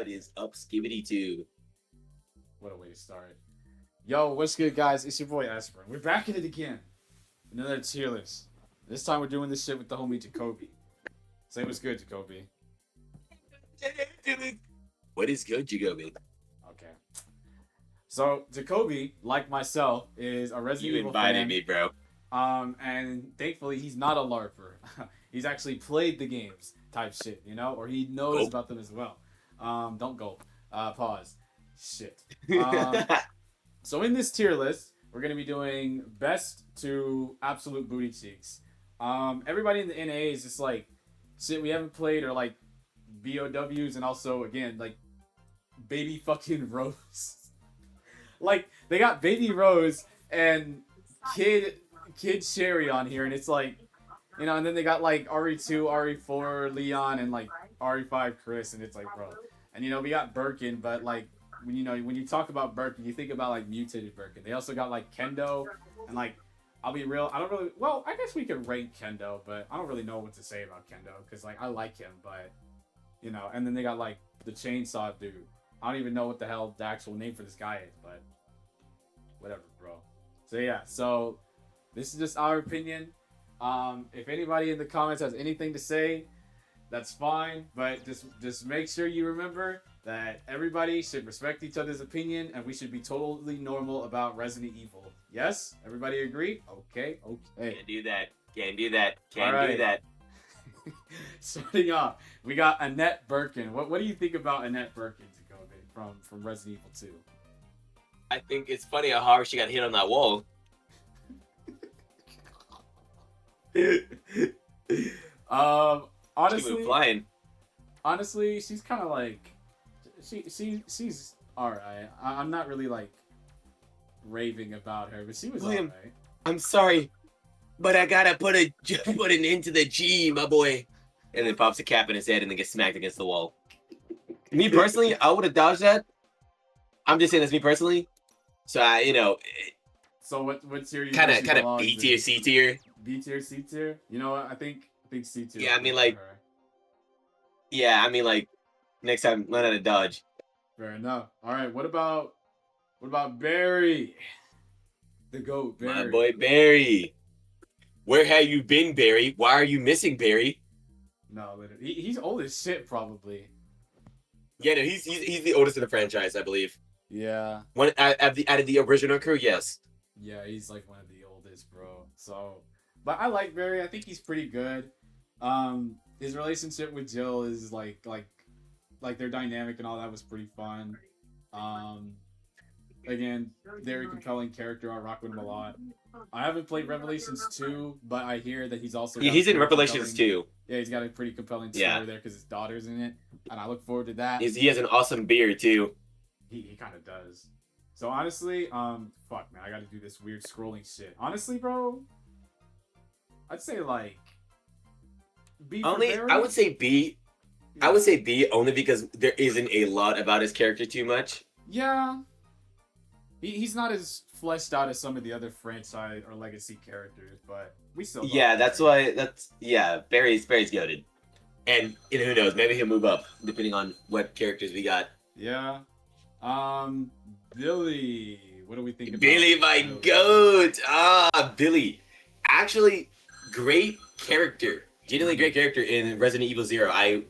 What is up, Skibidi 2? What a way to start. Yo, what's good, guys? It's your boy Esper. We're back at it again. Another tier list. This time we're doing this shit with the homie Jacoby. Say what's good, Jacoby. What is good, Jacoby? Okay. So, Jacoby, like myself, is a Resident You Evil invited fan. me, bro. And thankfully, he's not a LARPer. He's actually played the games type shit, you know? Or he knows Gulp. about them as well. Don't gulp. Pause. Shit. Um, So in this tier list, we're gonna be doing best to absolute booty cheeks. Everybody in the NA is just like shit we haven't played or like BOWs and also again like baby fucking Rose. Like they got baby Rose and kid Sherry on here and it's like and then they got like RE2, RE4, Leon and like RE5 Chris and it's like bro. And we got Birkin, but like when you talk about Birkin, you think about like mutated Birkin. They also got like Kendo, and like I'll be real, I don't really. Well, I guess we could rank Kendo, but I don't really know what to say about Kendo because like I like him, but And then they got like the Chainsaw dude. I don't even know what the hell the actual name for this guy is, but whatever, bro. So yeah, so this is just our opinion. If anybody in the comments has anything to say, that's fine, but just make sure you remember that everybody should respect each other's opinion and we should be totally normal about Resident Evil. Yes? Everybody agree? Okay. Can't do that. Can't do that. Can't All do right. that. Starting off, we got Annette Birkin. What do you think about Annette Birkin, Jacoby, from Resident Evil I think it's funny how hard she got hit on that wall. 2? She Honestly, went flying. honestly, she's kind of like she's all right. I'm not really like raving about her, but she was all William. right. I'm sorry, but I gotta put an end to the G, my boy. And then pops a cap in his head and then gets smacked against the wall. Me personally, I would have dodged that. I'm just saying that's me personally. So So what's your kind of B tier, C tier. B tier, C tier? You know what? I think C tier. Yeah, I mean, like- for her. Yeah, I mean, like, next time, learn how to dodge. Fair enough. All right. What about Barry? The goat, Barry. My boy Barry. Where have you been, Barry? Why are you missing, Barry? No, literally, he's old as shit, probably. Yeah, no, he's the oldest in the franchise, I believe. Yeah. One out of the original crew, yes. Yeah, he's like one of the oldest, bro. So, but I like Barry. I think he's pretty good. His relationship with Jill is like their dynamic and all that was pretty fun. Again, very compelling character. I rock with him a lot. I haven't played Revelations 2, but I hear that he's also Yeah, got he's a in pretty Revelations compelling- too. Yeah, he's got a pretty compelling story Yeah. there because his daughter's in it, and I look forward to that. He has an awesome beard too. He kind of does. So honestly, fuck man, I got to do this weird scrolling shit. Honestly, bro, I'd say like B for Only Barry. I would say B. I would say B only because there isn't a lot about his character too much. Yeah. He's not as fleshed out as some of the other franchise or legacy characters, but we still. love Yeah, that's Barry. why. Barry's goated, and who knows? Maybe he'll move up depending on what characters we got. Yeah. Billy. What do we think about Billy, my goat. Billy. Actually, great character. Genuinely great character in Resident Evil 0. I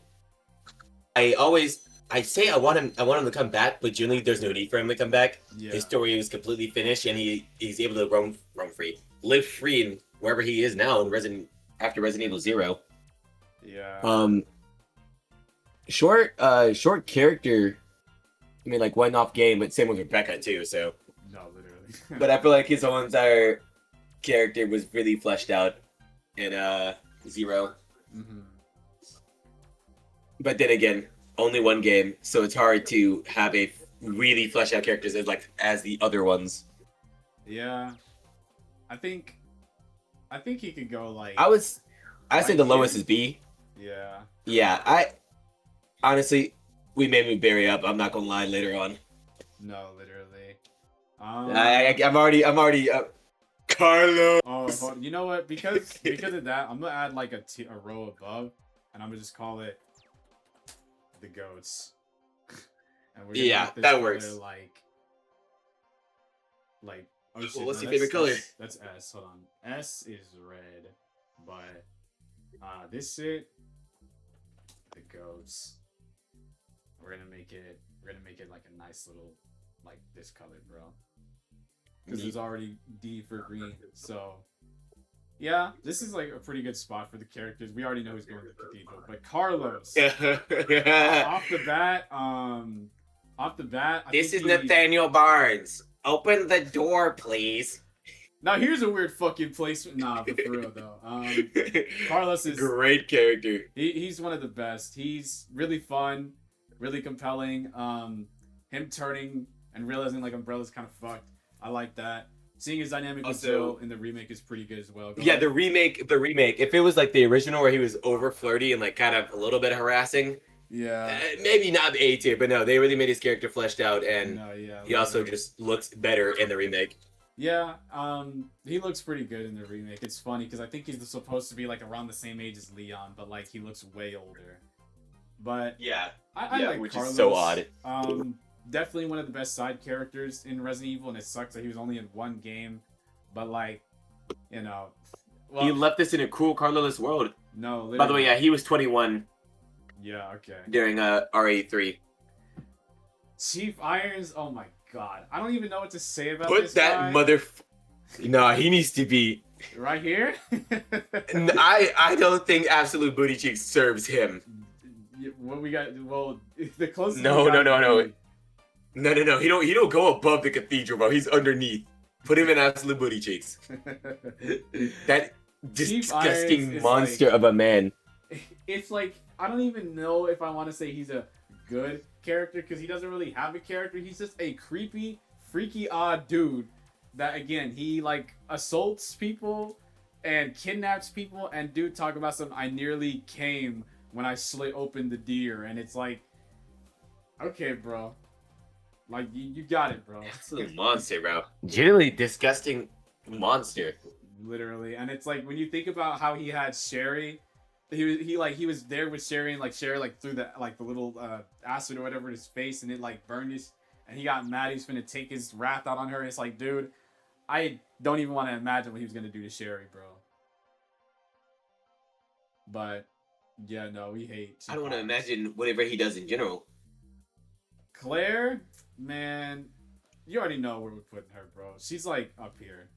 say I want him to come back, but generally there's no need for him to come back. Yeah. His story is completely finished, and he's able to roam free, live free in wherever he is now in after Resident Evil 0. Yeah. Short character. I mean, like one off game, but same with Rebecca too. So, No, literally. but I feel like his whole entire character was really fleshed out in 0. Mm-hmm. But then again, only one game, so it's hard to have a really fleshed out characters as the other ones. Yeah. I think he could go like. I say the Like lowest him? is B. Yeah. Yeah, honestly, we may move Barry up. I'm not gonna lie. Later on, No, literally. I'm already Carlos. Oh, you know what? Because of that, I'm gonna add like a row above, and I'm gonna just call it the goats. And we're gonna Yeah, make this that color works. like oh shit, Well, what's no, your favorite color? That's S. Hold on. S is red, but this shit, the goats. We're gonna make it like a nice little like this color, bro. Because there's already D for green, so yeah, this is like a pretty good spot for the characters. We already know who's going to the cathedral, but Carlos, off the bat, This think is Nathaniel Barnes. Open the door, please. Now here's a weird fucking placement. Nah, but for real though. Carlos is great character. He's one of the best. He's really fun, really compelling. Him turning and realizing like Umbrella's kind of fucked. I like that. Seeing his dynamic with Jill in the remake is pretty good as well. Go ahead. The remake. If it was like the original where he was over flirty and like kind of a little bit harassing, yeah, maybe not A tier, but no, they really made his character fleshed out, and he also literally. just looks better in the remake. Yeah, he looks pretty good in the remake. It's funny because I think he's supposed to be like around the same age as Leon, but like he looks way older. But Yeah, I like which Carlos. is so odd. Definitely one of the best side characters in Resident Evil, and it sucks that he was only in one game. But like, you know, well, He left us in a cool colorless world. no. Literally. By the way, yeah, he was 21 Yeah. Okay. during RE3. Chief Irons. Oh my god, I don't even know what to say about Put this that guy. mother. No, he needs to be. right here. I don't think Absolute Booty Cheeks serves him. What we got? Well, the closest. No, we got no. would No. He don't go above the cathedral, bro. He's underneath. Put him in Absolute Booty Cheeks. be- That Chief Irons disgusting is monster like- of a man. It's like I don't even know if I want to say he's a good character because he doesn't really have a character. He's just a creepy, freaky, odd dude that again he like assaults people and kidnaps people. And dude, talk about some. I nearly came when I slit open the deer, and it's like, okay, bro, like you got it, bro. Absolute monster, bro. Genuinely disgusting monster. Literally. And it's like when you think about how he had Sherry, he was there with Sherry, and like Sherry like threw the little acid or whatever in his face, and it like burned his, and he got mad. He was gonna take his wrath out on her. It's like, dude, I don't even want to imagine what he was gonna do to Sherry, bro. But yeah, no, we hate. I don't want to imagine whatever he does in general. Claire, man, you already know where we're putting her, bro. She's like up here.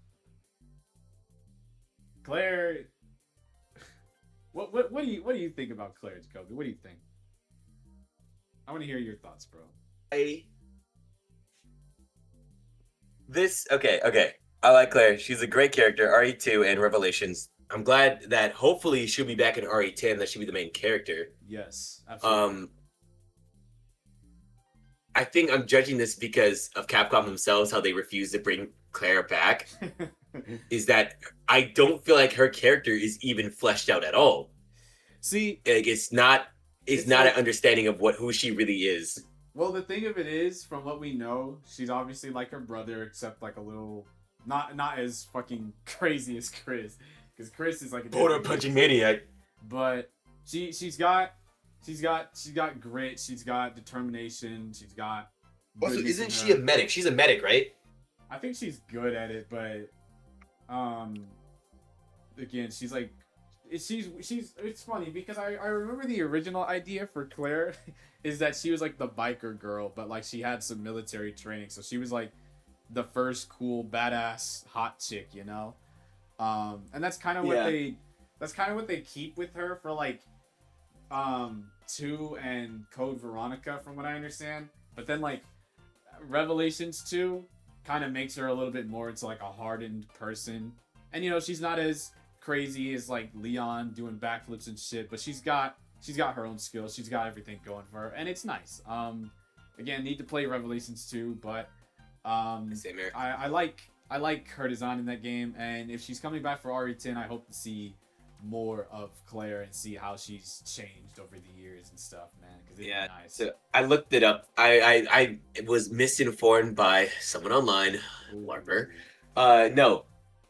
Claire, what do you think about Claire, Jacoby? What do you think? I want to hear your thoughts, bro. Okay. I like Claire. She's a great character. RE2 and Revelations. I'm glad that hopefully she'll be back in RE10. That she'll be the main character. Yes, absolutely. I think I'm judging this because of Capcom themselves, how they refuse to bring Claire back. Is that I don't feel like her character is even fleshed out at all. See, Like it's not It's not like- an understanding of who she really is. well, the thing of it is, from what we know, she's obviously like her brother, except like a little, not as fucking crazy as Chris, because Chris is like a Border different punching beast. maniac. But she's got grit, she's got determination, she's got. Also, goodness isn't in she a her. medic? She's a medic, right? I think she's good at it, but again, she's like, it's funny because I remember the original idea for Claire is that she was like the biker girl, but like she had some military training, so she was like the first cool badass hot chick, you know. And that's kind of what they keep with her for like 2 and Code Veronica, from what I understand. But then like Revelations 2 kind of makes her a little bit more into like a hardened person, and you know, she's not as crazy as like Leon doing backflips and shit, but she's got her own skills, she's got everything going for her, and it's nice. Again, need to play Revelations 2, but Same here. I like her design in that game, and if she's coming back for RE10, I hope to see more of Claire and see how she's changed over the years and stuff, man, because it's Yeah, nice. so I looked it up. I was misinformed by someone online. Larper. No.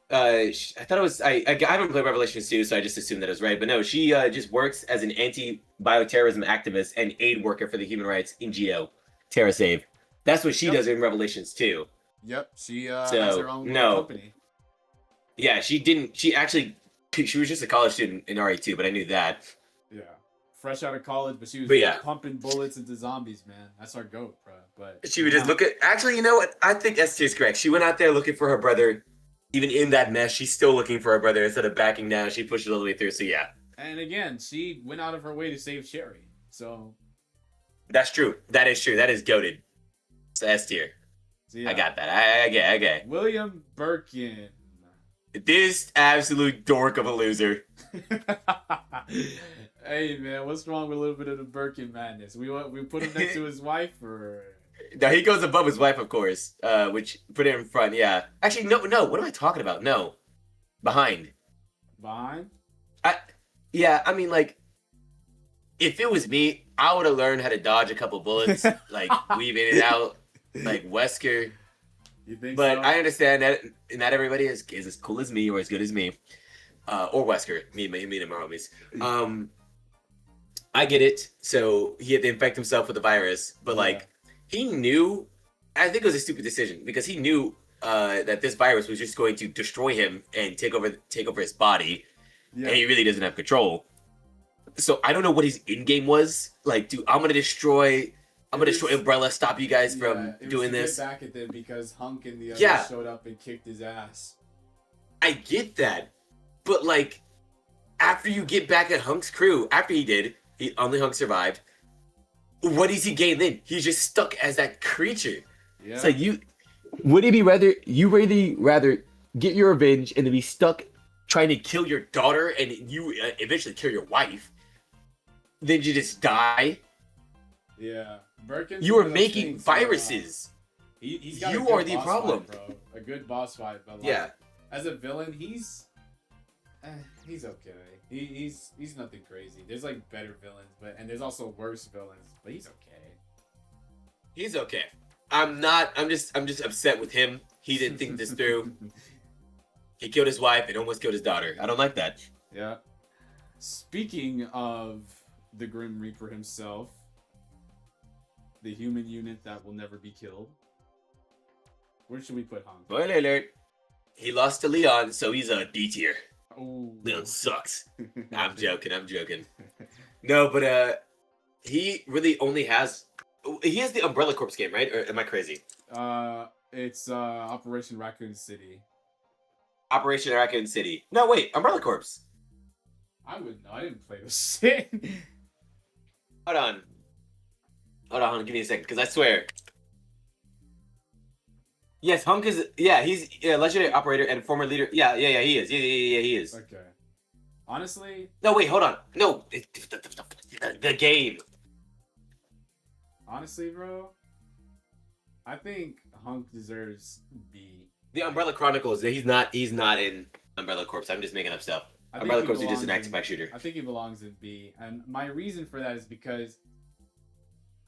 I thought it was. I haven't played Revelations 2, so I just assumed that it was right. But no, she just works as an anti-bioterrorism activist and aid worker for the human rights NGO. Terra Save. That's what she Yep. does in Revelations too. Yep, she has So, her own no. company. Yeah, she didn't. She actually, she was just a college student in RE2, but I knew that. Yeah, fresh out of college, but she was But yeah. pumping bullets into zombies, man. That's our goat, bro. But She would just look at. Actually, you know what? I think S tier is correct. She went out there looking for her brother. Even in that mess, she's still looking for her brother. Instead of backing down, she pushed it all the way through. So yeah, And again, she went out of her way to save Cherry. So that's true. That is true. That is goaded. It's S tier. yeah. I got that. I get. William Birkin. This absolute dork of a loser. Hey man, what's wrong with a little bit of the Birkin madness? We put him next to his wife, or No, he goes above his wife, of course. Which put it in front. Yeah. Actually, no. What am I talking about? No, behind. behind? Yeah. I mean, like, if it was me, I would have learned how to dodge a couple bullets, like weaving it out, like Wesker. You think But so? I understand that not everybody is as cool as me or as good as me, or Wesker. Me and my homies. I get it. So he had to infect himself with the virus, but like he knew. I think it was a stupid decision because he knew that this virus was just going to destroy him and take over his body, Yeah. and he really doesn't have control. So I don't know what his in game was. Like, dude, I'm gonna destroy Umbrella. Stop you guys from it was doing to get this. back at them because Hunk and the others Yeah. showed up and kicked his ass. I get that, but like, after you get back at Hunk's crew, after he did, only Hunk survived. What does he gain then? He's just stuck as that creature. Yeah. It's like would it be rather get your revenge and to be stuck trying to kill your daughter and you eventually kill your wife, than you just die? Yeah. Birkin's You one are of those making things, viruses. He's got You a good are the boss problem. fight, bro. A good boss fight, but like, Yeah. as a villain, he's okay. He's nothing crazy. There's like better villains, and there's also worse villains, but he's okay. He's okay. I'm just upset with him. He didn't think this through. He killed his wife and almost killed his daughter. I don't like that. Yeah. Speaking of the Grim Reaper himself, the human unit that will never be killed. Where should we put Hunk? Spoiler alert. He lost to Leon, so he's a D tier. Oh. Leon sucks. I'm joking. No, but he really only has the Umbrella Corps game, right? Or am I crazy? It's Operation Raccoon City. Operation Raccoon City. No, wait, Umbrella Corps. I wouldn't know. I didn't play this shit. Hold on, give me a second, because I swear. Yes, Hunk is. Yeah, he's a legendary operator and former leader. Yeah, he is. Yeah, he is. Okay. Honestly, No, wait, hold on. No, the game. honestly, bro, I think Hunk deserves B. The Umbrella Chronicles. He's not in Umbrella Corps. I'm just making up stuff. I think Umbrella he Corps is just an belongs active back shooter. I think he belongs in B, and my reason for that is because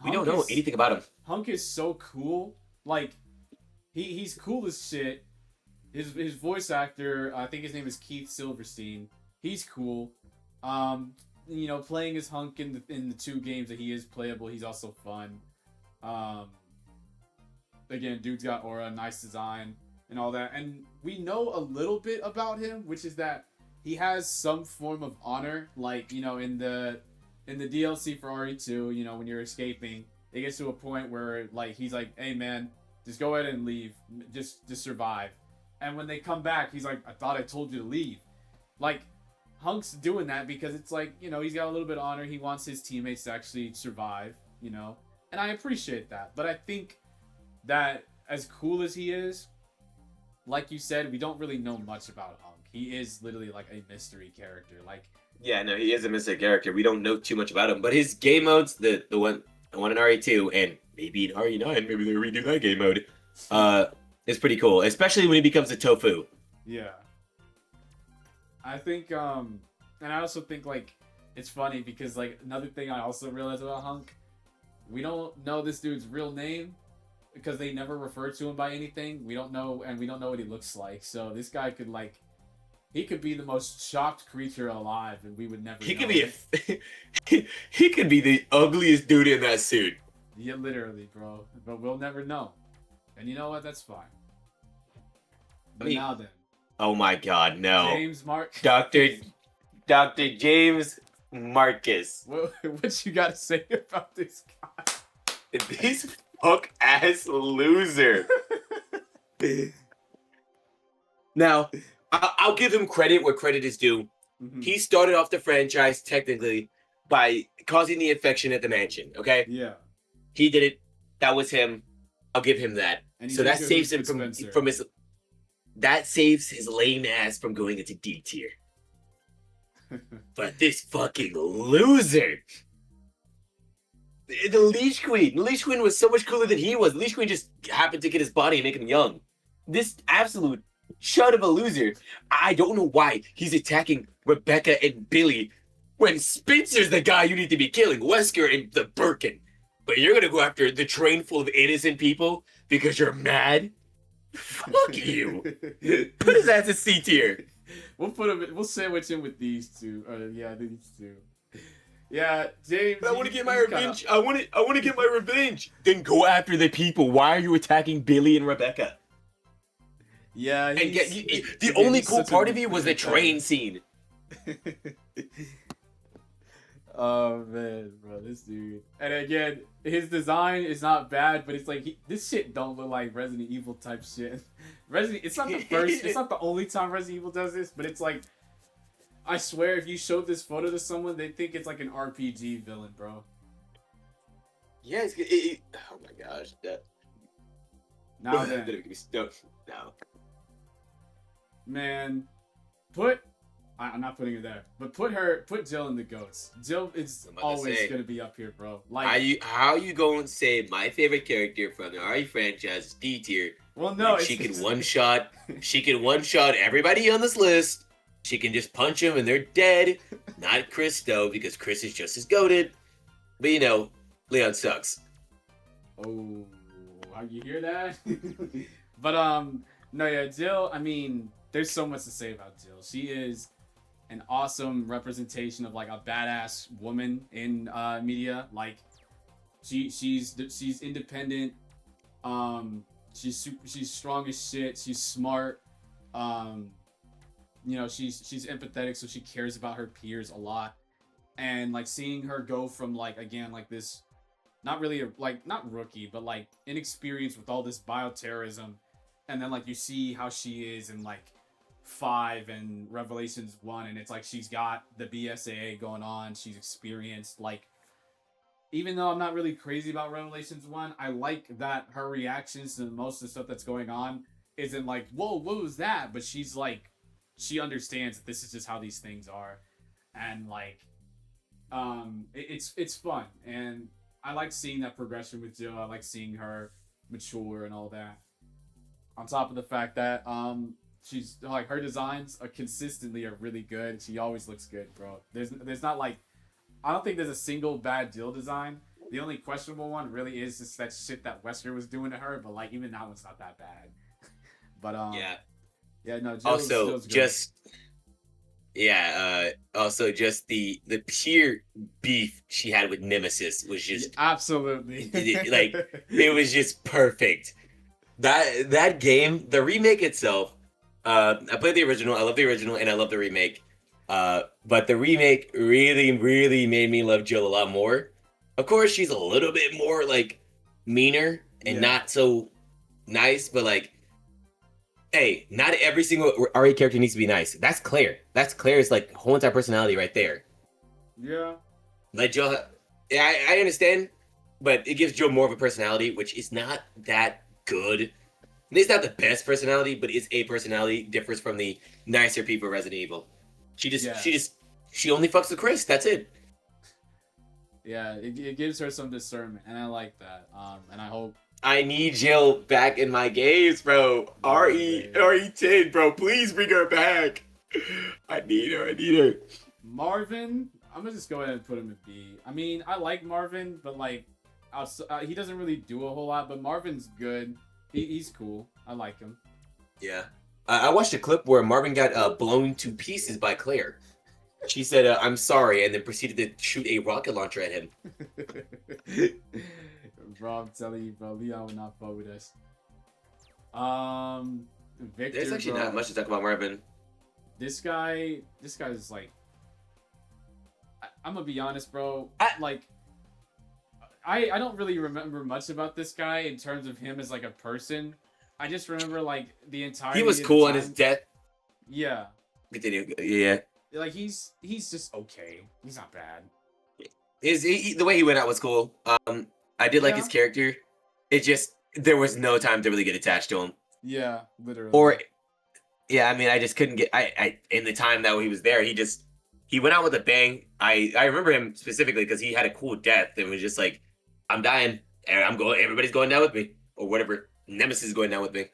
We don't know anything about him. Hunk is so cool. Like, he's cool as shit. His voice actor, I think his name is Keith Silverstein. He's cool. Playing as Hunk in the two games that he is playable, he's also fun. Again, dude's got aura, nice design, and all that. And we know a little bit about him, which is that he has some form of honor. Like, in the DLC for RE2, when you're escaping, it gets to a point where like he's like, "Hey man, just go ahead and leave. Just survive." And when they come back, he's like, "I thought I told you to leave." Like, Hunk's doing that because it's like, he's got a little bit of honor. He wants his teammates to actually survive, And I appreciate that. But I think that as cool as he is, like you said, we don't really know much about Hunk. He is literally like a mystery character. Like, Yeah, no, he is a mystic character. We don't know too much about him, but his game modes, the one in RE2 and maybe in RE9, maybe they redo that game mode, is pretty cool, especially when he becomes a tofu. yeah. I think, and I also think, like, it's funny because, like, another thing I also realized about Hunk, we don't know this dude's real name because they never refer to him by anything. We don't know what he looks like. So this guy could, like, he could be the most shocked creature alive, and we would never. He know could be it. he could be the ugliest dude in that suit. Yeah, literally, bro. But we'll never know. And you know what? That's fine. But now then, Oh my God, no, James Mark. Dr. James Marcus. What you got to say about this guy? This fuck ass loser. Now, I'll give him credit where credit is due. Mhm. He started off the franchise technically by causing the infection at the mansion. Okay, Yeah. he did it. That was him. I'll give him that. And So that saves him from from his. That saves his lame ass from going into D tier. But this fucking loser. The Leech Queen. The Leech Queen was so much cooler than he was. The Leech Queen just happened to get his body and make him young. This absolute shut of a loser. I don't know why he's attacking Rebecca and Billy when Spencer's the guy you need to be killing. Wesker and the Birkin. But you're gonna go after the train full of innocent people because you're mad? Fuck you. Put his ass in C tier. We'll put him. We'll sandwich him with these two. Yeah, these two. Yeah, James. I want to get my revenge. I want to get my revenge. Then go after the people. Why are you attacking Billy and Rebecca? Yeah, And the only cool part of you was the train scene. Oh man, bro, this dude. And again, his design is not bad, but it's like this shit don't look like Resident Evil type shit. It's not the first. It's not the only time Resident Evil does this, but it's like, I swear, if you showed this photo to someone, they think it's like an RPG villain, bro. Yeah, oh my gosh. Now then, No. man, I'm not putting her there, but put Jill in the goats. Jill is always gonna be up here, bro. Like, how you going to say my favorite character from the RE franchise is D tier? Well, no, she can one shot. She can one shot everybody on this list. She can just punch them and they're dead. Not Chris though, because Chris is just as goated. But you know, Leon sucks. Oh, how you hear that? But no, yeah, Jill. I mean, there's so much to say about Jill. She is an awesome representation of like a badass woman in media. Like, she's independent. She's strong as shit. She's smart. You know, she's empathetic, so she cares about her peers a lot. And like seeing her go from like, again, like this, not really not rookie, but like inexperienced with all this bioterrorism, and then like you see how she is in like 5 and Revelations 1, and it's like she's got the BSAA going on. She's experienced. Like, even though I'm not really crazy about Revelations 1, I like that her reactions to most of the stuff that's going on isn't like, whoa, what was that? But she's like, she understands that this is just how these things are. And like, it's fun. And I like seeing that progression with Jill. I like seeing her mature and all that. On top of the fact that, she's like, her designs are consistently really good. She always looks good, bro. There's not like, I don't think there's a single bad Jill design. The only questionable one really is just that shit that Wesker was doing to her, but like even that one's not that bad. But yeah, no. Jill's also just the pure beef she had with Nemesis was just absolutely like, it was just perfect. That game, the remake itself. I played the original. I love the original, and I love the remake. But the remake really, really made me love Jill a lot more. Of course, she's a little bit more like meaner and not so nice, but like, hey, not every single RE character needs to be nice. That's Claire. That's Claire's like whole entire personality right there. Yeah. Like Jill, I understand, but it gives Jill more of a personality, which is not that good. It's not the best personality, but it's a personality. Differs from the nicer people of Resident Evil. She only fucks with Chris. That's it. Yeah, it gives her some discernment, and I like that. And I hope. I need Jill back in my games, bro. RE10, bro. Please bring her back. I need her. Marvin, I'm gonna just go ahead and put him at B. I mean, I like Marvin, but like, he doesn't really do a whole lot. But Marvin's good. He's cool. I like him. Yeah. I watched a clip where Marvin got blown to pieces by Claire. She said, "I'm sorry," and then proceeded to shoot a rocket launcher at him. Bro, I'm telling you, bro. Leon will not fuck with us. Victor. There's actually bro, not much to talk about Marvin. This guy's like. I'm gonna be honest, bro. I don't really remember much about this guy in terms of him as like a person. I just remember like the entire. He was cool on his death. Yeah. Continue. Yeah. Like he's just okay. He's not bad. The way he went out was cool. I did like his character. It just there was no time to really get attached to him. Yeah, literally. Or, yeah, I mean, I just couldn't get. I in the time that he was there, he went out with a bang. I remember him specifically because he had a cool death and was just like, I'm dying. And I'm going. Everybody's going down with me, or whatever. Nemesis is going down with me.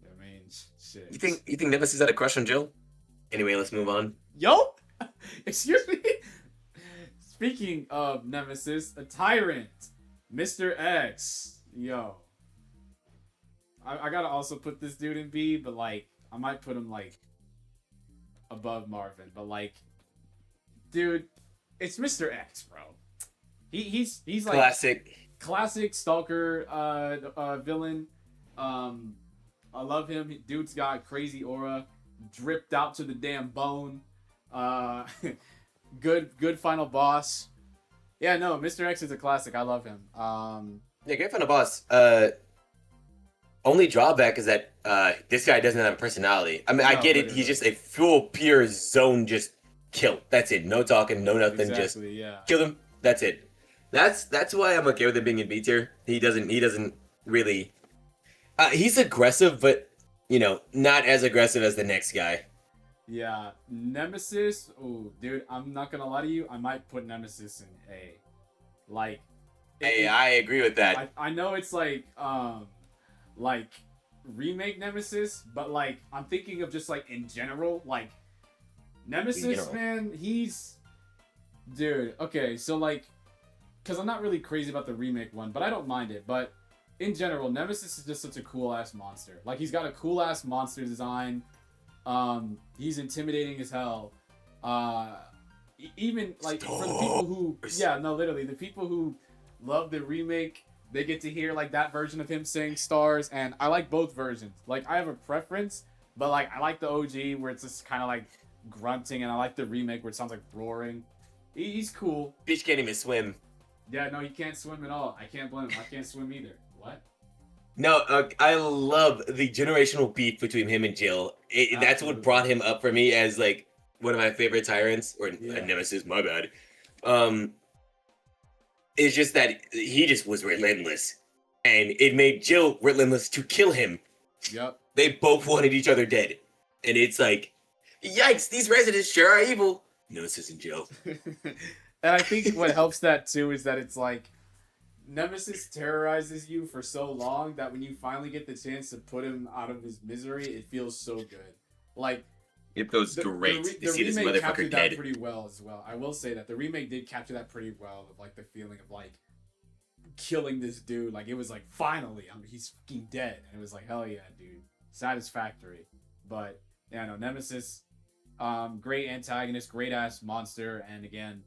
I mean, shit. You think Nemesis had a crush on Jill? Anyway, let's move on. Yo, excuse me. Speaking of Nemesis, a tyrant, Mr. X. Yo, I gotta also put this dude in B, but like I might put him like above Marvin, but like, dude, it's Mr. X, bro. He's like classic stalker villain. I love him. Dude's got crazy aura, dripped out to the damn bone. Good final boss. Yeah, no, Mr. X is a classic. I love him. Yeah, great final boss. Only drawback is that this guy doesn't have a personality. I mean, I get it. He's just a full pure zone, just kill. That's it. No talking, no nothing. Exactly, just kill him. That's it. That's why I'm okay with him being in B tier. He doesn't really. He's aggressive, but not as aggressive as the next guy. Yeah, Nemesis. Oh, dude, I'm not gonna lie to you. I might put Nemesis in A. Like, I agree with that. I know it's like remake Nemesis, but like I'm thinking of just like in general, like Nemesis, man. Dude. Okay, so like, because I'm not really crazy about the remake one, but I don't mind it. But in general, Nemesis is just such a cool ass monster. Like he's got a cool ass monster design. He's intimidating as hell. Even like for the people who, literally the people who love the remake, they get to hear like that version of him saying stars, and I like both versions. Like I have a preference, but like I like the OG where it's just kind of like grunting, and I like the remake where it sounds like roaring. He's cool. Peach can't even swim. Yeah, no, he can't swim at all. I can't blame him. I can't swim either. What? No, I love the generational beef between him and Jill. That's what brought him up for me as like one of my favorite tyrants, or Nemesis. My bad. It's just that he just was relentless, and it made Jill relentless to kill him. Yep. They both wanted each other dead, and it's like, yikes! These residents sure are evil. Nemesis and Jill. And I think what helps that too is that it's like Nemesis terrorizes you for so long that when you finally get the chance to put him out of his misery, it feels so good. Like it feels great to see this motherfucker dead. That pretty well as well. I will say that the remake did capture that pretty well, of like the feeling of like killing this dude. Like it was like finally, he's fucking dead, and it was like hell yeah, dude, satisfactory. But yeah, no, Nemesis, great antagonist, great ass monster, and again,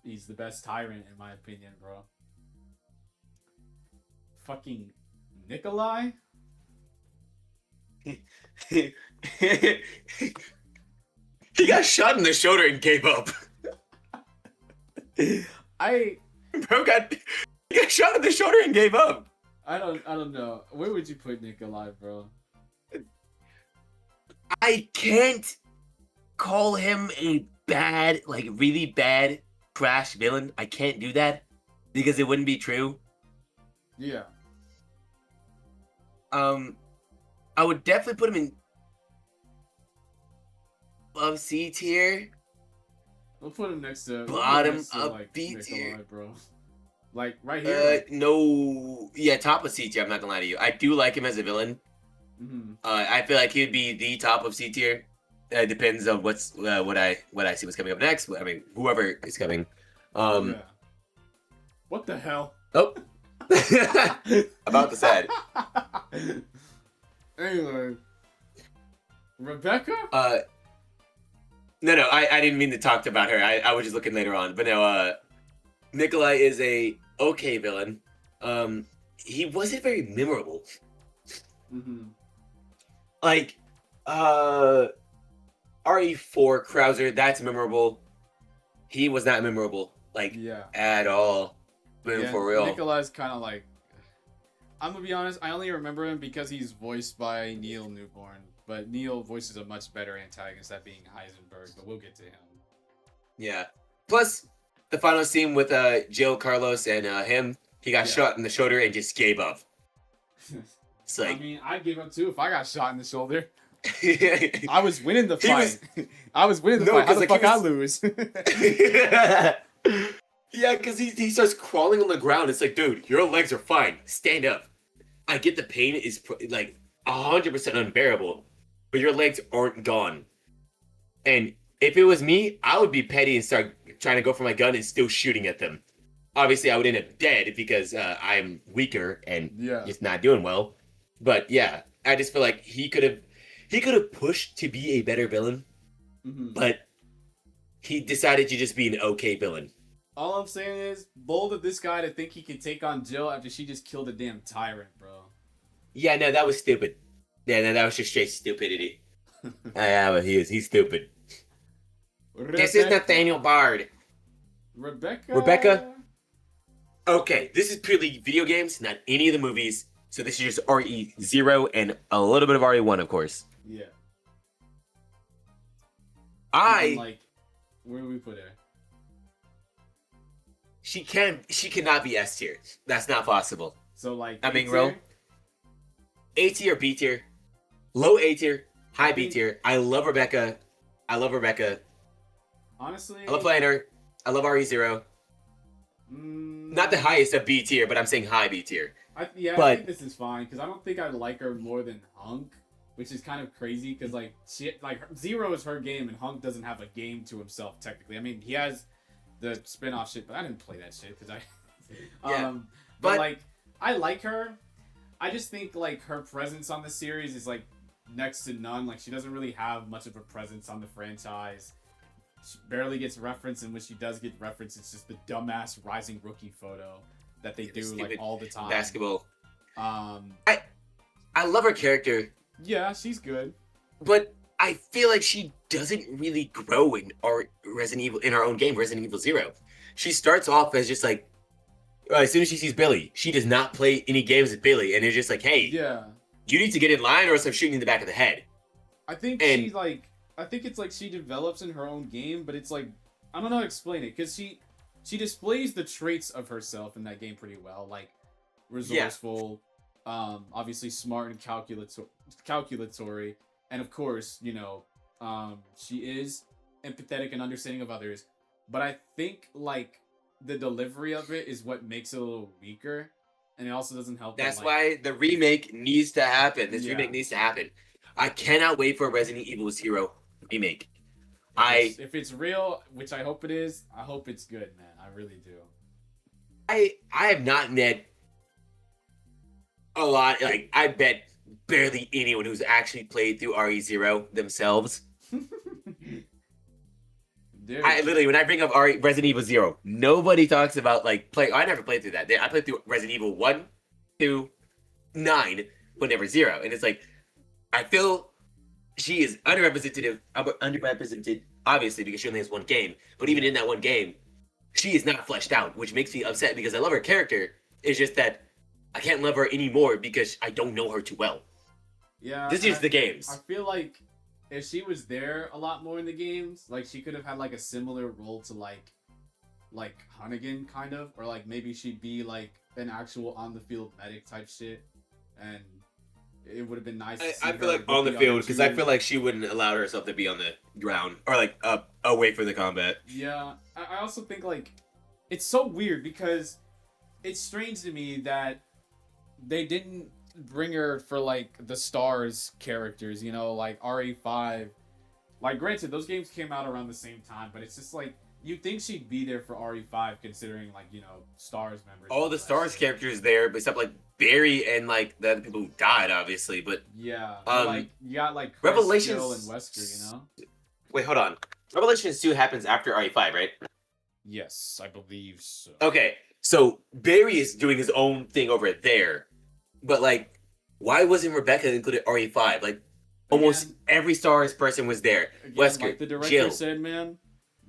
he's the best tyrant in my opinion, bro. Fucking Nikolai. He got shot in the shoulder and gave up. He got shot in the shoulder and gave up. I don't know. Where would you put Nikolai, bro? I can't call him a bad, like really bad trash villain. I can't do that because it wouldn't be true. Yeah. I would definitely put him in above C tier. We'll put him next to bottom of like, B tier, bro. Like right here. No, yeah, top of C tier. I'm not gonna lie to you. I do like him as a villain. Mm-hmm. I feel like he'd be the top of C tier. Depends on what I see what's coming up next. I mean, whoever is coming. Yeah. What the hell? Oh. About the sad. Anyway, Rebecca? No, I didn't mean to talk about her. I was just looking later on, but no, Nikolai is a okay villain. He wasn't very memorable. Mm-hmm. Like, RE4 Krauser, that's memorable. He was not memorable, like Yeah. at all. Been Yeah. for real. Nikolai's kind of like. I'm gonna be honest. I only remember him because he's voiced by Neil Newborn, but Neil voices a much better antagonist, that being Heisenberg. But we'll get to him. Yeah. Plus, the final scene with Jill Carlos and him, he got Yeah. shot in the shoulder and just gave up. It's I like, mean, I'd give up too if I got shot in the shoulder. yeah, I was winning the He fight. I was winning the No, fight. How 'cause, the like, fuck he I was- lose? because he starts crawling on the ground. It's like, dude, your legs are fine. Stand up. I get the pain is like 100% unbearable, but your legs aren't gone. And if it was me, I would be petty and start trying to go for my gun and still shooting at them. Obviously, I would end up dead because I'm weaker and Yeah. just not doing well. But yeah, I just feel like he could have pushed to be a better villain, Mhm. but he decided to just be an okay villain. All I'm saying is, bold of this guy to think he can take on Jill after she just killed a damn tyrant, bro. Yeah, no, that was stupid. Yeah, no, that was just straight stupidity. Yeah, but he's stupid. This is Nathaniel Bard. Rebecca? Okay, this is purely video games, not any of the movies. So this is just RE0 and a little bit of RE1, of course. Yeah. I Like, where do we put her? she cannot be S tier. That's not possible. So like, I'm being A real. tier? A tier, B tier, low A tier, high B think- tier. I love Rebecca. I love Rebecca. Honestly, I love playing her. I love RE0. Not the highest of B tier, but I'm saying high B tier. I but- think this is fine because I don't think I like her more than Hunk, which is kind of crazy because like Zero is her game and Hunk doesn't have a game to himself technically. I mean, he has the spin-off shit, but I didn't play that shit because I. Yeah, but but- like I like her. I just think like her presence on the series is like next to none. Like she doesn't really have much of a presence on the franchise. She barely gets referenced, and when she does get referenced, it's just the dumbass Rising Rookie photo that they do like Stupid all the time. Basketball. Um, I love her character, yeah, she's good. but I feel like she doesn't really grow in our Resident Evil in our own game, Resident Evil 0. She starts off as just like as soon as she sees Billy, she does not play any games with Billy, and it's just like, hey, Yeah, you need to get in line or else I'm shooting you in the back of the head. I think And- she's like, I think it's like she develops in her own game, but it's like I don't know how to explain it because she displays the traits of herself in that game pretty well, like resourceful, obviously smart and calculatory, and of course, you know, she is empathetic and understanding of others. But I think like the delivery of it is what makes it a little weaker, and it also doesn't help. That's that, like, why the remake needs to happen. This Yeah. remake needs to happen. I cannot wait for a Resident Evil 0 remake. if it's real, which I hope it is, I hope it's good, man. I really do. I have not met a lot. Like I bet barely anyone who's actually played through RE0 themselves. Dude, I literally, when I bring up Resident Evil 0, nobody talks about like play. I never played through that. I played through Resident Evil 1, 2, 9, but never 0. And it's like, I feel she is underrepresented, obviously, because she only has one game. But even in that one game, she is not fleshed out, which makes me upset because I love her character. It's just that I can't love her anymore because I don't know her too well. yeah, This is the games. I feel like if she was there a lot more in the games, like she could have had like a similar role to like Hunnigan kind of, or like maybe she'd be like an actual on the field medic type shit, and it would have been nice. To see I her feel like with on the field other because I two. feel like she wouldn't allow herself to be on the ground or like up away from the combat. Yeah, I also think like it's so weird because it's strange to me that they didn't bring her for like the stars characters, you know, like RE5. Like granted, those games came out around the same time, but it's just like you'd think she'd be there for RE5 considering like, you know, stars members. All and the that stars shit. characters there, except like Barry and like the other people who died, obviously. But Yeah, Um, like you got like Chris, Revelations- Jill, and Wesker, you know. wait, hold on. Revelations 2 happens after RE5, right? Yes, I believe so. Okay, so Barry is doing his own thing over there, but like, why wasn't Rebecca included RE5? Like, almost Again, every Star Wars person was there. again, Wesker, like the director Jill. said, man,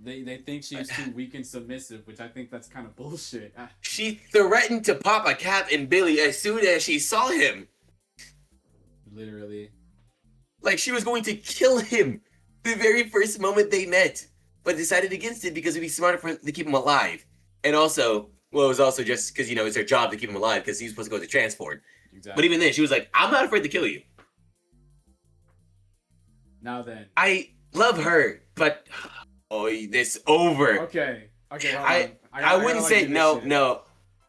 they think she's too weak and submissive, which I think that's kind of bullshit. She threatened to pop a Cap and Billy as soon as she saw him. Literally. Like, she was going to kill him the very first moment they met, but decided against it because it'd be smarter for to keep him alive. And also, well, it was also just because, you know, it's her job to keep him alive because he's supposed to go to transport. Exactly. But even then, she was like, I'm not afraid to kill you. Now then. I love her, but oh, this over. Okay. Okay. Hold I on. I wouldn't say no.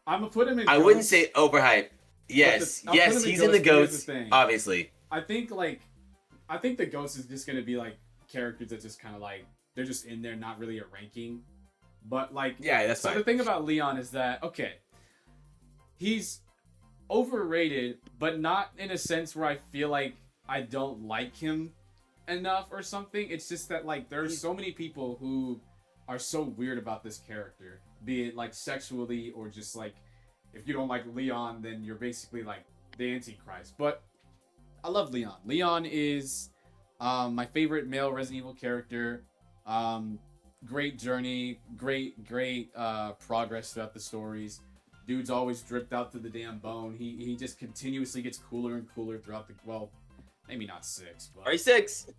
I'm gonna put him in. I wouldn't say overhyped. Yes, I'll put him yes, in he's in the Ghosts, goats, but here's the thing. obviously. I think the Ghost is just gonna be like characters that just kind of like they're just in there, not really a ranking. But like, Yeah, that's so fine. the thing about Leon is that okay, he's overrated, but not in a sense where I feel like I don't like him enough or something. It's just that like there's so many people who are so weird about this character, be it like sexually or just like if you don't like Leon, then you're basically like the Antichrist. But I love Leon. Leon is my favorite male Resident Evil character. Great journey, great progress throughout the stories. Dude's always dripped out to the damn bone. He just continuously gets cooler and cooler throughout the maybe not 6, but RE6.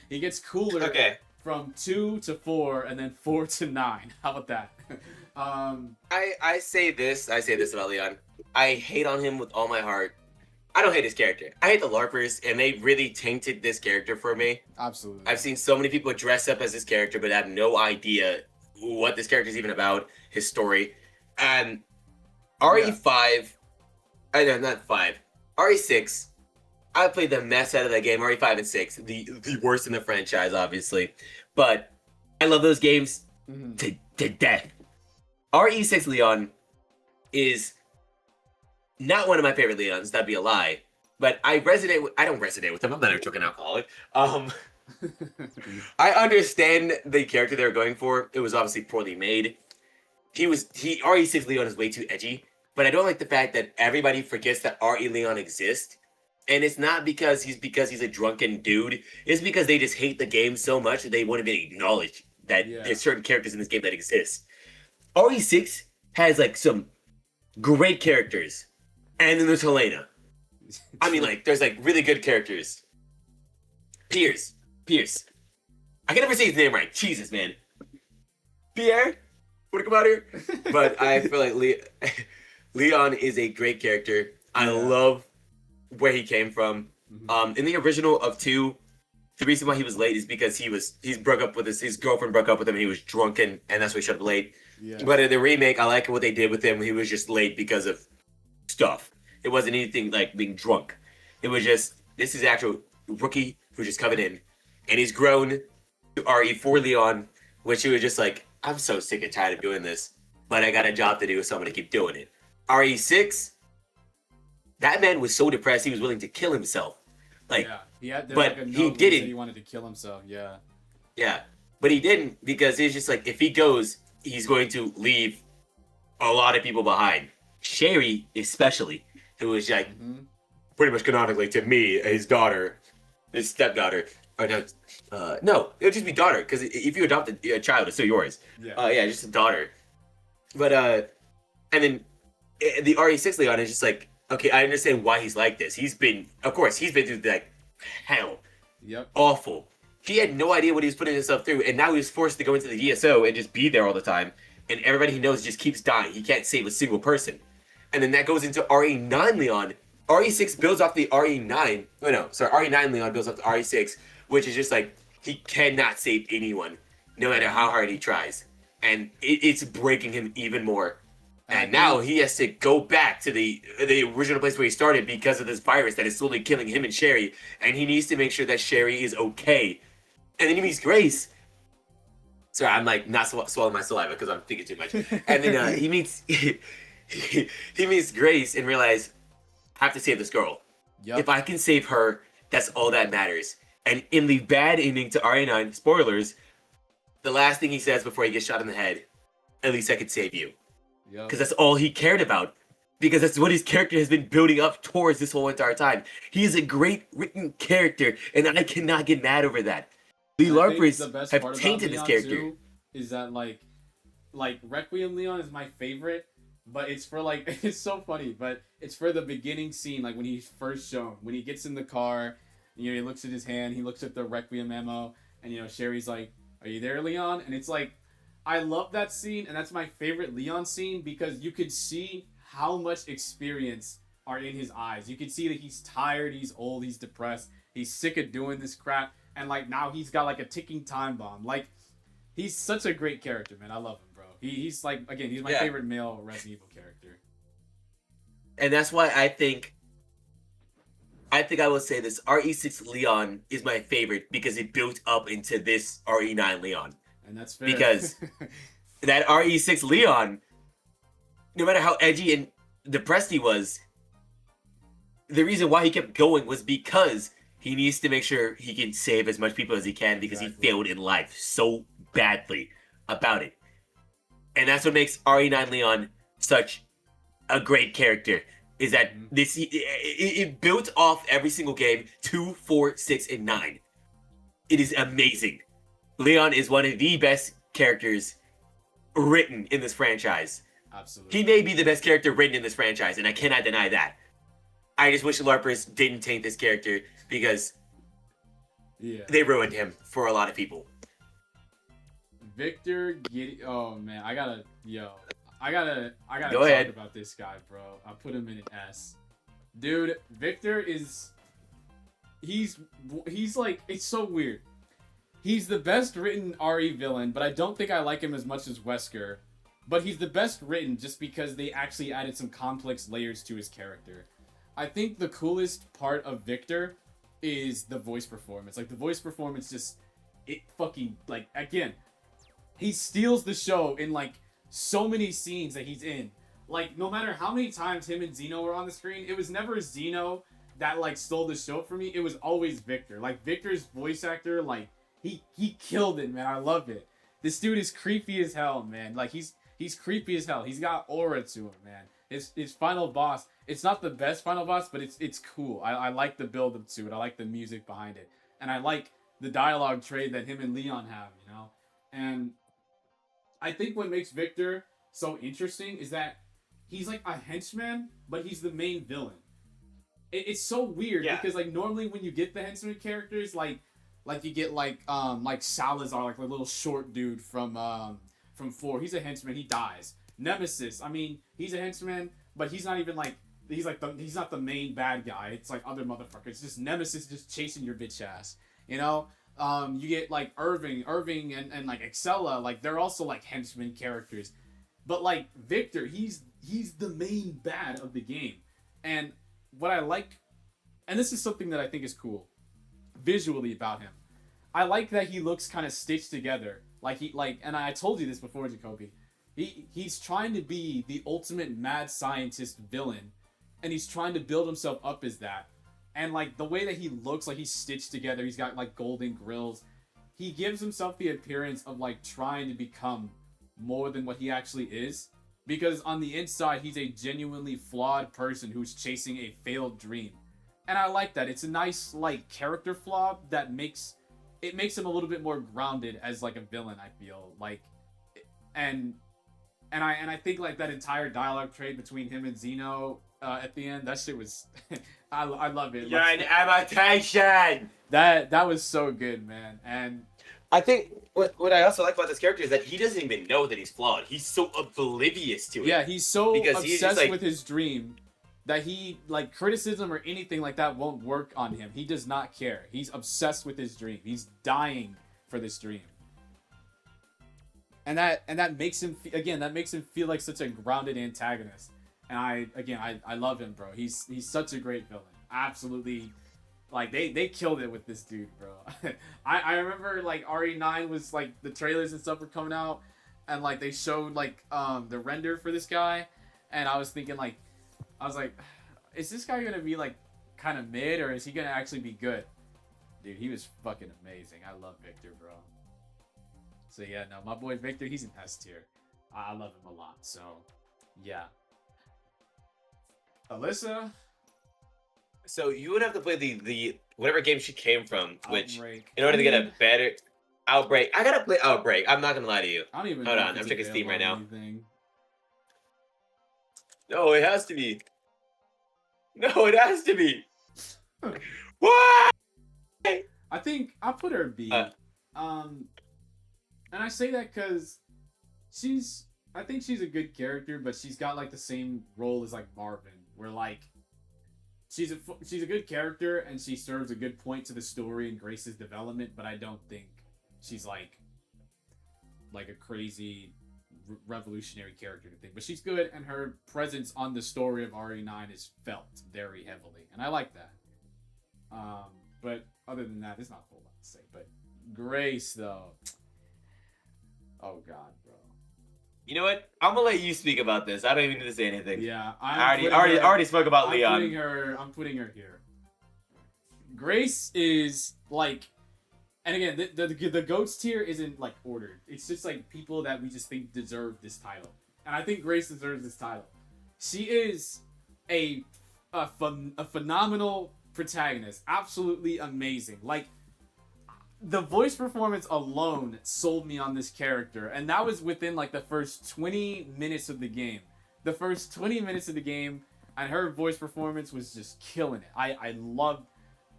he gets cooler Okay. from 2 to 4 and then 4 to 9. How about that? I say this about Leon. I hate on him with all my heart. I don't hate his character. I hate the LARPers, and they really tainted this character for me. Absolutely. I've seen so many people dress up as this character, but have no idea what this character is even about, his story. And RE5, I know, not 5, RE6, I played the mess out of that game, RE5 and 6, the worst in the franchise, obviously. But I love those games to death. RE6 Leon is not one of my favorite Leons, that'd be a lie. But I don't resonate with him, I'm not a drunken alcoholic. I understand the character they were going for. It was obviously poorly made. RE6 Leon is way too edgy, but I don't like the fact that everybody forgets that RE Leon exists. And it's not because he's a drunken dude. It's because they just hate the game so much that they won't even acknowledge that there's certain characters in this game that exist. RE6 has like some great characters. And then there's Helena. I mean, like, there's like really good characters. Pierce. I can never say his name right. Jesus, man. Pierre? Wanna come out here? But I feel like Leon is a great character. I love where he came from. In the original of 2, the reason why he was late is because his girlfriend broke up with him and he was drunken, and that's why he showed up late. Yeah. But in the remake, I like what they did with him. He was just late because of stuff. It wasn't anything like being drunk. It was just, this is actual rookie who's just coming in, and he's grown to RE4 Leon, which he was just like, I'm so sick and tired of doing this, but I got a job to do, so I'm gonna keep doing it. RE6, that man was so depressed he was willing to kill himself. Like, he didn't. He wanted to kill himself. Yeah. Yeah, but he didn't because he's just like, if he goes, he's going to leave a lot of people behind. Sherry, especially, who was like, pretty much canonically to me, his daughter, his stepdaughter. Or no, it would just be daughter, because if you adopt a child, it's still yours. Yeah, just a daughter. But and then the RE6 Leon is just like, okay, I understand why he's like this. He's been through like hell. Yep. Awful. He had no idea what he was putting himself through, and now he was forced to go into the DSO and just be there all the time. And everybody he knows just keeps dying. He can't save a single person. And then that goes into RE9 Leon. RE6 builds off the RE9. Oh no, sorry, RE9 Leon builds off the RE6, which is just like, he cannot save anyone, no matter how hard he tries. And it's breaking him even more. And now he has to go back to the original place where he started because of this virus that is slowly killing him and Sherry. And he needs to make sure that Sherry is okay. And then he meets Grace. Sorry, I'm like not swallowing my saliva because I'm thinking too much. And then he meets Grace and realizes, I have to save this girl. Yep. If I can save her, that's all that matters. And in the bad ending to RE9, spoilers, the last thing he says before he gets shot in the head at least I could save you. Yep. Because that's all he cared about. Because that's what his character has been building up towards this whole entire time. He is a great written character, and I cannot get mad over that. Lee And I think Larpers the best have part about tainted this Leon character. too is that like Requiem Leon is my favorite, but it's for like it's so funny, but it's for the beginning scene, like when he's first shown, when he gets in the car, you know, he looks at his hand, he looks at the Requiem ammo, and you know, Sherry's like, "Are you there, Leon?" And it's like, I love that scene, and that's my favorite Leon scene because you could see how much experience are in his eyes. You can see that he's tired, he's old, he's depressed, he's sick of doing this crap, and like now he's got like a ticking time bomb. Like he's such a great character, man. I love him, bro. He's like, again, he's my favorite male Resident Evil character. And that's why I think I will say this RE6 Leon is my favorite because it built up into this RE9 Leon. And that's fair. Because that RE6 Leon, no matter how edgy and depressed he was, the reason why he kept going was because he needs to make sure he can save as much people as he can because he failed in life so badly about it. And that's what makes RE9 Leon such a great character. Is that this it built off every single game 2, 4, 6, and 9. It is amazing. Leon is one of the best characters written in this franchise. Absolutely. He may be the best character written in this franchise, and I cannot deny that. I just wish the LARPers didn't taint this character because they ruined him for a lot of people. Victor oh man, I gotta Go talk ahead. about this guy, bro. I put him in an S. Dude, Victor is he's like, it's so weird. He's the best written RE villain, but I don't think I like him as much as Wesker. But he's the best written just because they actually added some complex layers to his character. I think the coolest part of Victor is the voice performance. Like, the voice performance just, it fucking, like, again, he steals the show in, like, so many scenes that he's in. Like, no matter how many times him and Zeno were on the screen, it was never Zeno that, like, stole the show for me. It was always Victor. Like, Victor's voice actor, like, he killed it, man. I love it. This dude is creepy as hell, man. Like, he's creepy as hell. He's got aura to him, man. His final boss, it's not the best final boss, but it's cool. I like the build up to it. I like the music behind it. And I like the dialogue trade that him and Leon have, you know? And I think what makes Victor so interesting is that he's like a henchman, but he's the main villain. It's so weird because like normally when you get the henchman characters, like you get like Salazar, like a little short dude from 4. He's a henchman. He dies. Nemesis. I mean, he's a henchman, but he's not even like he's not the main bad guy. It's like other motherfuckers. It's just Nemesis just chasing your bitch ass. You know. You get like Irving and like Excella. Like they're also like henchmen characters, but like Victor, he's the main bad of the game. And what I like, and this is something that I think is cool visually about him. I like that he looks kind of stitched together. And I told you this before, Jacoby. He's trying to be the ultimate mad scientist villain, and he's trying to build himself up as that. And like the way that he looks, like he's stitched together, he's got like golden grills. He gives himself the appearance of like trying to become more than what he actually is. Because on the inside, he's a genuinely flawed person who's chasing a failed dream. And I like that. It's a nice like character flaw that makes him a little bit more grounded as like a villain, I feel. Like and I think like that entire dialogue trade between him and Zeno at the end, that shit was I love it. You're an imitation. That was so good, man. And I think what I also like about this character is that he doesn't even know that he's flawed. He's so oblivious to it. yeah, he's so Because he's obsessed just, like- with his dream that he like criticism or anything like that won't work on him. He does not care. He's obsessed with his dream. He's dying for this dream. And that makes him feel like such a grounded antagonist. And I love him, bro. He's such a great villain. Absolutely, like they killed it with this dude, bro. I remember like RE9 was like the trailers and stuff were coming out, and like they showed like the render for this guy, and I was like, is this guy gonna be like kind of mid, or is he gonna actually be good? Dude, he was fucking amazing. I love Victor, bro. So yeah, no, my boy Victor, he's an S tier. I love him a lot. So, yeah. Alyssa, So you would have to play the whatever game she came from, which Outbreak. in order I to get a mean, better Outbreak, I gotta play Outbreak. I'm not gonna lie to you. I don't even Hold know on, if it's I'm checking Steam right available now. on anything. No, it has to be. No, it has to be. What? I think I'll put her B. And I say that because I think she's a good character, but she's got like the same role as like Marvin, where like she's a good character and she serves a good point to the story and Grace's development, but I don't think she's like a crazy revolutionary character to think. But she's good, and her presence on the story of RE9 is felt very heavily, and I like that. But other than that, there's not a whole lot to say. But Grace, though, oh god, bro. You know what? I'm gonna let you speak about this. I don't even need to say anything. Yeah, I already spoke about Leon. I'm putting her here. Grace is like, and again, the goats tier isn't like ordered. It's just like people that we just think deserve this title, and I think Grace deserves this title. She is a phenomenal protagonist, absolutely amazing. Like, the voice performance alone sold me on this character, and that was within like the first 20 minutes of the game. The first 20 minutes of the game, and her voice performance was just killing it. I loved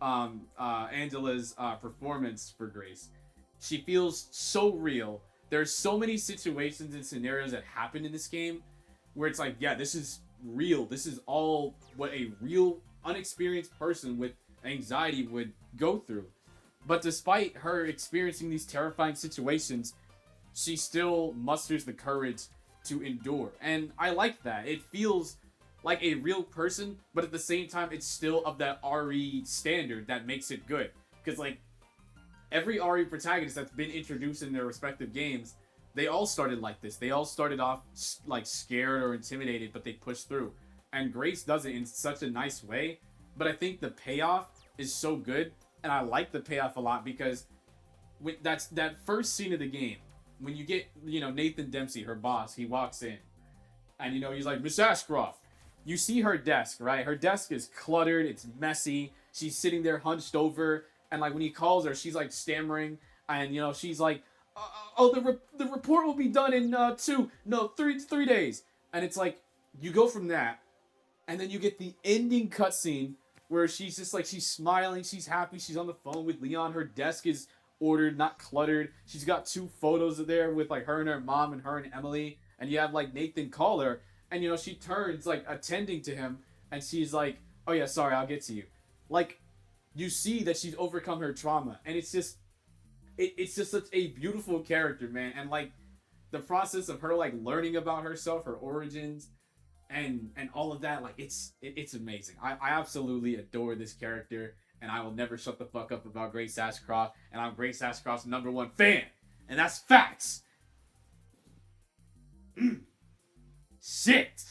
Angela's performance for Grace. She feels so real. There's so many situations and scenarios that happen in this game where it's like, yeah, this is real. This is all what a real, unexperienced person with anxiety would go through. But despite her experiencing these terrifying situations, she still musters the courage to endure. And I like that. It feels like a real person, but at the same time, it's still of that RE standard that makes it good. Because, like, every RE protagonist that's been introduced in their respective games, they all started like this. They all started off, like, scared or intimidated, but they pushed through. And Grace does it in such a nice way. But I think the payoff is so good. And I like the payoff a lot because that's that first scene of the game when you get, Nathan Dempsey, her boss, he walks in and, he's like, Miss Ashcroft, you see her desk, right? Her desk is cluttered. It's messy. She's sitting there hunched over. And like when he calls her, she's like stammering and, she's like, the report will be done in 3 days. And it's like, you go from that and then you get the ending cutscene where she's just like, she's smiling, she's happy, she's on the phone with Leon, her desk is ordered, not cluttered. She's got 2 photos there with like her and her mom and her and Emily, and you have like Nathan call her, and she turns like attending to him, and she's like, oh yeah, sorry, I'll get to you. Like, you see that she's overcome her trauma, and it's just such a beautiful character, man. And like the process of her like learning about herself, her origins, and all of that, like it's amazing. I absolutely adore this character, and I will never shut the fuck up about Grace Ashcroft, and I'm Grace Ashcroft's #1 fan, and that's facts. Shit.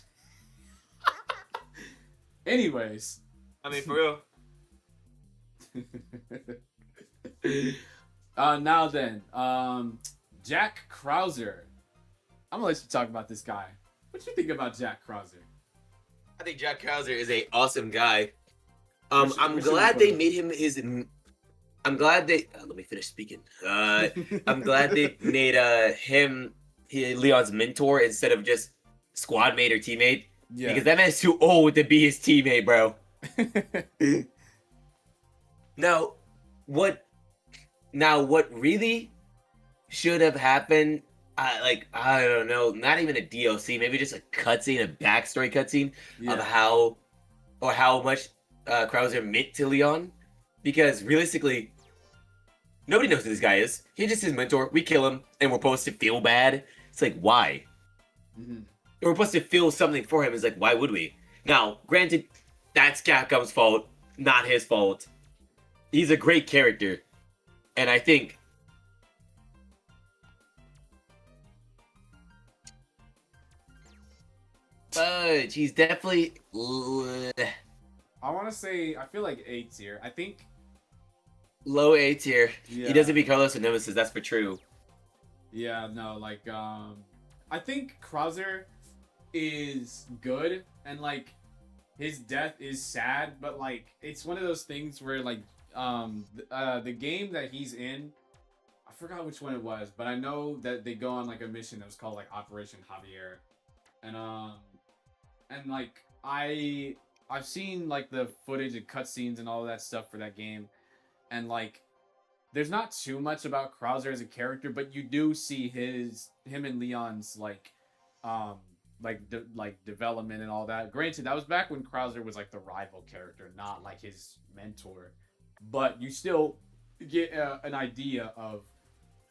Anyways, I mean, for real. Now then, Jack Krauser. I'm gonna let you talk about this guy. What you think about Jack Krauser? I think Jack Krauser is a awesome guy. Where's I'm your glad they photo? made him his. I'm glad they. Let me finish speaking. I'm glad they made Leon's mentor instead of just squad mate or teammate. Yeah. Because that man's too old to be his teammate, bro. Now, what really should have happened? I don't know, not even a DLC, maybe just a cutscene, a backstory cutscene of how much Krauser meant to Leon, because realistically, nobody knows who this guy is. He's just his mentor. We kill him, and we're supposed to feel bad. It's like, why? Mm-hmm. We're supposed to feel something for him. It's like, why would we? Now, granted, that's Capcom's fault, not his fault. He's a great character, and I think. But he's definitely. I want to say, I feel like A tier. I think. Low A tier. Yeah. He doesn't beat Carlos and Nemesis, that's for true. Yeah, no, like, I think Krauser is good, and like his death is sad, but like it's one of those things where like the game that he's in, I forgot which one it was, but I know that they go on like a mission that was called like Operation Javier, and like I've seen like the footage and cutscenes and all of that stuff for that game, and like there's not too much about Krauser as a character, but you do see him and Leon's um development and all that. Granted, that was back when Krauser was like the rival character, not like his mentor, but you still get an idea of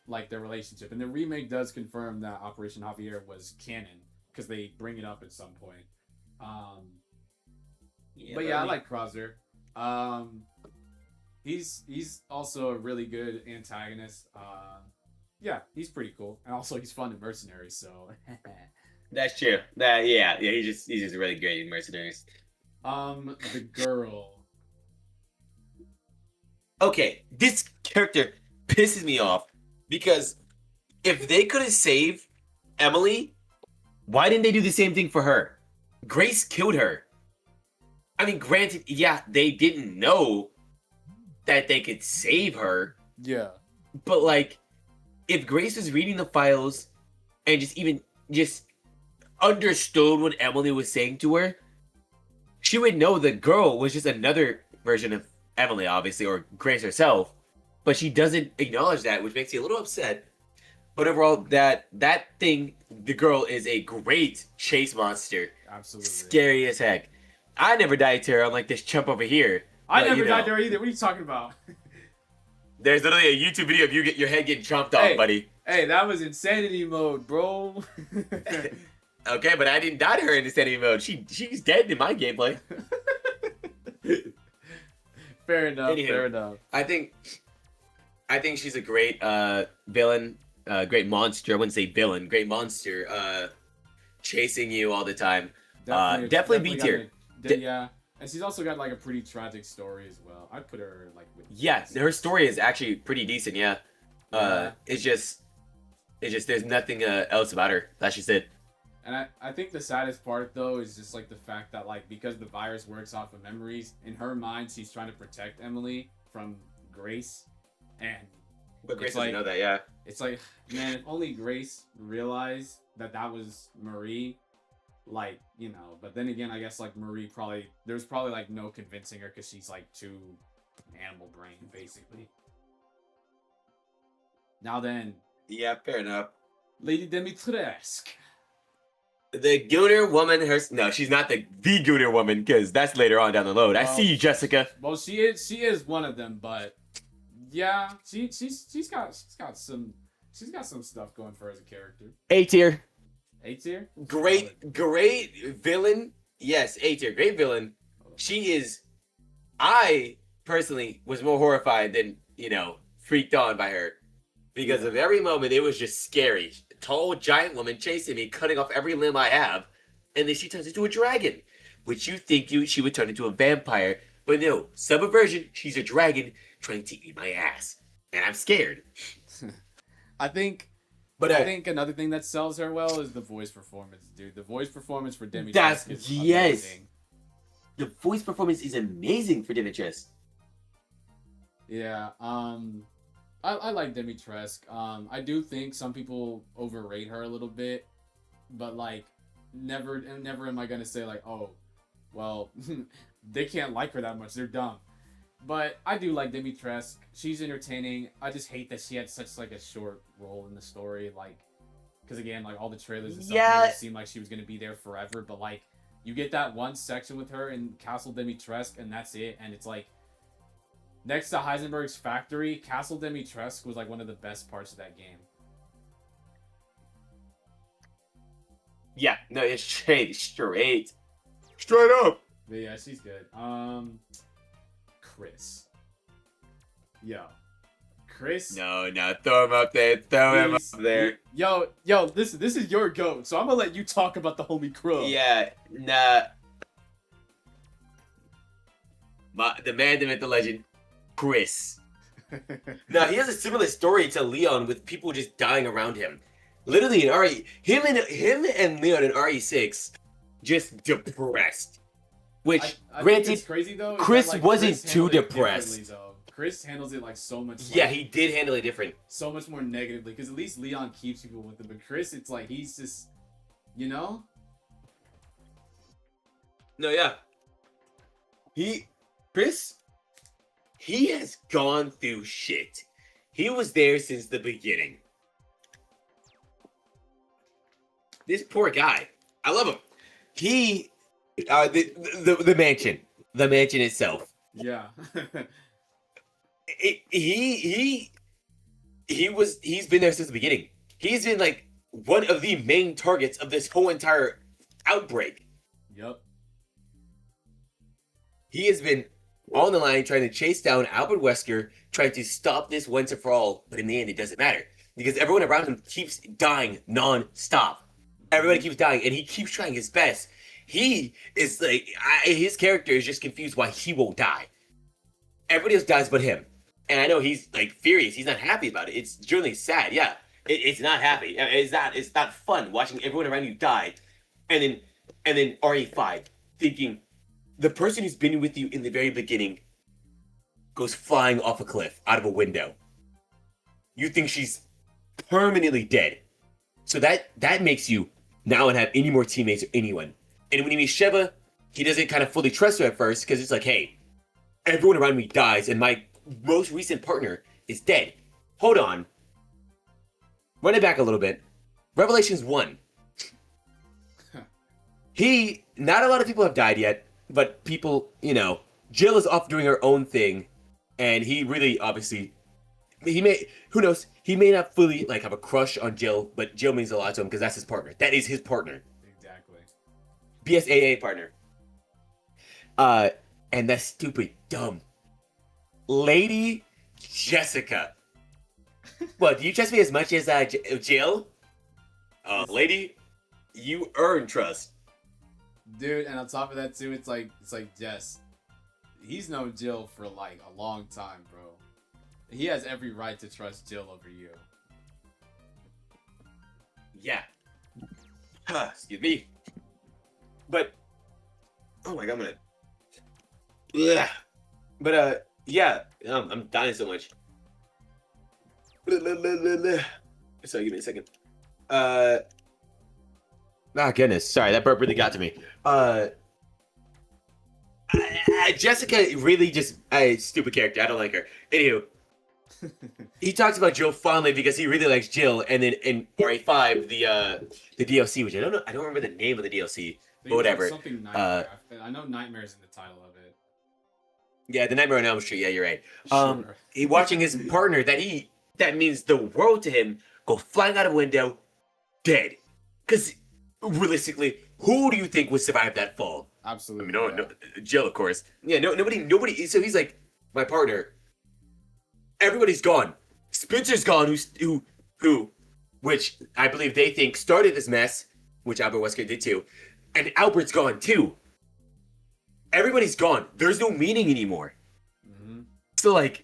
like their relationship. And the remake does confirm that Operation Javier was canon because they bring it up at some point. Um, but yeah, I like Krauser. He's also a really good antagonist. Yeah, he's pretty cool, and also he's fun in Mercenaries. So, That's true. Yeah. He's just really great in Mercenaries. the girl. Okay, this character pisses me off because if they could have saved Emily, why didn't they do the same thing for her? Grace killed her. I mean, granted, yeah, they didn't know that they could save her, Yeah. but like, if Grace was reading the files and just understood what Emily was saying to her, she would know the girl was just another version of Emily, obviously, or Grace herself, but she doesn't acknowledge that, which makes me a little upset. But overall, that thing, the girl, is a great chase monster. Absolutely. Scary as heck. I never died to her, unlike this chump over here. I But, never you know, died there either. What are you talking about? There's literally a YouTube video of your head getting chomped Hey. off, buddy. Hey, that was insanity mode, bro. Okay, but I didn't die to her in insanity mode. She's dead in my gameplay. Fair enough. Anywho. Fair enough. I think she's a great villain, great monster. I wouldn't say villain, great monster. Chasing you all the time. Definitely B tier. Yeah, and she's also got like a pretty tragic story as well. I'd put her like with. Yeah, her story is actually pretty decent. Yeah. Yeah. It's just there's nothing else about her. That's just it. And I think the saddest part though is just like the fact that like because the virus works off of memories, in her mind she's trying to protect Emily from Grace, and But Grace It's doesn't like- know that. Yeah. it's like, man, if only Grace realized that that was Marie, like, you know. But then again, I guess like Marie there's probably like no convincing her because she's like too animal brain basically. Now then, Yeah, fair enough. Lady Dimitrescu. The Gooner woman, no, she's not the Gooner woman, because that's later on down the road. I Well, see you, Jessica. Well, she is one of them, but yeah, she's got some stuff going for her as a character. A tier. A tier. Great villain. Yes, A tier. Great villain. She is. I personally was more horrified than, freaked on by her. Because of every moment, it was just scary. Tall, giant woman chasing me, cutting off every limb I have. And then she turns into a dragon. Which you think she would turn into a vampire. But no, subversion, she's a dragon trying to eat my ass. And I'm scared. I think another thing that sells her well is the voice performance, dude. The voice performance for Dimitrescu is amazing. The voice performance is amazing for Dimitrescu. Yeah, I like Dimitrescu. I do think some people overrate her a little bit, but like, never am I gonna say like, oh, well, they can't like her that much. They're dumb. But I do like Dimitrescu. She's entertaining. I just hate that she had such like a short role in the story, like, because again, like all the trailers and stuff made it seem like she was gonna be there forever. But like, you get that one section with her in Castle Dimitrescu, and that's it. And it's like, next to Heisenberg's factory, Castle Dimitrescu was like one of the best parts of that game. Yeah, no, it's straight up. But yeah, she's good. Chris. Yo. Chris. No, throw him up there. Throw him Please. up there. Yo, this is your goat, so I'm gonna let you talk about the homie Crow. Yeah, nah. The man, the myth, the legend, Chris. Now, he has a similar story to Leon with people just dying around him. Literally in RE, him and Leon in RE6 just depressed. Which, I think granted, it's crazy though. Is Chris that, like, wasn't Chris too handled it differently, depressed. though. Chris handles it like so much. Yeah, Like, he did handle it different. so much more negatively because at least Leon keeps people with him, but Chris, it's like he's just, you know. No, yeah. Chris, he has gone through shit. He was there since the beginning. This poor guy. I love him. He, the mansion itself. Yeah. He's been there since the beginning. He's been like one of the main targets of this whole entire outbreak. Yep. He has been on the line trying to chase down Albert Wesker, trying to stop this once and for all, but in the end it doesn't matter. Because everyone around him keeps dying non-stop. Everybody keeps dying, and he keeps trying his best. He is like, his character is just confused why he won't die. Everybody else dies but him. And I know he's like furious. He's not happy about it. It's generally sad. Yeah, it's not happy. It's not fun watching everyone around you die, and then RE5 thinking the person who's been with you in the very beginning goes flying off a cliff out of a window. You think she's permanently dead, so that makes you now not have any more teammates or anyone. And when he meets Sheva, he doesn't kind of fully trust her at first because it's like, hey, everyone around me dies, and my most recent partner is dead. Hold on. Run it back a little bit. Revelations 1. Not a lot of people have died yet, but people, Jill is off doing her own thing, and he really, obviously, who knows, he may not fully, have a crush on Jill, but Jill means a lot to him because that's his partner. That is his partner. Exactly. BSAA partner. And that stupid, dumb Lady Jessica. What, do you trust me as much as Jill? Lady, you earn trust. Dude, and on top of that too, it's like Jess. He's known Jill for like a long time, bro. He has every right to trust Jill over you. Yeah. Excuse me. But oh my god, I'm gonna. Ugh. But yeah, I'm dying so much. Sorry, give me a second. Goodness, sorry, that burp really got to me. Jessica really just stupid character. I don't like her. Anywho, he talks about Jill fondly because he really likes Jill, and then in RE5, the DLC, which I don't know, I don't remember the name of the DLC, but whatever. Something Nightmare. I know Nightmare's in the title of it. Yeah, the Nightmare on Elm Street. Yeah, you're right. Sure. He watching his partner that means the world to him go flying out of a window, dead. Because realistically, who do you think would survive that fall? Absolutely. I mean, no, Jill, of course. Yeah, nobody. So he's like, my partner. Everybody's gone. Spencer's gone. Who, which I believe they think started this mess, which Albert Wesker did too, and Albert's gone too. Everybody's gone. There's no meaning anymore. Mm-hmm. So in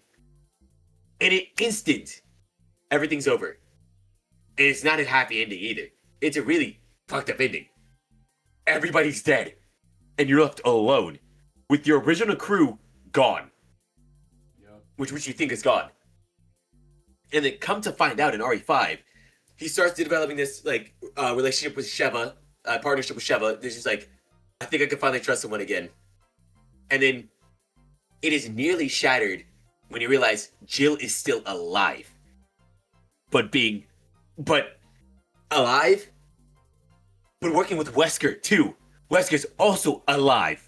an instant, everything's over. And it's not a happy ending either. It's a really fucked up ending. Everybody's dead. And you're left alone. With your original crew gone. Yep. Which you think is gone. And then come to find out in RE5, he starts developing this relationship with Sheva, partnership with Sheva. There's just I think I can finally trust someone again. And then it is nearly shattered when you realize Jill is still alive. But alive, but working with Wesker too. Wesker's also alive.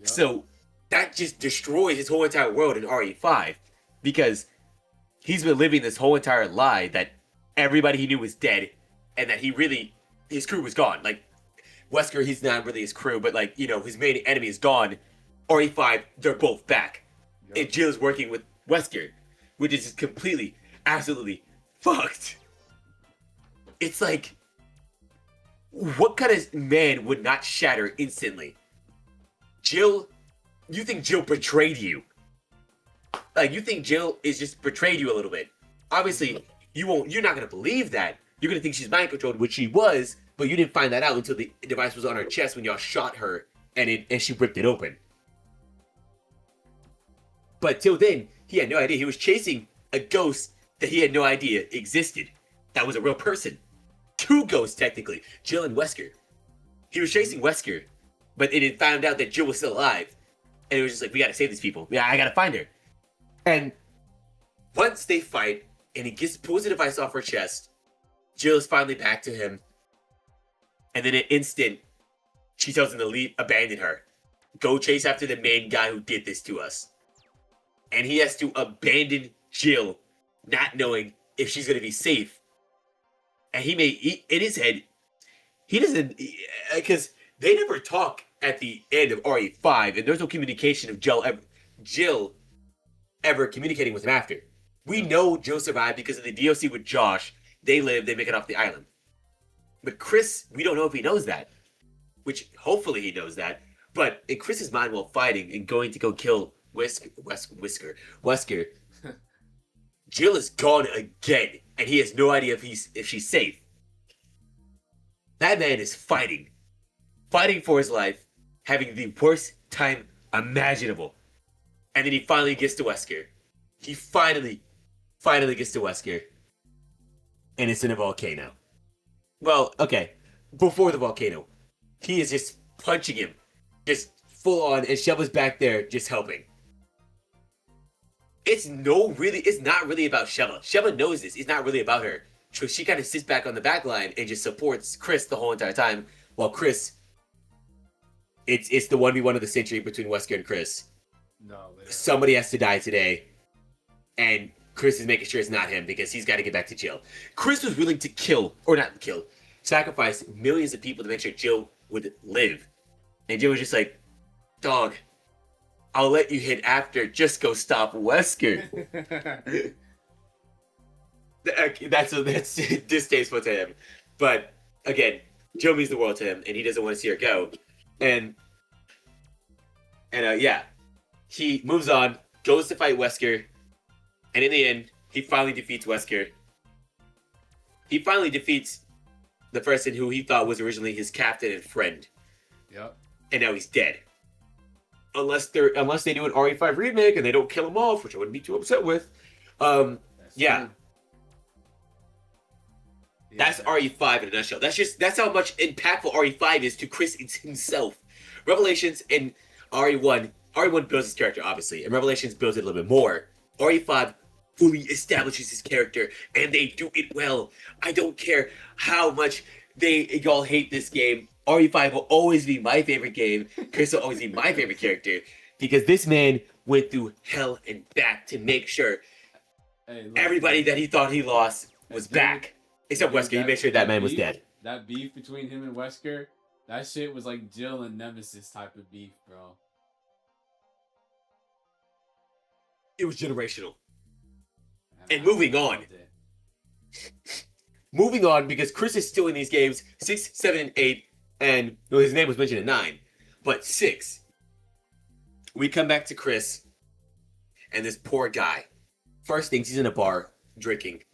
Yep. So that just destroys his whole entire world in RE5 because he's been living this whole entire lie that everybody he knew was dead and that his crew was gone. Wesker, he's not really his crew, but his main enemy is gone. RE5, they're both back. Yep. And Jill's working with Wesker, which is just completely, absolutely fucked. It's what kind of man would not shatter instantly? Jill, you think Jill betrayed you? You think Jill is just betrayed you a little bit? Obviously, you're not gonna believe that, you're gonna think she's mind controlled, which she was, but you didn't find that out until the device was on her chest when y'all shot her and she ripped it open. But till then, he had no idea. He was chasing a ghost that he had no idea existed. That was a real person. Two ghosts, technically. Jill and Wesker. He was chasing Wesker, but it had found out that Jill was still alive. And it was just like, we gotta save these people. Yeah, I gotta find her. And once they fight, and he pulls the device off her chest, Jill is finally back to him. And then in an instant, she tells him to leave, abandon her. Go chase after the main guy who did this to us. And he has to abandon Jill, not knowing if she's going to be safe. And in his head, he doesn't, because they never talk at the end of RE5, and there's no communication of Jill ever communicating with him after. We know Jill survived because of the DLC with Josh. They live, they make it off the island. But Chris, we don't know if he knows that. Which, hopefully he knows that. But in Chris's mind while fighting and going to go kill Wesker, Jill is gone again, and he has no idea if she's safe. That man is fighting for his life, having the worst time imaginable. And then he finally gets to Wesker. He finally gets to Wesker. And it's in a volcano. Well, okay, before the volcano, he is just punching him, just full on, and Sheba's back there just helping. It's not really about Sheba. Sheba knows this. It's not really about her. So she kind of sits back on the back line and just supports Chris the whole entire time, while Chris, it's the 1v1 of the century between Wesker and Chris. No, literally. Somebody has to die today, and Chris is making sure it's not him because he's got to get back to Jill. Chris was willing to sacrifice millions of people to make sure Jill would live. And Jill was just like, dog, I'll let you hit after, just go stop Wesker. That's distasteful to him. But again, Jill means the world to him, and he doesn't want to see her go. And yeah, he moves on, goes to fight Wesker, and in the end, he finally defeats Wesker. He finally defeats the person who he thought was originally his captain and friend. Yep. And now he's dead. Unless they do an RE5 remake and they don't kill him off, which I wouldn't be too upset with. Yeah. That's RE5 in a nutshell. That's how much impactful RE5 is to Chris himself. Revelations and RE1 builds his character, obviously, and Revelations builds it a little bit more. RE5 fully establishes his character, and they do it well. I don't care how much y'all hate this game. RE5 will always be my favorite game. Chris will always be my favorite character, because this man went through hell and back to make sure everybody that he thought he lost was back. Except Wesker, he made sure that man was dead. That beef between him and Wesker, that shit was like Jill and Nemesis type of beef, bro. It was generational. And moving on. Moving on, because Chris is still in these games 6, 7, and 8, and well, his name was mentioned in 9, but 6. We come back to Chris and this poor guy. First things, he's in a bar drinking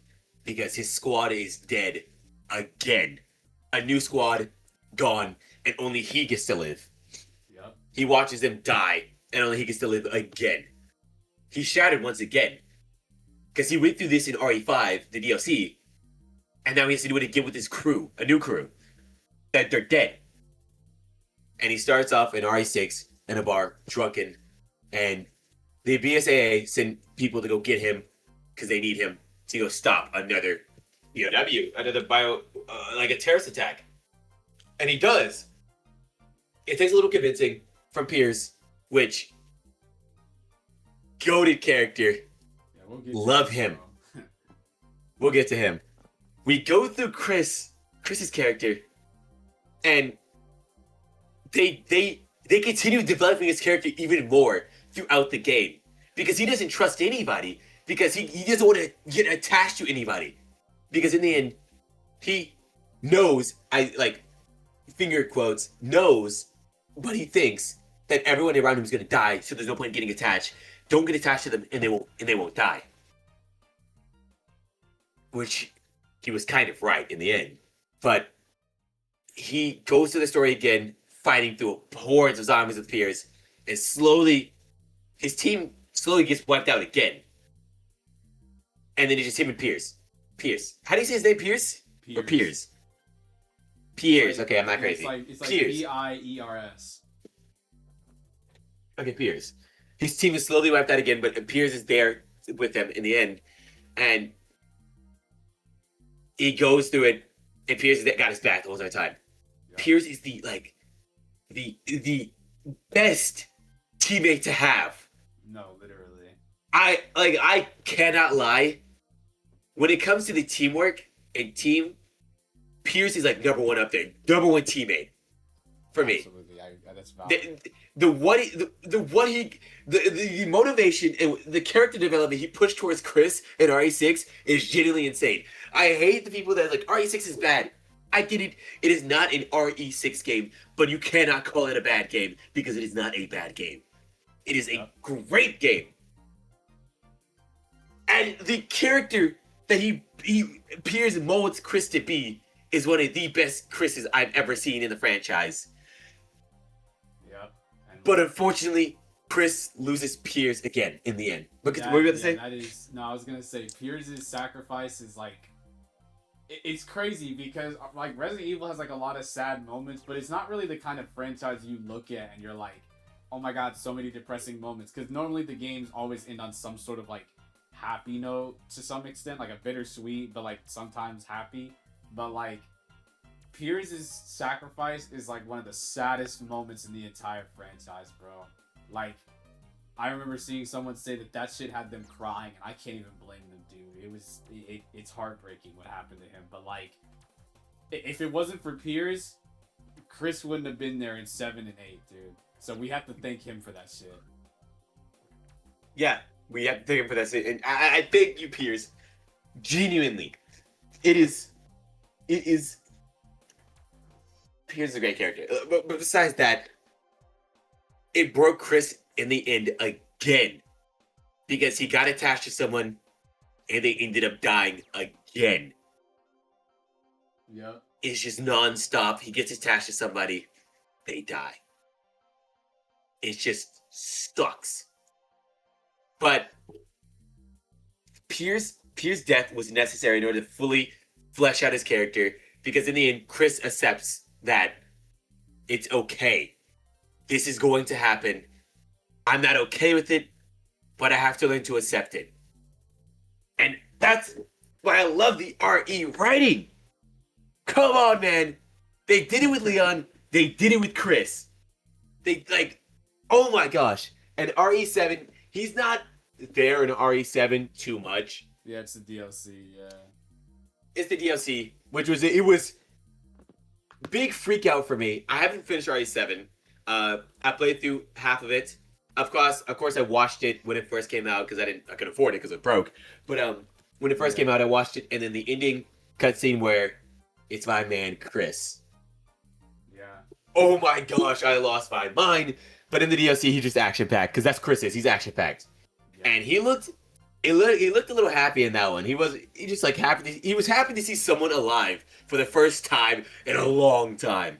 because his squad is dead again. A new squad gone, and only he gets to live. Yep. He watches them die, and only he gets to live again. He's shattered once again. Because he went through this in RE5, the DLC, and now he has to do it again with his crew, a new crew, that they're dead. And he starts off in RE6 in a bar, drunken, and the BSAA send people to go get him because they need him to go stop another BOW, like a terrorist attack. And he does. It takes a little convincing from Pierce, which, goated character. Love him. We'll get to him. We go through Chris's character, and they continue developing his character even more throughout the game, because he doesn't trust anybody, because he doesn't want to get attached to anybody, because in the end he knows, finger quotes, knows, but he thinks that everyone around him is going to die, so there's no point in getting attached. Don't get attached to them, and they won't die. Which he was kind of right in the end. But he goes to the story again, fighting through hordes of zombies with Pierce, and slowly, his team slowly gets wiped out again. And then it's just him and Pierce. Pierce. How do you say his name? Pierce? Or Piers? Piers. Okay, I'm not crazy. It's like Piers. Piers. Okay, Piers. His team is slowly wiped out again, but Piers is there with them in the end. And he goes through it, and Piers got his back the whole time. Yeah. Piers is the best teammate to have. No, literally. I cannot lie. When it comes to the teamwork and team, Pierce is like number one up there, number one teammate for me. Absolutely, that's valid. The motivation and the character development he pushed towards Chris in RE6 is genuinely insane. I hate the people that are like RE6 is bad. I get it. It is not an RE6 game, but you cannot call it a bad game because it is not a bad game. It is a great game. And the character that he Piers molds Chris to be is one of the best Chris's I've ever seen in the franchise. Yep. But unfortunately, Chris loses Piers again in the end. What were you about to say? I was gonna say Piers' sacrifice is like, it's crazy because like Resident Evil has like a lot of sad moments, but it's not really the kind of franchise you look at and you're like, oh my god, so many depressing moments. Because normally the games always end on some sort of like happy note to some extent, like a bittersweet, but like sometimes happy. But like Piers' sacrifice is like one of the saddest moments in the entire franchise, bro. Like, I remember seeing someone say that shit had them crying, and I can't even blame them, dude. It's heartbreaking what happened to him. But like, if it wasn't for Piers, Chris wouldn't have been there in 7 and 8, dude. So we have to thank him for that shit. Yeah, we have to thank him for that shit, and I thank you, Piers. Genuinely, it is. Piers is a great character, but besides that, it broke Chris in the end again because he got attached to someone and they ended up dying again. Yep. It's just nonstop. He gets attached to somebody, they die. It just sucks. But Piers' death was necessary in order to fully flesh out his character because in the end, Chris accepts that it's okay. This is going to happen. I'm not okay with it, but I have to learn to accept it. And that's why I love the RE writing. Come on, man. They did it with Leon. They did it with Chris. They like, oh my gosh. And RE7, he's not there in RE7 too much. Yeah, it's the DLC, yeah. It's the DLC, which was, it was big freak out for me. I haven't finished RE7. I played through half of it. Of course, I watched it when it first came out because I couldn't afford it because it broke. But when it first came out, I watched it, and then the ending cutscene where it's my man Chris. Yeah. Oh my gosh, I lost my mind. But in the DLC, he just action packed because that's Chris. He's action packed, yeah. And he looked a little happy in that one. He just like happy. He was happy to see someone alive for the first time in a long time.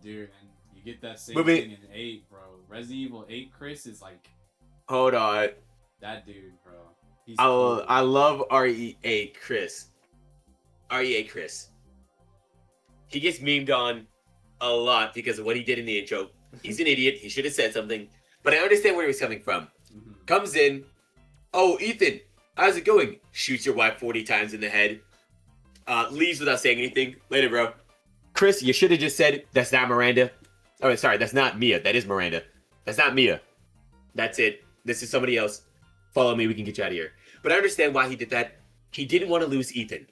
Dude, and you get that same thing in 8, bro. Resident Evil 8 Chris is like... Hold on. That dude, bro. He's cool. I love RE8 Chris. RE8 Chris. He gets memed on a lot because of what he did in the intro. He's an idiot. He should have said something. But I understand where he was coming from. Mm-hmm. Comes in. Oh, Ethan, how's it going? Shoots your wife 40 times in the head. Leaves without saying anything. Later, bro. Chris, you should have just said, that's not Miranda. Oh, sorry, that's not Mia. That is Miranda. That's not Mia. That's it. This is somebody else. Follow me. We can get you out of here. But I understand why he did that. He didn't want to lose Ethan.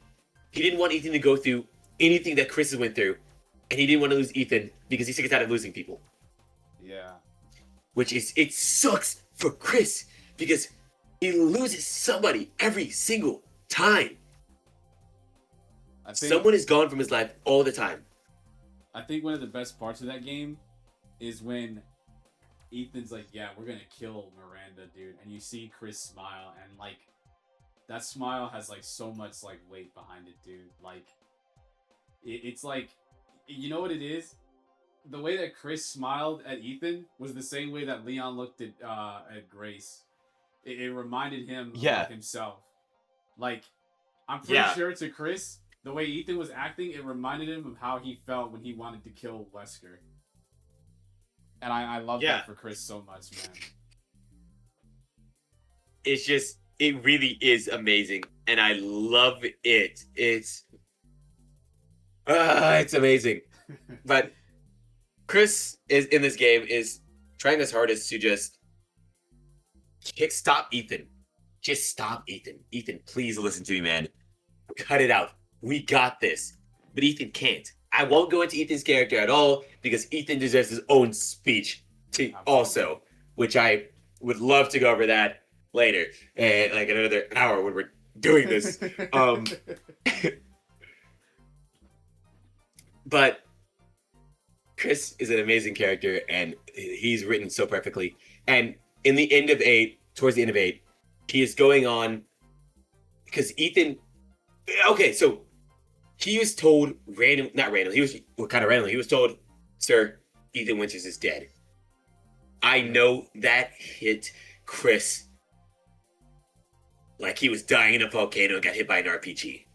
He didn't want Ethan to go through anything that Chris has went through. And he didn't want to lose Ethan because he's sick and tired of losing people. Yeah. Which is, it sucks for Chris because he loses somebody every single time. Someone is gone from his life all the time. I think one of the best parts of that game is when Ethan's like, yeah, we're gonna kill Miranda, dude. And you see Chris smile, and like, that smile has like so much like weight behind it, dude. Like it's like, you know what it is? The way that Chris smiled at Ethan was the same way that Leon looked at Grace. It reminded him of Yeah, like himself. Like I'm pretty yeah, sure to Chris, the way Ethan was acting, it reminded him of how he felt when he wanted to kill Wesker. And I love yeah. that for Chris so much, man. It's just, it really is amazing, and I love it. It's amazing. But Chris is in this game is trying his hardest to just stop Ethan. Just stop Ethan. Ethan, please listen to me, man. Cut it out. We got this. But Ethan can't. I won't go into Ethan's character at all because Ethan deserves his own speech to also, which I would love to go over that later, and like another hour when we're doing this. But Chris is an amazing character, and he's written so perfectly. And in the end of 8, towards the end of 8, he is going on because Ethan. Okay, so he was told not random. He was kind of randomly. He was told, "Sir, Ethan Winters is dead." I know that hit Chris like he was dying in a volcano and got hit by an RPG.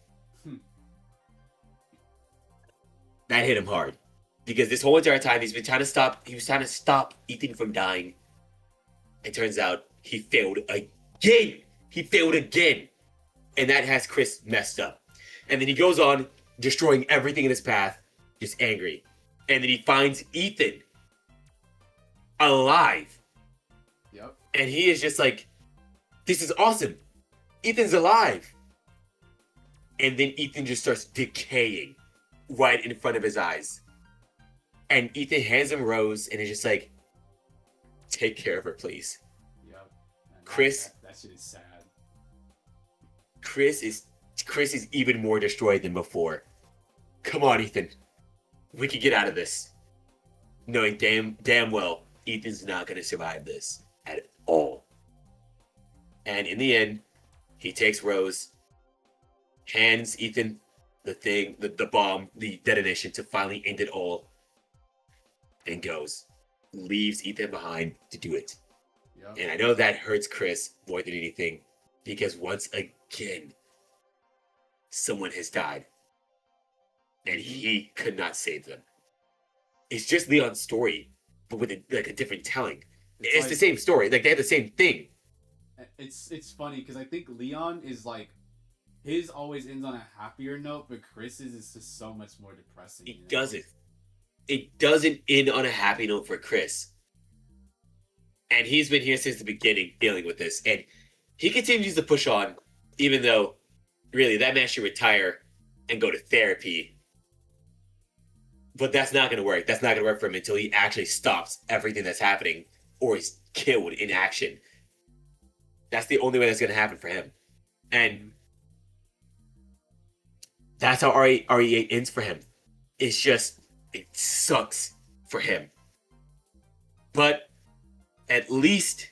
That hit him hard because this whole entire time he's been trying to stop. He was trying to stop Ethan from dying. It turns out he failed again. He failed again, and that has Chris messed up. And then he goes on destroying everything in his path, just angry. And then he finds Ethan alive. Yep. And he is just like, this is awesome. Ethan's alive. And then Ethan just starts decaying right in front of his eyes. And Ethan hands him Rose and is just like, take care of her, please. Yep. Chris. That shit is sad. Chris is even more destroyed than before. Come on, Ethan. We can get out of this. Knowing damn well Ethan's not going to survive this at all. And in the end, he takes Rose, hands Ethan the bomb, the detonation to finally end it all, and goes. Leaves Ethan behind to do it. Yep. And I know that hurts Chris more than anything, because once again, someone has died. And he could not save them. It's just Leon's story, but with a different telling. It's like, the same story. Like, they have the same thing. It's funny, because I think Leon is like, his always ends on a happier note, but Chris's is just so much more depressing. It doesn't. It doesn't end on a happy note for Chris. And he's been here since the beginning dealing with this. And he continues to push on, even though, really, that man should retire and go to therapy. But that's not going to work. That's not going to work for him until he actually stops everything that's happening or he's killed in action. That's the only way that's going to happen for him. And that's how RE8 ends for him. It's just, it sucks for him. But at least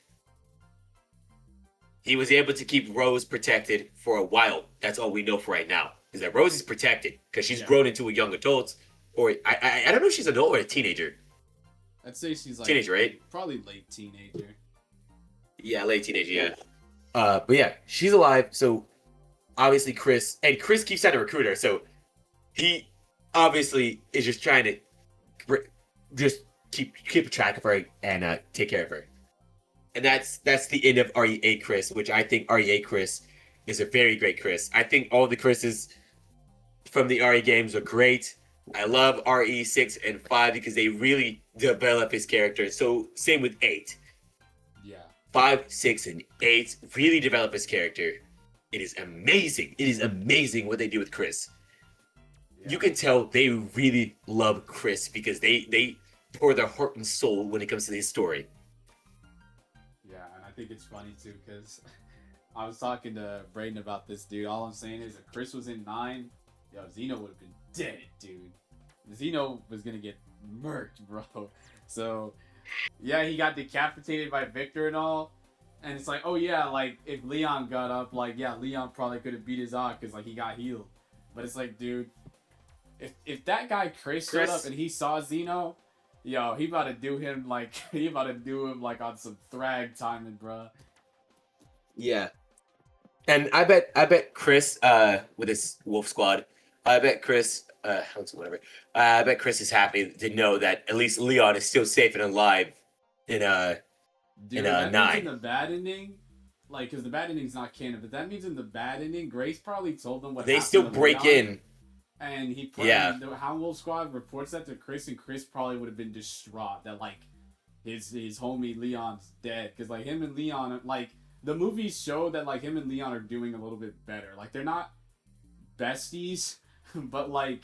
he was able to keep Rose protected for a while. That's all we know for right now. Is that Rose is protected because she's grown into a young adult. Or I don't know if she's an adult or a teenager. I'd say she's like teenager, right? Probably late teenager. Yeah, late teenager, yeah. But yeah, she's alive, so obviously Chris keeps trying to recruit her, so he obviously is just trying to just keep track of her and take care of her. And that's the end of RE8 Chris, which I think RE8 Chris is a very great Chris. I think all the Chris's from the RE games are great. I love RE6 and 5 because they really develop his character. So same with 8. Yeah. 5, 6, and 8 really develop his character. It is amazing. It is amazing what they do with Chris. Yeah. You can tell they really love Chris because they pour their heart and soul when it comes to this story. Yeah, and I think it's funny too because I was talking to Brayden about this, dude. All I'm saying is if Chris was in 9, yo, Zeno would have been dead, dude. Zeno was gonna get murked, bro. So, yeah, he got decapitated by Victor and all. And it's like, oh yeah, like if Leon got up, like yeah, Leon probably could have beat his off because like he got healed. But it's like, dude, if that guy Chris showed up and he saw Zeno, yo, he about to do him like he about to do him like on some Thrag timing, bro. Yeah. And I bet Chris, with his Wolf Squad, I bet Chris, whatever. I bet Chris is happy to know that at least Leon is still safe and alive in Dude, that means in the bad ending, like, because the bad ending's not canon, but that means in the bad ending, Grace probably told them what they happened still to break Leon, in. and he Yeah. the Hound Wolf Squad reports that to Chris, and Chris probably would have been distraught that like his homie Leon's dead, because like him and Leon, like the movies show that like him and Leon are doing a little bit better. Like they're not besties, but like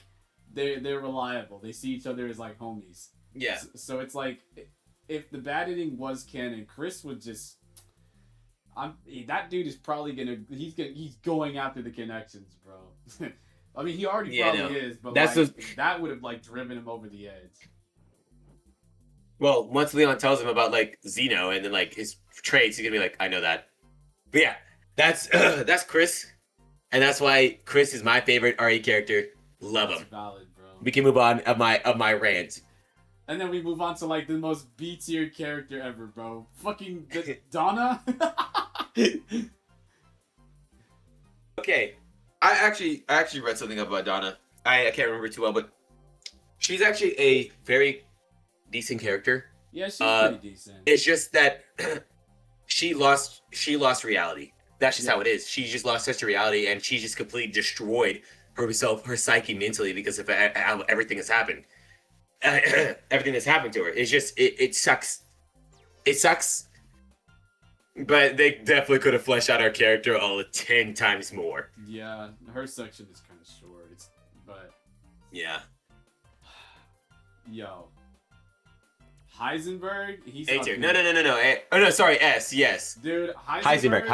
they're reliable. They see each other as like homies. Yeah. So it's like, if the bad ending was canon, Chris would just, that dude is probably he's going after the connections, bro. I mean, he already probably is, but that's like, that would have like driven him over the edge. Well, once Leon tells him about like Zeno and then like his traits, he's gonna be like, I know that. But yeah, that's Chris, and that's why Chris is my favorite RE character. Love him. Valid, bro. We can move on of my rant. And then we move on to like the most B tier character ever, bro. Fucking Donna. Okay, I actually read something about Donna. I can't remember too well, but she's actually a very decent character. Yeah, she's pretty decent. It's just that she lost reality. That's just how it is. She just lost such a reality, and she just completely destroyed herself, her psyche mentally because of how everything has happened. Everything that's happened to her. It's just it sucks. It sucks. But they definitely could have fleshed out our character all 10 times more. Yeah, her section is kind of short. But yeah. Yo, Heisenberg, he's A tier. No. Oh no, sorry, S. Yes. Dude, Heisenberg.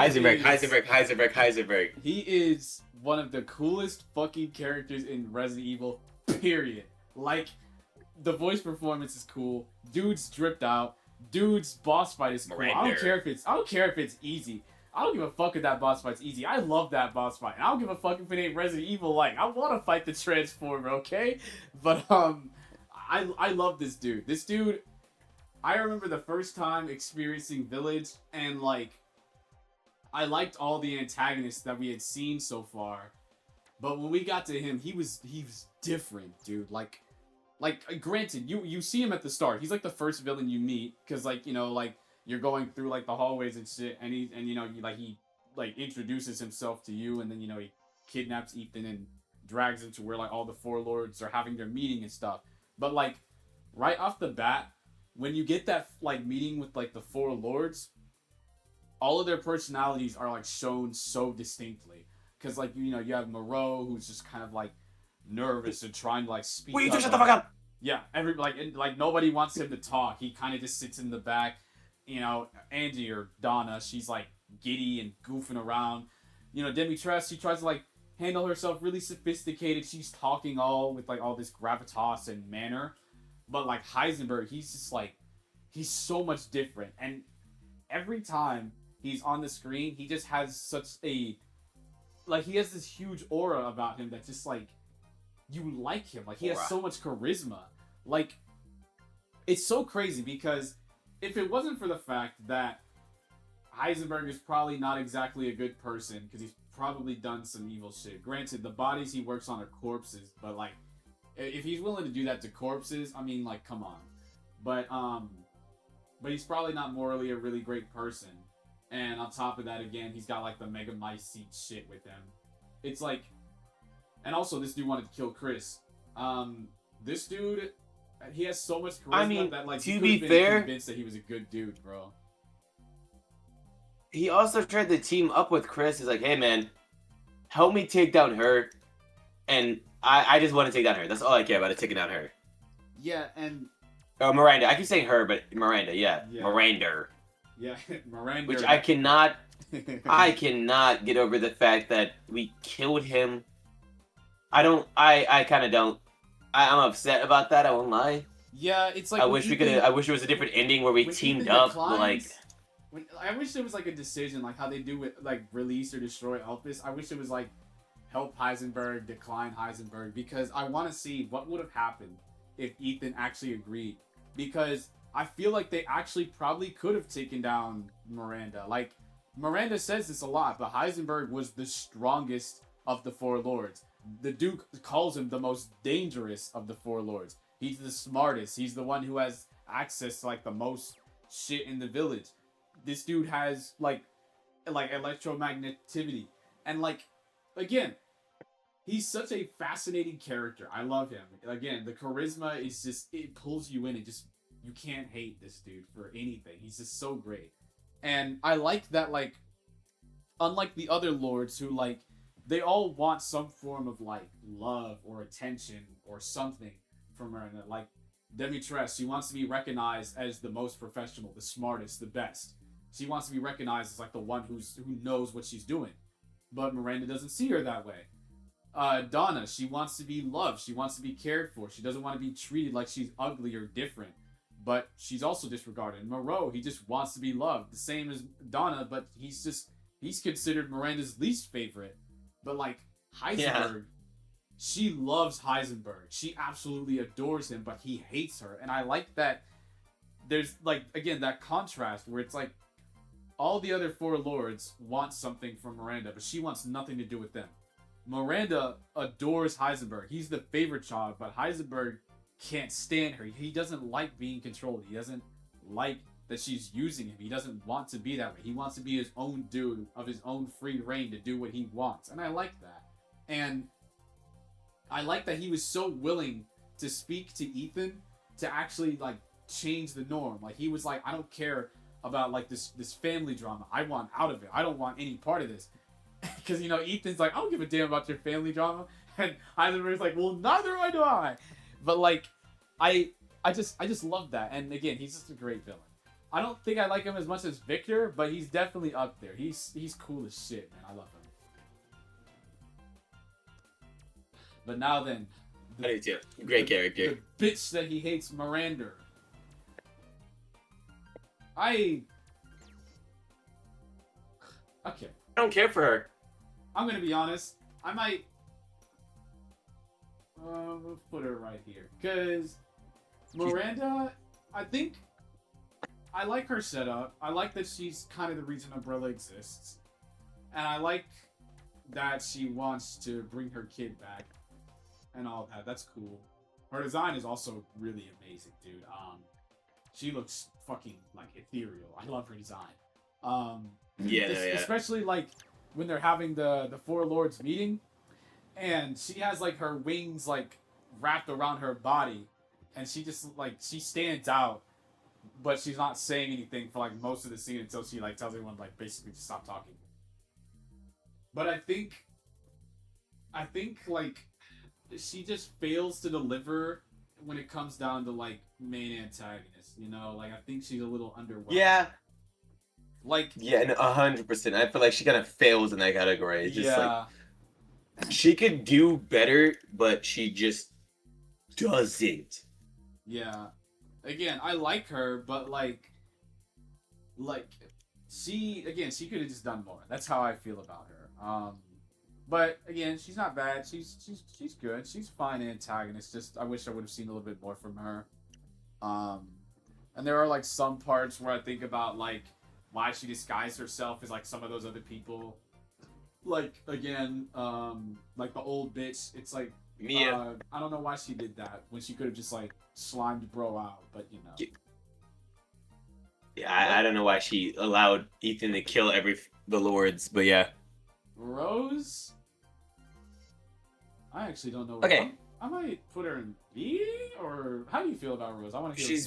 He is one of the coolest fucking characters in Resident Evil. Period. Like, the voice performance is cool. Dude's dripped out. Dude's boss fight is cool. I don't care if it's easy. I don't give a fuck if that boss fight's easy. I love that boss fight. I don't give a fuck if it ain't Resident Evil like. I want to fight the Transformer, okay? But I love this dude. This dude, I remember the first time experiencing Village, and like, I liked all the antagonists that we had seen so far. But when we got to him, he was different, dude. Like, granted, you see him at the start. He's like the first villain you meet, because like, you know, like you're going through like the hallways and shit, and he introduces himself to you, and then you know he kidnaps Ethan and drags him to where like all the four lords are having their meeting and stuff. But like right off the bat, when you get that like meeting with like the four lords, all of their personalities are like shown so distinctly. Because like, you know, you have Moreau, who's just kind of like nervous and trying to like speak. Will you just shut the fuck up? Yeah, like nobody wants him to talk. He kind of just sits in the back. You know, Angie or Donna, she's like giddy and goofing around. You know, Demitrescu, she tries to like handle herself really sophisticated. She's talking all with like all this gravitas and manner. But like Heisenberg, he's just like, he's so much different. And every time he's on the screen, he just has such a, like, he has this huge aura about him that just like, you like him. Like, he has so much charisma. Like, it's so crazy because if it wasn't for the fact that Heisenberg is probably not exactly a good person, because he's probably done some evil shit. Granted, the bodies he works on are corpses, but like, if he's willing to do that to corpses, I mean, like, come on. But he's probably not morally a really great person. And on top of that, again, he's got like the Mega Mice seat shit with him. It's like, and also this dude wanted to kill Chris. This dude, he has so much charisma that like, to be fair, convinced that he was a good dude, bro. He also tried to team up with Chris. He's like, hey man, help me take down her. And I just want to take down her. That's all I care about, is taking down her. Yeah, and Miranda. I keep saying her, but Miranda, yeah. Miranda. Yeah, Miranda. Which I cannot get over the fact that we killed him. I kind of don't. I'm upset about that, I won't lie. Yeah, it's like, I wish it was a different ending where we teamed up, like. I wish it was like a decision, like how they do it, like release or destroy Elpis. I wish it was like help Heisenberg, decline Heisenberg, because I want to see what would have happened if Ethan actually agreed. Because I feel like they actually probably could have taken down Miranda. Like, Miranda says this a lot, but Heisenberg was the strongest of the Four Lords. The Duke calls him the most dangerous of the Four Lords. He's the smartest. He's the one who has access to like the most shit in the village. This dude has like electromagnetivity, and like again, he's such a fascinating character. I love him. Again, the charisma is just, it pulls you in. It just, you can't hate this dude for anything. He's just so great. And I like that, like, unlike the other lords who like, they all want some form of like love or attention or something from her. And like Demetress, she wants to be recognized as the most professional, the smartest, the best. She wants to be recognized as like the one who knows what she's doing. But Miranda doesn't see her that way. Donna, she wants to be loved. She wants to be cared for. She doesn't want to be treated like she's ugly or different. But she's also disregarded. Moreau, he just wants to be loved. The same as Donna, but he's considered Miranda's least favorite. But like Heisenberg, yeah. She loves Heisenberg. She absolutely adores him, but he hates her. And I like that there's like, again, that contrast where it's like all the other four lords want something from Miranda, but she wants nothing to do with them. Miranda adores Heisenberg. He's the favorite child, but Heisenberg can't stand her. He doesn't like being controlled. He doesn't like that she's using him. He doesn't want to be that way. He wants to be his own dude of his own free reign to do what he wants. And I like that. And I like that he was so willing to speak to Ethan to actually like change the norm. Like he was like, I don't care about like this family drama. I want out of it. I don't want any part of this. Because, you know, Ethan's like, I don't give a damn about your family drama. And Heisenberg's like, well, neither do I. But, like, I just love that. And, again, he's just a great villain. I don't think I like him as much as Victor, but he's definitely up there. He's cool as shit, man. I love him. But now then. I do too. Great character. The bitch that he hates, Miranda. Okay. I don't care for her. I'm gonna be honest. I might put her right here because Miranda. I think I like her setup. I like that she's kind of the reason Umbrella exists, and I like that she wants to bring her kid back and all that. That's cool. Her design is also really amazing, dude. She looks fucking like ethereal. I love her design. Yeah. Especially like when they're having the four lords meeting, and she has like her wings like wrapped around her body, and she just like she stands out, but she's not saying anything for like most of the scene until she like tells everyone like basically to stop talking. But I think like she just fails to deliver when it comes down to like main antagonist. You know, like I think she's a little underwhelmed. Yeah. Like 100%. I feel like she kind of fails in that category. It's just yeah. Like she could do better, but she just doesn't. Yeah. Again, I like her, but like she could have just done more. That's how I feel about her. But again, she's not bad. She's good. She's fine antagonist. Just I wish I would have seen a little bit more from her. And there are like some parts where I think about like why she disguised herself as like some of those other people. Like again, like the old bitch. It's like Mia. I don't know why she did that when she could have just like slimed bro out, but you know. Yeah, I don't know why she allowed Ethan to kill the lords, but yeah. Rose. I actually don't know. Okay. I might put her in B, or how do you feel about Rose? I want to hear.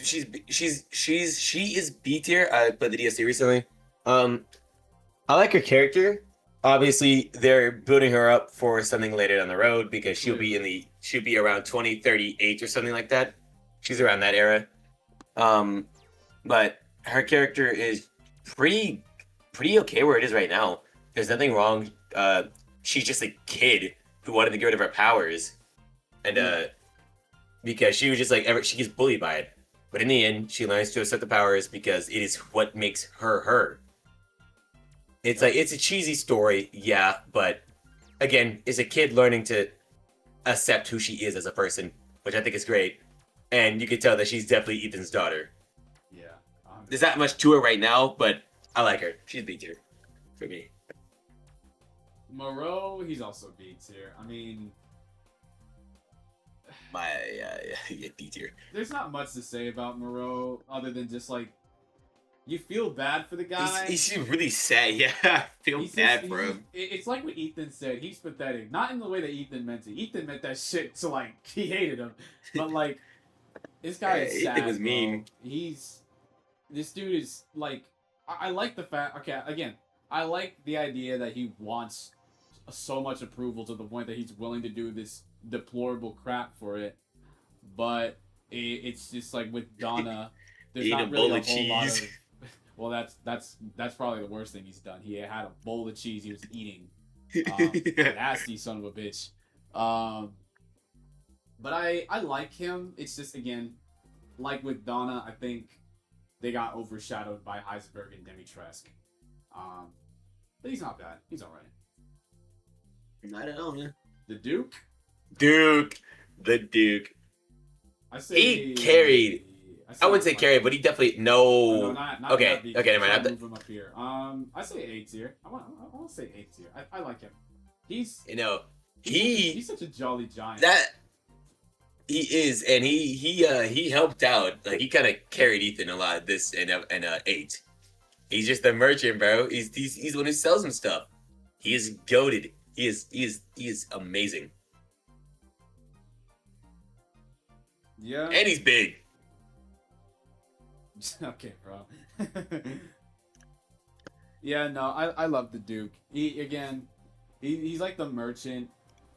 She is B tier. I played the DLC recently. I like her character. Obviously, they're building her up for something later down the road because she'll be around 2038 or something like that. She's around that era. But her character is pretty okay where it is right now. There's nothing wrong. She's just a kid who wanted to get rid of her powers, and because she was just like she gets bullied by it. But in the end, she learns to accept the powers because it is what makes her her. It's like it's a cheesy story, yeah, but again, it's a kid learning to accept who she is as a person, which I think is great. And you can tell that she's definitely Ethan's daughter. Yeah. There's not much to her right now, but I like her. She's B tier for me. Moreau, he's also B tier. I mean, My yeah, B tier. there's not much to say about Moreau other than just like you feel bad for the guy. He's really sad. Yeah, I feel bad for him. It's like what Ethan said. He's pathetic. Not in the way that Ethan meant it. Ethan meant that shit to like he hated him, but like this guy is sad. Ethan was mean. This dude is like I like the fact. Okay, again, I like the idea that he wants so much approval to the point that he's willing to do this deplorable crap for it, but it's just like with Donna, there's Eating not a really bowl a of whole lot cheese. of. Well, that's probably the worst thing he's done. He had a bowl of cheese he was eating. Nasty son of a bitch. But I like him. It's just again, like with Donna, I think they got overshadowed by Heisenberg and Dimitrescu. But he's not bad. He's all right. I don't know, man. The Duke. The Duke. I say He carried. I wouldn't say carried, but he definitely No, not okay, not okay, never mind. Move him up here. I say A tier. I want to say A tier. I like him. He's he's such a jolly giant. That he is, and he helped out. Like he kind of carried Ethan a lot. This and 8. He's just the merchant, bro. He's the one who sells him stuff. He is goated. He is amazing. Yeah. And he's big. Okay, bro. Yeah, no, I love the Duke. He's like the merchant,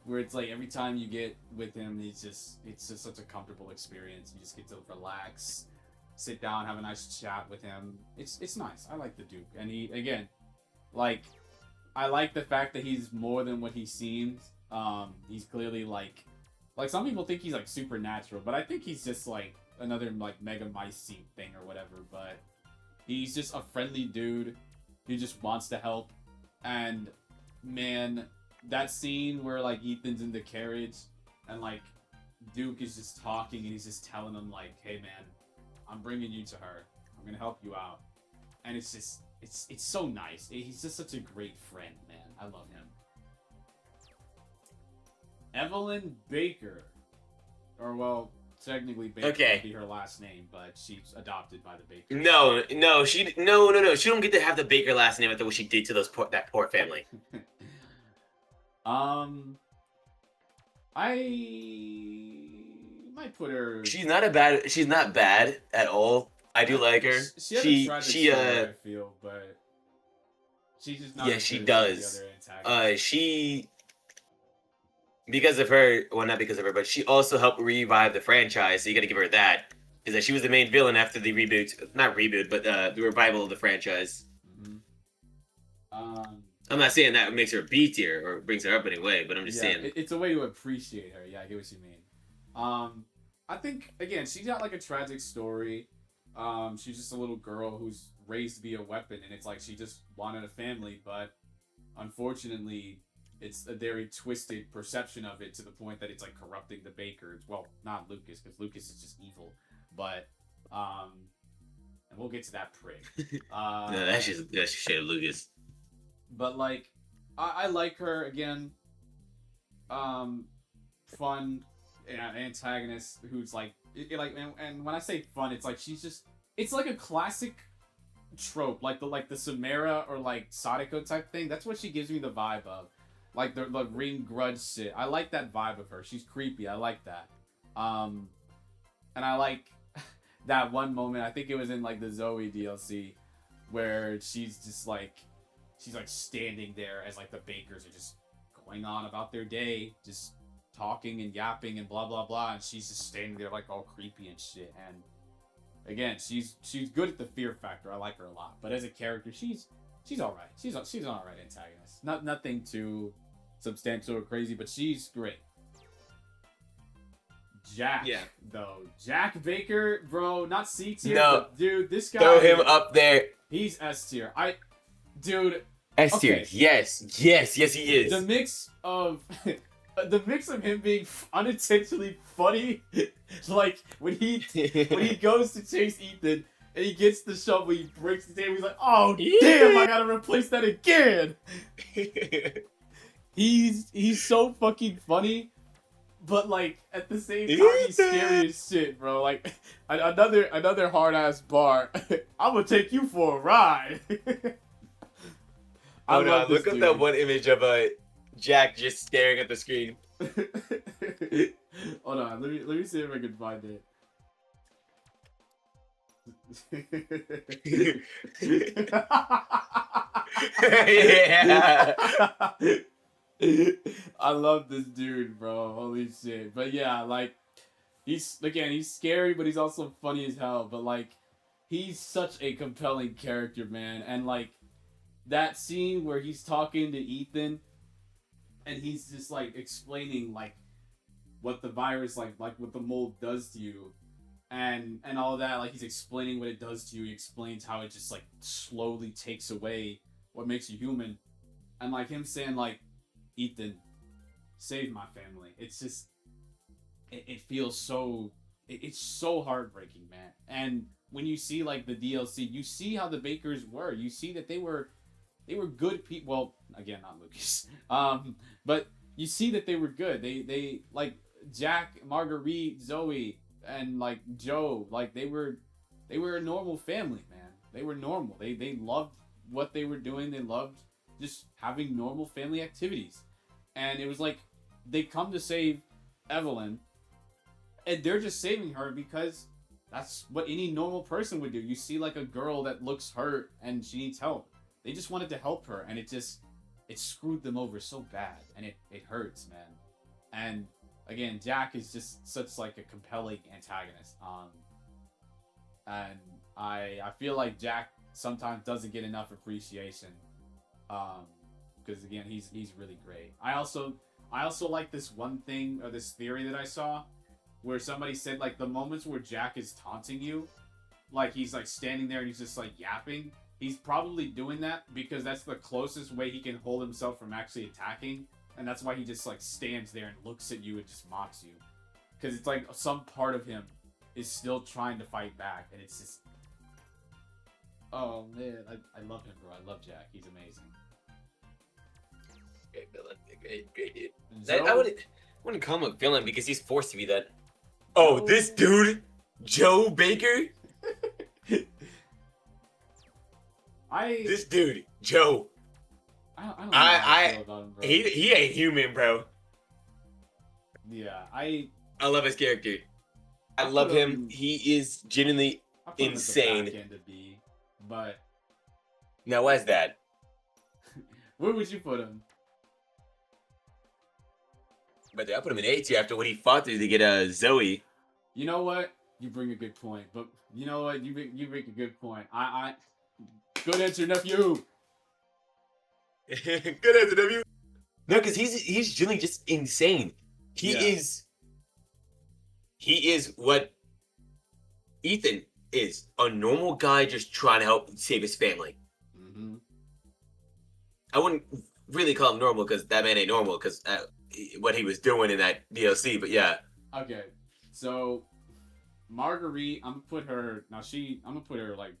where it's like every time you get with him, it's just such a comfortable experience. You just get to relax, sit down, have a nice chat with him. It's nice. I like the Duke, and I like the fact that he's more than what he seems. He's clearly like some people think he's like supernatural, but I think he's just like another like Mega Mycete thing or whatever, but he's just a friendly dude who just wants to help. And man, that scene where like Ethan's in the carriage and like Duke is just talking and he's just telling him like, hey man, I'm bringing you to her, I'm gonna help you out, and it's just it's so nice. He's just such a great friend, man. I love him. Evelyn Baker, or well, technically Baker would be her last name, but she's adopted by the Baker. No, she don't get to have the Baker last name after what she did to that poor family. I might put her. She's not bad at all. I do like her. She I feel, but she's just not. Yeah, she does. She, because of her, well, not because of her, but she also helped revive the franchise. So you got to give her that, is that she was the main villain after the not reboot, but the revival of the franchise. Mm-hmm. I'm not saying that makes her a B tier or brings her up anyway, but I'm just saying it's a way to appreciate her. Yeah, I get what you mean. I think again, she's got like a tragic story. She's just a little girl who's raised to be a weapon, and it's like she just wanted a family, but unfortunately, it's a very twisted perception of it to the point that it's like corrupting the Bakers. Well, not Lucas, because Lucas is just evil, but and we'll get to that prick. no, that's just shit of Lucas. But like, I like her again. Fun antagonist who's like, and when I say fun, it's like it's like a classic trope, like the Samara or like Sadako type thing. That's what she gives me the vibe of, like the ring grudge shit. I like that vibe of her. She's creepy. I like that. And I like that one moment. I think it was in like the Zoe DLC, where she's standing there as like the Bakers are just going on about their day, just talking and yapping and blah blah blah, and she's just standing there like all creepy and shit. And again, she's good at the fear factor. I like her a lot, but as a character, she's all right. She's an all right antagonist. Nothing too substantial or crazy, but she's great. Jack, Yeah. though. Jack Baker, bro, not C tier, No. but dude, this guy. Throw him up there. He's S tier. Dude, S tier. Okay. Yes, he is. the mix of him being unintentionally funny, like when he goes to chase Ethan and he gets the shovel, he breaks the table. He's like, "Oh damn, I gotta replace that again." He's so fucking funny, but like at the same time he's scary as shit, bro. Like another hard ass bar. I'm gonna take you for a ride. I Hold love on, this look up dude. that one image of Jack just staring at the screen. Hold on, let me see if I can find it. Yeah. I love this dude, bro. Holy shit. But yeah, like he's scary, but he's also funny as hell. But like he's such a compelling character, man. And like that scene where he's talking to Ethan and he's just like explaining like what the virus like what the mold does to you and all that, like he's explaining what it does to you. He explains how it just like slowly takes away what makes you human. And like him saying like, Ethan, save my family. It's just it feels so it's so heartbreaking, man. And when you see like the DLC, you see how the Bakers were. You see that they were good people. Well, again, not Lucas. But you see that they were good. They like Jack, Marguerite, Zoe, and like Joe. Like they were a normal family, man. They were normal. They loved what they were doing. They loved just having normal family activities. And it was like they come to save Evelyn, and they're just saving her because that's what any normal person would do. You see like a girl that looks hurt and she needs help. They just wanted to help her, and it screwed them over so bad, and it hurts, man. And again, Jack is just such like a compelling antagonist. And I feel like Jack sometimes doesn't get enough appreciation. Because again, he's really great. I also like this one thing or this theory that I saw, where somebody said like the moments where Jack is taunting you, like he's like standing there and he's just like yapping. He's probably doing that because that's the closest way he can hold himself from actually attacking, and that's why he just like stands there and looks at you and just mocks you, because it's like some part of him is still trying to fight back, and it's just, oh man, I love him, bro. I love Jack. He's amazing. Great villain. Great dude. Zoe- I wouldn't call him a villain because he's forced to be that. Oh, this dude, Joe Baker. This dude, Joe. I don't know how I feel about him, bro. He ain't human, bro. Yeah, I love his character. I I love put him. him- He is genuinely I put him at the insane. back end of B, but Now, why's that? where would you put him? But I put him in A tier after what he fought through to get Zoe. You know what? You bring a good point, but you know what? You make a good point. I good answer, nephew. Good answer, W. No, because he's genuinely just insane. He Yeah. is what Ethan is, a normal guy just trying to help save his family. Mm-hmm. I wouldn't really call him normal because that man ain't normal because what he was doing in that DLC. But yeah, Okay, so Marguerite, I'm gonna put her like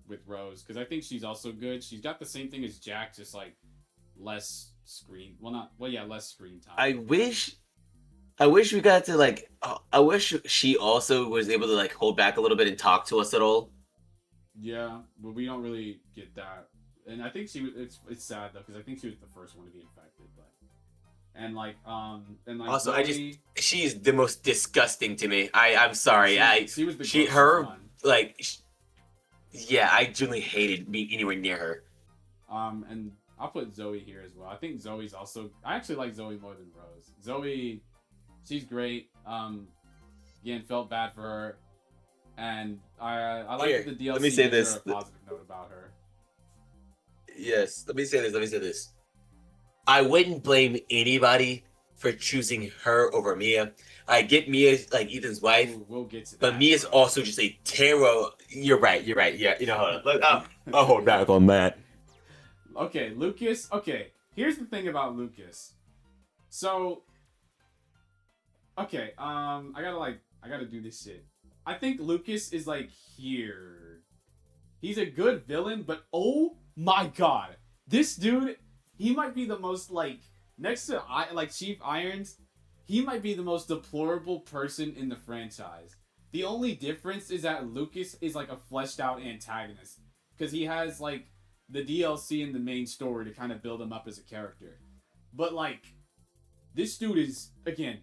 with Rose because I think she's also good. She's got the same thing as Jack, just like less screen. Less screen time. I wish we got to like. I wish she also was able to like hold back a little bit and talk to us at all. Yeah, but we don't really get that. And I think she was. It's sad though because I think she was the first one to be infected. But Also, Zoe, she's the most disgusting to me. I'm sorry. she was the she- grossest her- one. Yeah, I genuinely hated being anywhere near her. And I'll put Zoe here as well. I think Zoe's also. I actually like Zoe more than Rose. Zoe, she's great. Again, felt bad for her, and I like Here, that the DLC let me say gives this. her a positive note about her. Yes, let me say this. I wouldn't blame anybody for choosing her over Mia. I get Mia's like Ethan's wife, We'll get to that. but Mia's bro. also just a terror. You're right. You're right. Yeah. You know, hold on. Look, I'll hold back on that. Okay, Lucas. Okay, here's the thing about Lucas. So, okay, I gotta do this shit. I think Lucas is like here. He's a good villain, but oh my god, this dude, he might be the most like next to Chief Irons, he might be the most deplorable person in the franchise. The only difference is that Lucas is like a fleshed out antagonist because he has like the DLC in the main story to kind of build him up as a character. But like this dude is again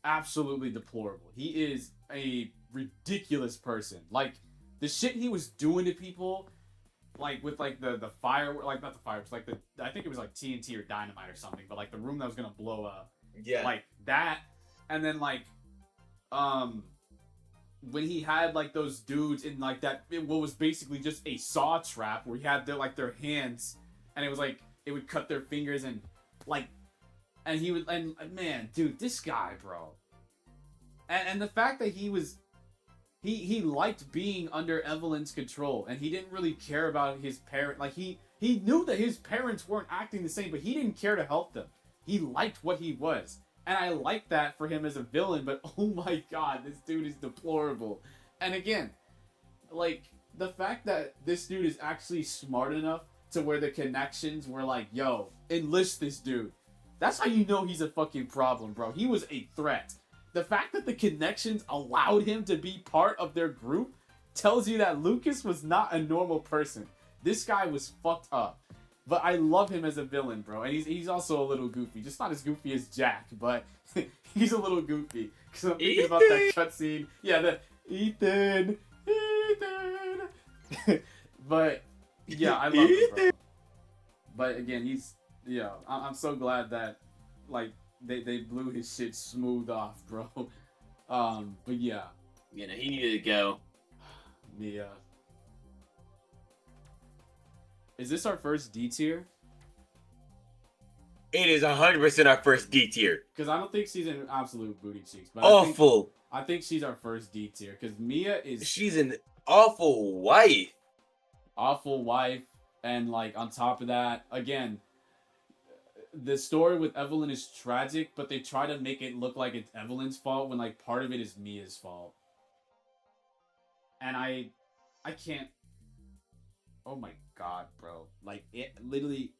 absolutely deplorable. He is a ridiculous person. Like the shit he was doing to people, like with like the fire, like not the fireworks, like the I think it was like TNT or dynamite or something, but like the room that was gonna blow up, Yeah. like that, and then like, when he had like those dudes in like that, what was basically just a saw trap where he had their hands, and it was like it would cut their fingers and like, and he would and man, dude, this guy, bro, and the fact that he was he liked being under Evelyn's control, and he didn't really care about his parent. Like he knew that his parents weren't acting the same, but he didn't care to help them. He liked what he was, and I like that for him as a villain. But oh my god, this dude is deplorable. And again, like the fact that this dude is actually smart enough to where the connections were like, yo, enlist this dude. That's how you know he's a fucking problem, bro. He was a threat. The fact that the connections allowed him to be part of their group tells you that Lucas was not a normal person. This guy was fucked up. But I love him as a villain, bro. And he's also a little goofy. Just not as goofy as Jack, but he's a little goofy. Because I'm thinking about that cutscene. Yeah, the Ethan. But, yeah, I love him, bro. But again, I'm so glad that, like, they blew his shit smooth off, bro. But yeah. You know, he needed to go. Mia. Is this our first D tier? It is 100% our first D tier. Because I don't think she's an absolute booty cheeks. But Awful. I think she's our first D tier. Because Mia is... She's an awful wife. Awful wife. And, like, on top of that, again... The story with Evelyn is tragic, but they try to make it look like it's Evelyn's fault when like part of it is Mia's fault. And I can't. Oh my god, bro! Like it literally.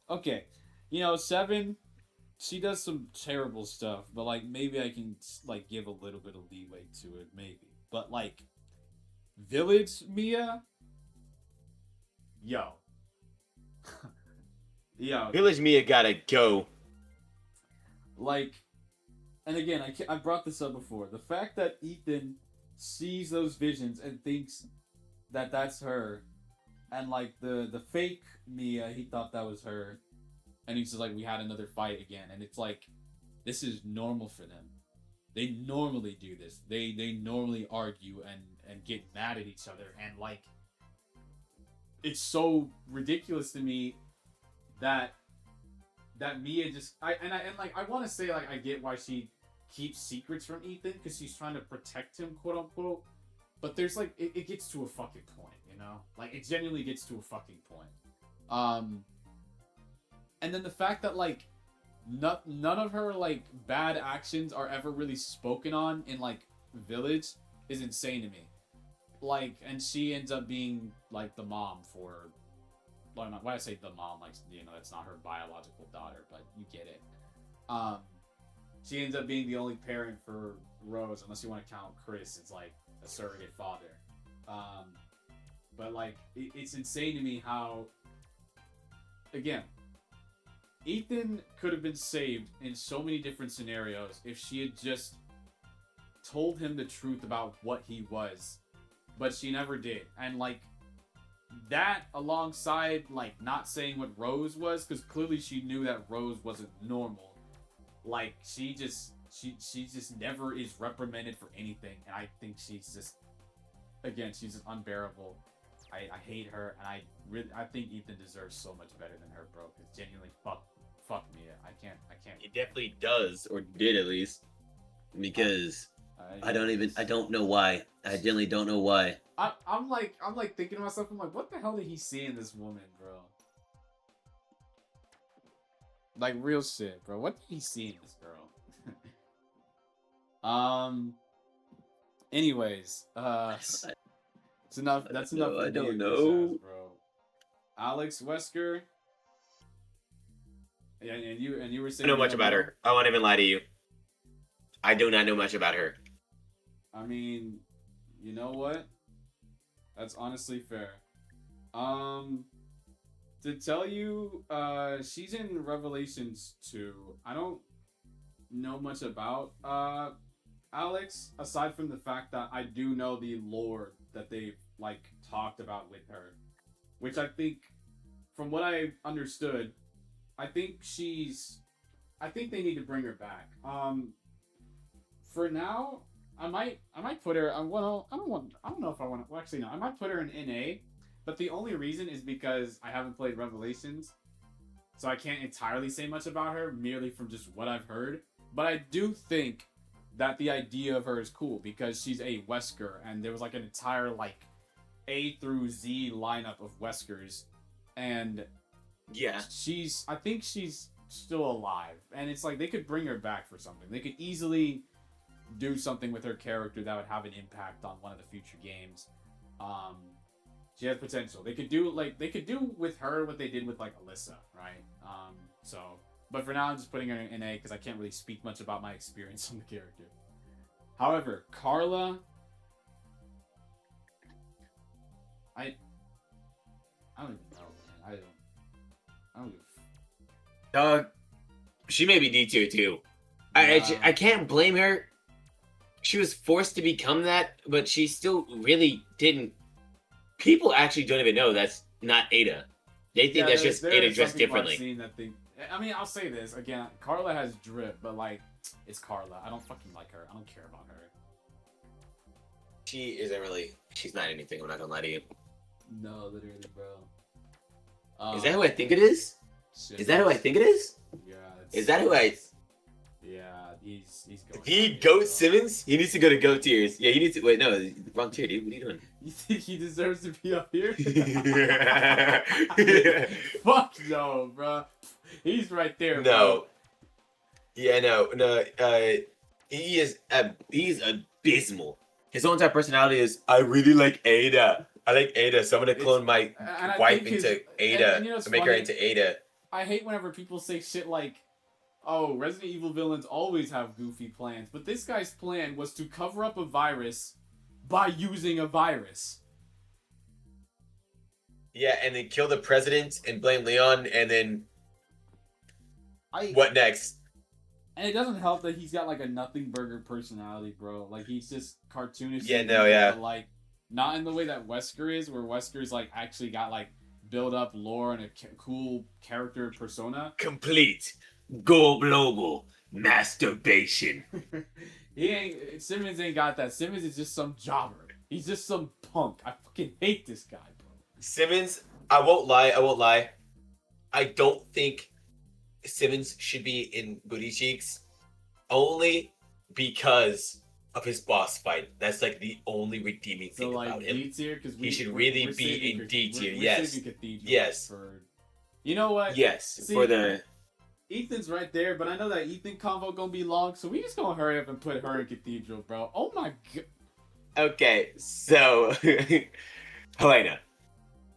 Okay, 7. She does some terrible stuff, but like maybe I can like give a little bit of leeway to it, maybe. But like, Village Mia, yo. Yeah, Village Mia gotta go. like, and again, I brought this up before. The fact that Ethan sees those visions and thinks that that's her, and like the fake Mia, he thought that was her, and he's just like, we had another fight again, and it's like, this is normal for them. They normally do this. They normally argue and get mad at each other, and like, it's so ridiculous to me that Mia just I want to say like I get why she keeps secrets from Ethan because she's trying to protect him, quote unquote, but there's like it gets to a fucking point, like it genuinely gets to a fucking point. And then the fact that like none of her like bad actions are ever really spoken on in like Village is insane to me. Like, and she ends up being like the mom for. Well, when I say the mom, like, it's not her biological daughter, but you get it. She ends up being the only parent for Rose, unless you want to count Chris as, like, a surrogate father. But, like, it's insane to me how, again, Ethan could have been saved in so many different scenarios if she had just told him the truth about what he was. But she never did. And, like, that alongside like not saying what Rose was, because clearly she knew that Rose wasn't normal. Like she just never is reprimanded for anything, and I think she's just she's just unbearable. I hate her, and I think Ethan deserves so much better than her, bro. Because genuinely, fuck me. I can't. He definitely does, or did at least. Because I don't know why. I genuinely don't know why. I'm like thinking to myself. I'm like, what the hell did he see in this woman, bro? Like real shit, bro. What did he see in this girl? Anyways, it's enough. That's enough. I don't bitch know. ass, bro. Alex Wesker. Yeah, and you were I saying don't know you much don't about know? her. I won't even lie to you. I do not know much about her. I mean, you know what? That's honestly fair. Um, to tell you, she's in Revelations 2. I don't know much about Alex aside from the fact that I do know the lore that they've like talked about with her, which I think, from what I understood, I think she's. I think they need to bring her back. For now, I might put her. Well, I don't know if I want to. Well, actually, no. I might put her in NA, but the only reason is because I haven't played Revelations, so I can't entirely say much about her merely from just what I've heard. But I do think that the idea of her is cool because she's a Wesker, and there was like an entire like A through Z lineup of Weskers, and Yeah. I think she's still alive, and it's like they could bring her back for something. They could easily do something with her character that would have an impact on one of the future games. Um, she has potential. They could do with her what they did with like Alyssa, right? So, but for now, I'm just putting her in A because I can't really speak much about my experience on the character. However, Carla, I don't even know, man. I don't give Dog, she may be D tier too. Yeah. I can't blame her. She was forced to become that, but she still really didn't. People actually don't even know that's not Ada. They think that's just Ada dressed differently. I mean, I'll say this again. Carla has drip, but like, it's Carla. I don't fucking like her. I don't care about her. She isn't really. She's not anything. I'm not gonna lie to you. No, literally, bro. Is that who I think it is? Is that who I think it is? Yeah. Is that who I? Yeah, he's going. He Goat Simmons. He needs to go to Goat tiers. Yeah, he needs to. Wait, no, wrong tier, dude. What are you doing? You think he deserves to be up here? Fuck no, bro. He's right there. No. Bro. Yeah, no. He's abysmal. His whole entire personality is, I really like Ada. I like Ada, so I'm gonna clone my wife into Ada and you know and make her into Ada. I hate whenever people say shit like, oh, Resident Evil villains always have goofy plans, but this guy's plan was to cover up a virus by using a virus. Yeah, and then kill the president and blame Leon, and then what next? And it doesn't help that he's got like a nothing burger personality, bro. Like he's just cartoonish. Yeah, no, yeah. But, like, not in the way that Wesker is, where Wesker's like actually got like build up lore and a cool character persona. Complete. Go global. Masturbation. Simmons ain't got that. Simmons is just some jobber. He's just some punk. I fucking hate this guy, bro. Simmons, I won't lie. I don't think Simmons should be in Booty Cheeks only because of his boss fight. That's like the only redeeming thing about him. D tier, because he should really be in D tier. Yes. Yes. You know what? Yes. See, for the Ethan's right there, but I know that Ethan convo gonna be long, so we just gonna hurry up and put her in Cathedral, bro. Oh my god. Okay, so Helena,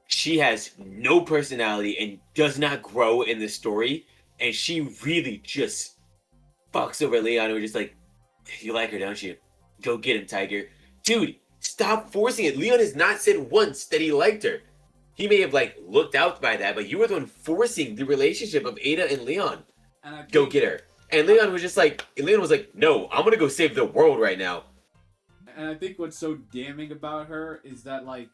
she has no personality and does not grow in the story, and she really just fucks over Leon. We're just like, you like her, don't you? Go get him, Tiger. Dude, stop forcing it. Leon has not said once that he liked her. He may have like looked out by that, but you were the one forcing the relationship of Ada and Leon. And go get her. And Leon was like, no, I'm gonna go save the world right now. And I think what's so damning about her is that I'll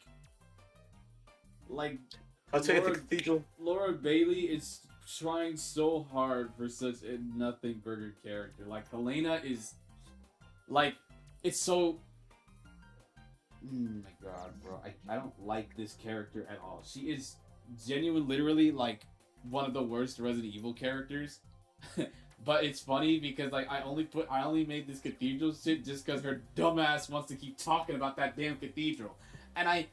tell you the Cathedral. Laura Bailey is trying so hard for such a nothing burger character. Like Helena is like, it's so. Oh my god, bro. I don't like this character at all. She is genuine, literally like one of the worst Resident Evil characters. But it's funny because like I only made this cathedral shit just because her dumbass wants to keep talking about that damn cathedral, and I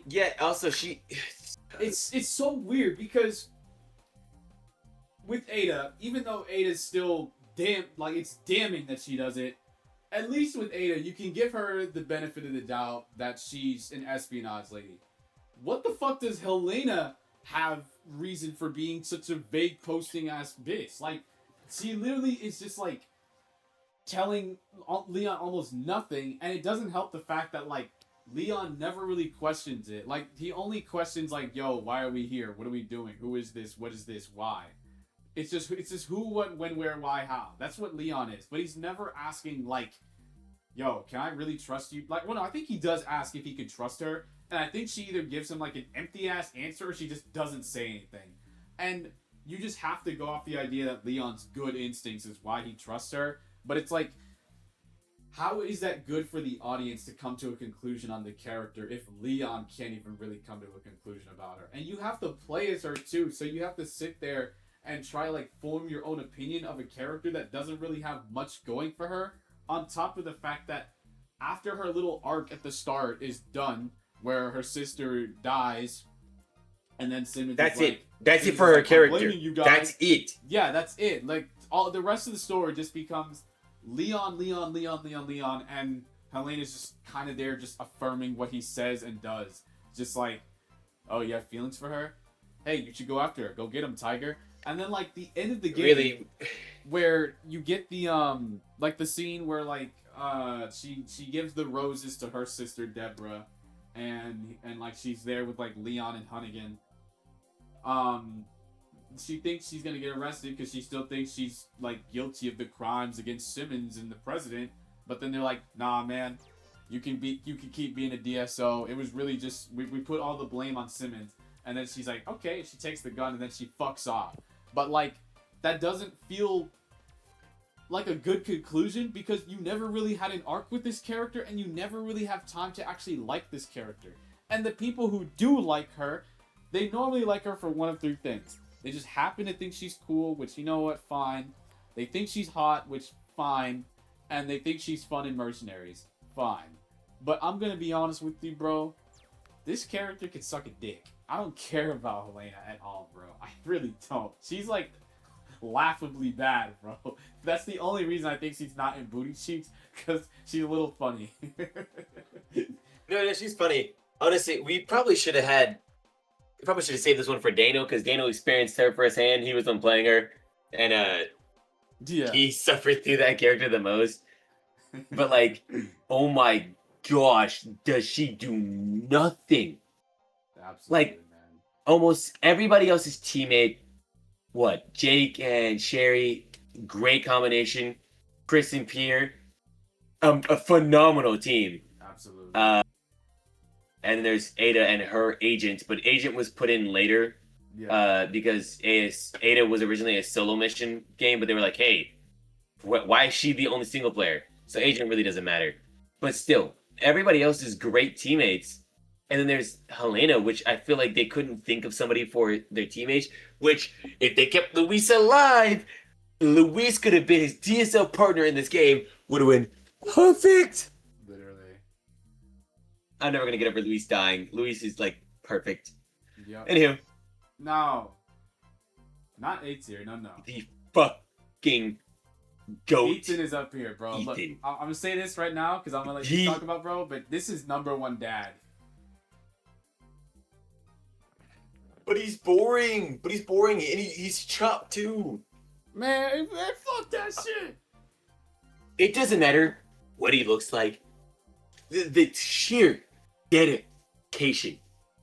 Yeah. Also, she. it's so weird because with Ada, even though Ada's still it's damning that she does it. At least with Ada, you can give her the benefit of the doubt that she's an espionage lady. What the fuck does Helena have reason for being such a vague posting ass bitch? Like, she literally is just like telling Leon almost nothing, and it doesn't help the fact that like Leon never really questions it. Like, he only questions like, "Yo, why are we here? What are we doing? Who is this? What is this? Why?" It's just who, what, when, where, why, how. That's what Leon is. But he's never asking like, "Yo, can I really trust you?" Like, well, no, I think he does ask if he can trust her, and I think she either gives him like an empty ass answer or she just doesn't say anything. And you just have to go off the idea that Leon's good instincts is why he trusts her. But it's like, how is that good for the audience to come to a conclusion on the character if Leon can't even really come to a conclusion about her? And you have to play as her too, so you have to sit there and try like form your own opinion of a character that doesn't really have much going for her, on top of the fact that after her little arc at the start is done where her sister dies and then Simmons That's is it. like, That's it Simmons for is her like, "I'm character. blaming you guys." That's it. Yeah, that's it. Like, all the rest of the story just becomes Leon, and Helena's just kind of there just affirming what he says and does. Just like, "Oh, you have feelings for her? Hey, you should go after her. Go get him, Tiger." And then like the end of the game, Really. where you get the like the scene where like she gives the roses to her sister Deborah, and like she's there with like Leon and Hunnigan. She thinks she's gonna get arrested because she still thinks she's like guilty of the crimes against Simmons and the president. But then they're like, "Nah, man, you can keep being a DSO. It was really just we put all the blame on Simmons." And then she's like, "Okay," she takes the gun and then she fucks off. But like, that doesn't feel like a good conclusion because you never really had an arc with this character and you never really have time to actually like this character. And the people who do like her, they normally like her for one of three things. They just happen to think she's cool, which, you know what, fine. They think she's hot, which, fine. And they think she's fun in Mercenaries, fine. But I'm gonna be honest with you, bro. This character can suck a dick. I don't care about Helena at all, bro. I really don't. She's like laughably bad, bro. That's the only reason I think she's not in Booty Cheeks, because she's a little funny. No, she's funny. Honestly, we probably should have saved this one for Dano, because Dano experienced her firsthand. He was the one playing her, and Yeah. he suffered through that character the most. But like, oh my gosh, does she do nothing? Absolutely, Like, man. almost everybody else's teammate, what, Jake and Sherry, great combination. Chris and Pierre, a phenomenal team. Absolutely. And then there's Ada and her agent, but agent was put in later Yeah. because Ada was originally a solo mission game, but they were like, hey, why is she the only single player? So agent really doesn't matter. But still, everybody else is great teammates. And then there's Helena, which I feel like they couldn't think of somebody for their teammates, which, if they kept Luis alive, Luis could have been his DSL partner in this game, would have been perfect. Literally. I'm never going to get over Luis dying. Luis is, like, perfect. Yep. Anywho. No. Not A tier. No. The fucking goat. Ethan is up here, bro. Ethan. Look, I'm going to say this right now because I'm going to let you talk about, bro, but this is number one dad. But he's boring. And he's chopped too. Man, fuck that shit. It doesn't matter what he looks like. The sheer dedication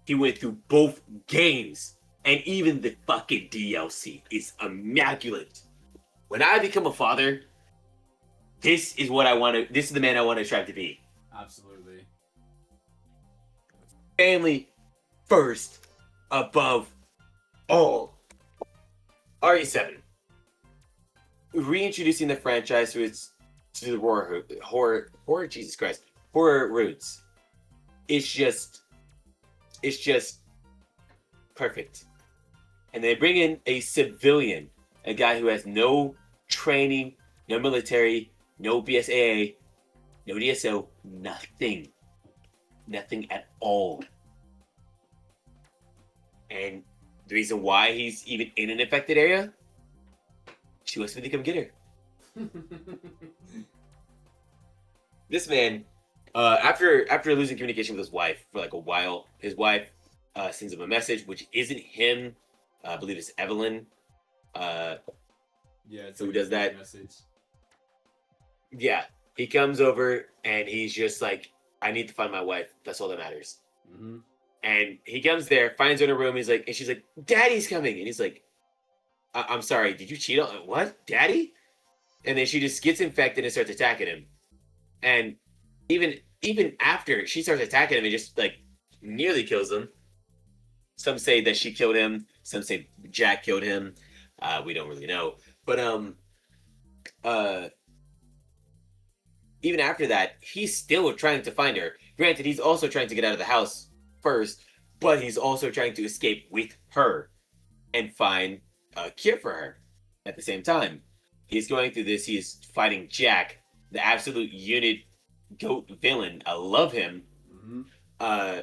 he went through both games and even the fucking DLC is immaculate. When I become a father, this is what I want to. This is the man I want to strive to be. Absolutely. Family first. Above all. RE7. Reintroducing the franchise to the horror Jesus Christ. Horror roots. It's just perfect. and they bring in a civilian, a guy who has no training, no military, no BSAA, no DSO, nothing. Nothing at all. And the reason why he's even in an affected area, she wants me to come get her. This man, after losing communication with his wife for like a while, his wife sends him a message, which isn't him. I believe it's Evelyn. Yeah, it's who like does a that? message. Yeah, he comes over and he's just like, I need to find my wife. That's all that matters. Mm-hmm. And he comes there, finds her in a room. He's like, and she's like, Daddy's coming. And he's like, I'm sorry, did you cheat on what? Daddy? And then she just gets infected and starts attacking him. And even after she starts attacking him, it just like nearly kills him. Some say that she killed him. Some say Jack killed him. We don't really know. But even after that, he's still trying to find her. Granted, he's also trying to get out of the house first, but he's also trying to escape with her and find a cure for her at the same time. He's going through this. He's fighting Jack, the absolute unit goat villain. I love him. Mm-hmm.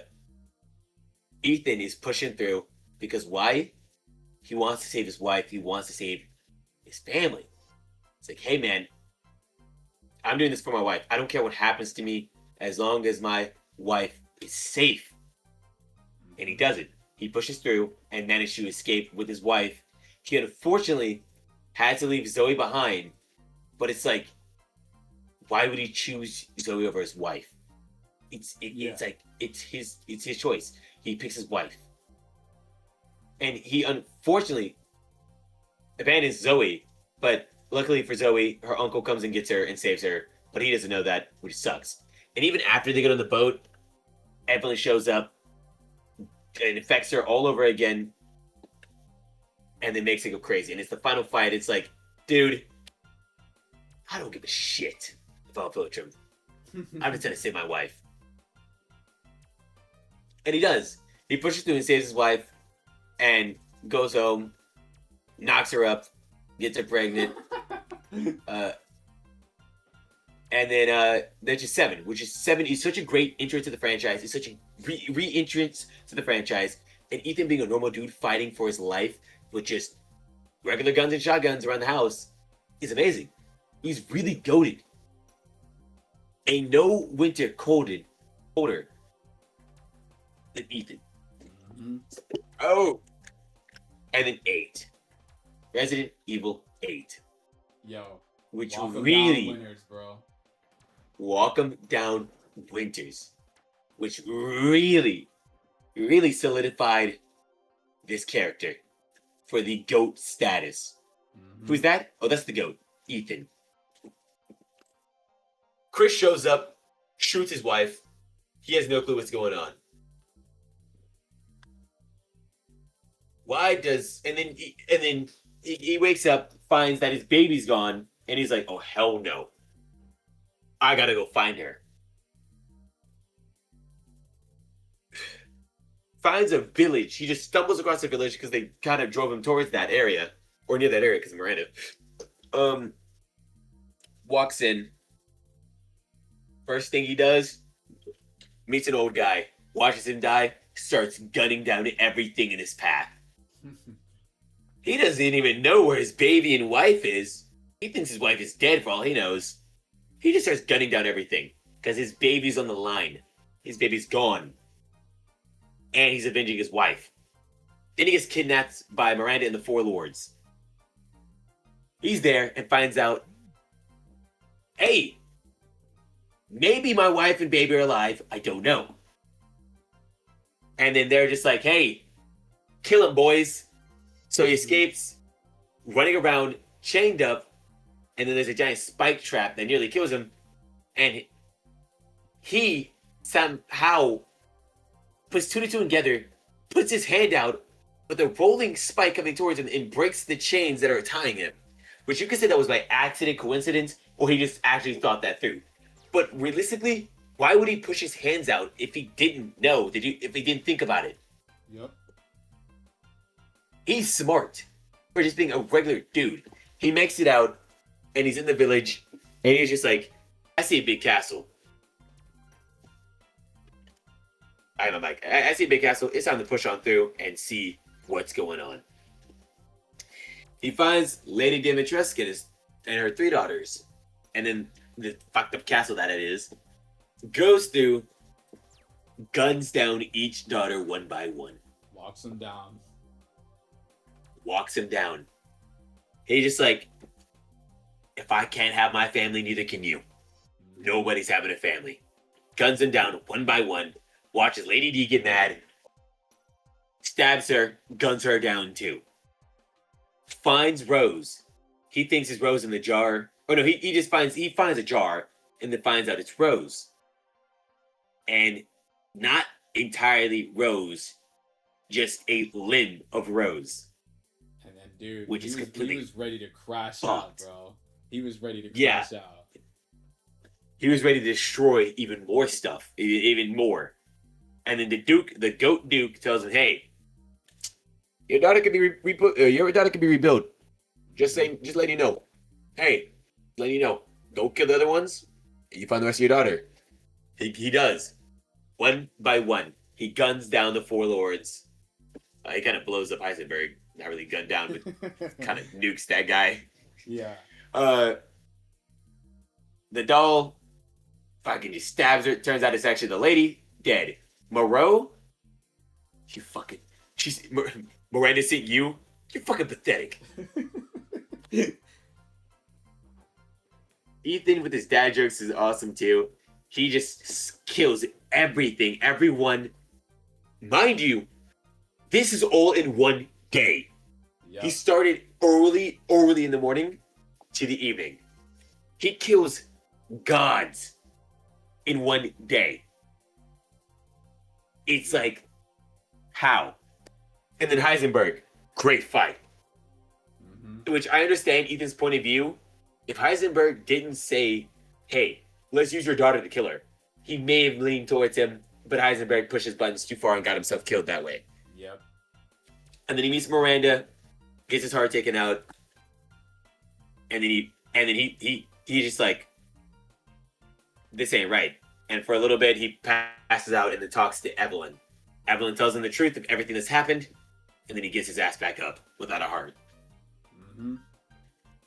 Ethan is pushing through because why? He wants to save his wife. He wants to save his family. It's like, hey man, I'm doing this for my wife. I don't care what happens to me as long as my wife is safe. And he does it. He pushes through and managed to escape with his wife. He unfortunately had to leave Zoe behind, but it's like, why would he choose Zoe over his wife? It's like it's his choice. He picks his wife, and he unfortunately abandons Zoe. But luckily for Zoe, her uncle comes and gets her and saves her. But he doesn't know that, which sucks. And even after they get on the boat, Evelyn shows up and infects her all over again, and then makes it go crazy. And it's the final fight. It's like, dude, I don't give a shit about Viltrum. I'm just trying to save my wife. And he does. He pushes through and saves his wife and goes home, knocks her up, gets her pregnant. And then there's just Seven, which is Seven is such a great intro to the franchise. It's such a re-entrance to the franchise. And Ethan being a normal dude fighting for his life with just regular guns and shotguns around the house is amazing. He's really goated. Ain't no winter colder than Ethan. Mm-hmm. Oh. And then 8. Resident Evil 8. Yo. Which Walk 'em really down winners, bro. Walk 'em Down Winters. Which really solidified this character for the GOAT status. Mm-hmm. Who's that? Oh, that's the GOAT. Ethan. Chris shows up, shoots his wife. He has no clue what's going on. Why does and then he wakes up, finds that his baby's gone, and he's like, "Oh hell no! I gotta go find her." Finds a village. He just stumbles across a village because they kind of drove him towards that area or near that area because of Miranda. Walks in. First thing he does, meets an old guy, watches him die, starts gunning down everything in his path. He doesn't even know where his baby and wife is. He thinks his wife is dead for all he knows. He just starts gunning down everything because his baby's on the line. His baby's gone. And he's avenging his wife. Then he gets kidnapped by Miranda and the Four Lords. He's there and finds out, hey, maybe my wife and baby are alive. I don't know. And then they're just like, hey, kill him, boys. So he escapes, running around, chained up, and then there's a giant spike trap that nearly kills him. And he somehow puts 2 to 2 together, puts his hand out with a rolling spike coming towards him and breaks the chains that are tying him. Which you could say that was by accident, coincidence, or he just actually thought that through. But realistically, why would he push his hands out if he didn't know? If he didn't think about it? Yep. He's smart for just being a regular dude. He makes it out, and he's in the village, and he's just like, I see a big castle. I'm like, I see a big castle. It's time to push on through and see what's going on. He finds Lady Dimitrescu and her 3 daughters, and then the fucked up castle that it is, goes through, guns down each daughter one by one. Walks them down. Walks him down. He's just like, if I can't have my family, neither can you. Nobody's having a family. Guns him down one by one. Watches Lady D get mad. Stabs her. Guns her down too. Finds Rose. He thinks it's Rose in the jar. Oh no, he finds a jar and then finds out it's Rose. And not entirely Rose, just a limb of Rose. And then, dude, which is completely he was ready to crash fucked. out, bro. He was ready to Yeah. crash out. He was ready to destroy even more stuff, even more. And then the goat Duke, tells him, "Hey, your daughter can be your daughter can be rebuilt. Just letting you know. Hey, letting you know. Go kill the other ones, and you find the rest of your daughter." He does. One by one, he guns down the 4 lords. He kind of blows up Heisenberg. Not really gunned down, but kind of nukes that guy. Yeah. The doll fucking just stabs her. Turns out it's actually the lady. Dead. Moreau? Miranda sent you? You're fucking pathetic. Ethan with his dad jokes is awesome too. He just kills everything, everyone. Mind you, this is all in one day. Yep. He started early in the morning to the evening. He kills gods in one day. It's like, how? And then Heisenberg, great fight. Mm-hmm. Which I understand Ethan's point of view. If Heisenberg didn't say, hey, let's use your daughter to kill her, he may have leaned towards him, but Heisenberg pushed his buttons too far and got himself killed that way. Yep. And then he meets Miranda, gets his heart taken out, and then he just like, this ain't right. And for a little bit, he passes out and then talks to Evelyn. Evelyn tells him the truth of everything that's happened, and then he gets his ass back up without a heart. Mm-hmm.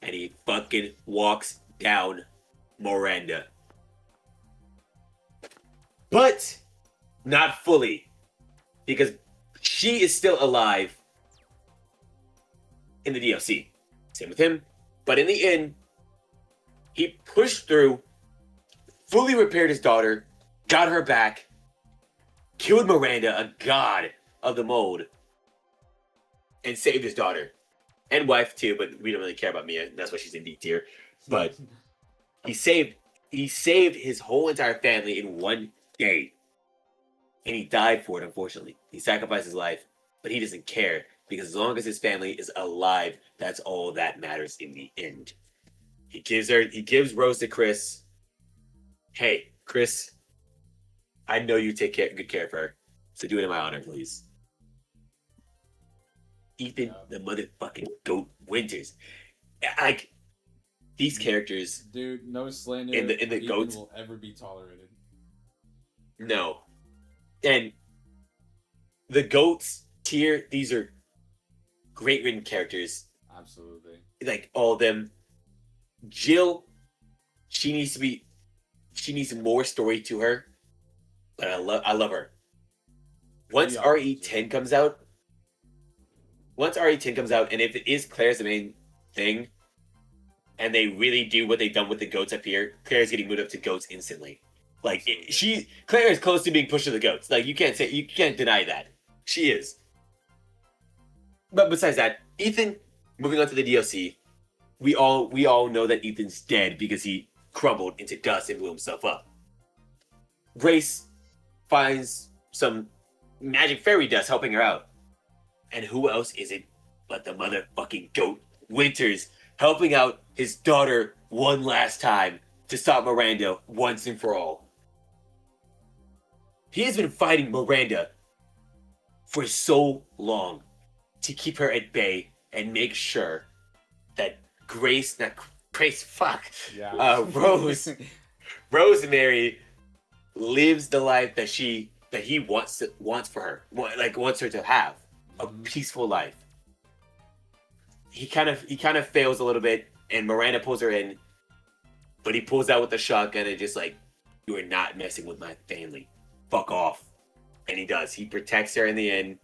And he fucking walks down Miranda. But not fully, because she is still alive in the DLC. Same with him. But in the end, he pushed through, fully repaired his daughter, got her back, killed Miranda, a god of the mold, and saved his daughter. And wife too, but we don't really care about Mia. That's why she's in D tier. But he saved his whole entire family in one day. And he died for it, unfortunately. He sacrificed his life, but he doesn't care, because as long as his family is alive, that's all that matters in the end. He gives Rose to Chris. Hey, Chris, I know you take good care of her, so do it in my honor, please. Ethan, the motherfucking goat Winters. Like, these characters. Dude, no slander in the Ethan goats will ever be tolerated. No. And the goats tier, these are great written characters. Absolutely. Like all of them. Jill, she needs more story to her. But I love her. Once RE10 comes out, and if it is Claire's the main thing, and they really do what they've done with the goats up here, Claire's getting moved up to goats instantly. Like Claire is close to being pushed to the goats. Like you can't deny that. She is. But besides that, Ethan, moving on to the DLC, we all know that Ethan's dead because he crumbled into dust and blew himself up. Grace finds some magic fairy dust helping her out. And who else is it but the motherfucking goat Winters helping out his daughter one last time to stop Miranda once and for all. He has been fighting Miranda for so long. to keep her at bay and make sure that Grace, not Grace, fuck, Yeah. Rosemary lives the life that he wants for her, wants her to have a Mhm. peaceful life. He kind of fails a little bit, and Miranda pulls her in, but he pulls out with the shotgun and just like, you are not messing with my family, fuck off. And he does. He protects her in the end.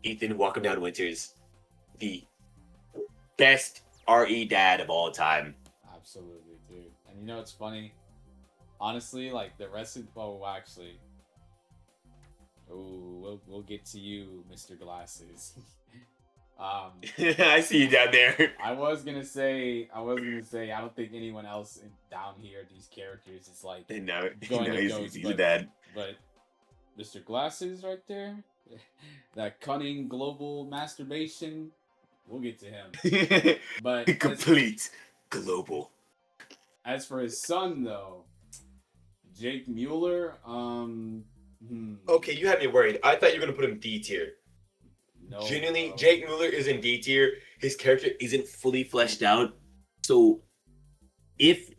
Ethan Walking Down Winters, the best RE dad of all time. Absolutely, dude. And you know what's funny? Honestly, like the rest of actually, we'll get to you, Mr. Glasses. I see you down there. I was gonna say, I don't think anyone else down here, these characters, is like No, going to he's, go, he's a dad. but Mr. Glasses right there, that cunning global masturbation, we'll get to him. But Complete global. as for his son, though, Jake Mueller, Okay, you had me worried. I thought you were gonna put him D tier. no, Genuinely, bro. Jake Mueller is in D tier. His character isn't fully fleshed out. So, if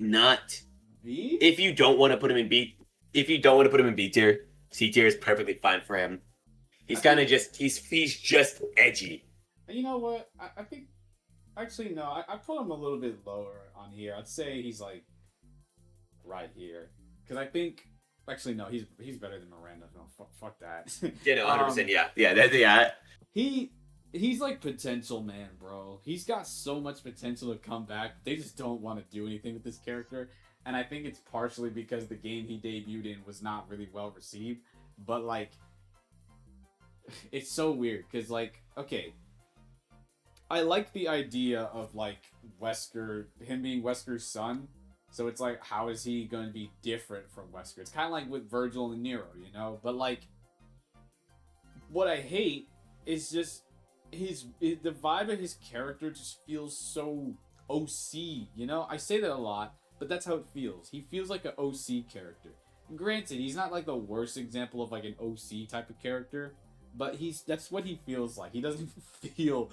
B? you don't want to put him in B, if you don't want to put him in B tier, C tier is perfectly fine for him. He's kind of just he's just edgy. You know what? I think actually no. I put him a little bit lower on here. I'd say he's like right here because I think actually no. He's better than Miranda. No, fuck that. Yeah, no, 100%. Yeah. He's like potential, man, bro. He's got so much potential to come back. They just don't want to do anything with this character, and I think it's partially because the game he debuted in was not really well received. But like, it's so weird because like, okay, I like the idea of like him being Wesker's son. So it's like, how is he going to be different from Wesker? It's kind of like with Virgil and Nero, you know. But like, what I hate is just the vibe of his character just feels so OC. You know, I say that a lot, but that's how it feels. He feels like an OC character. Granted, he's not like the worst example of like an OC type of character, but that's what he feels like. He doesn't feel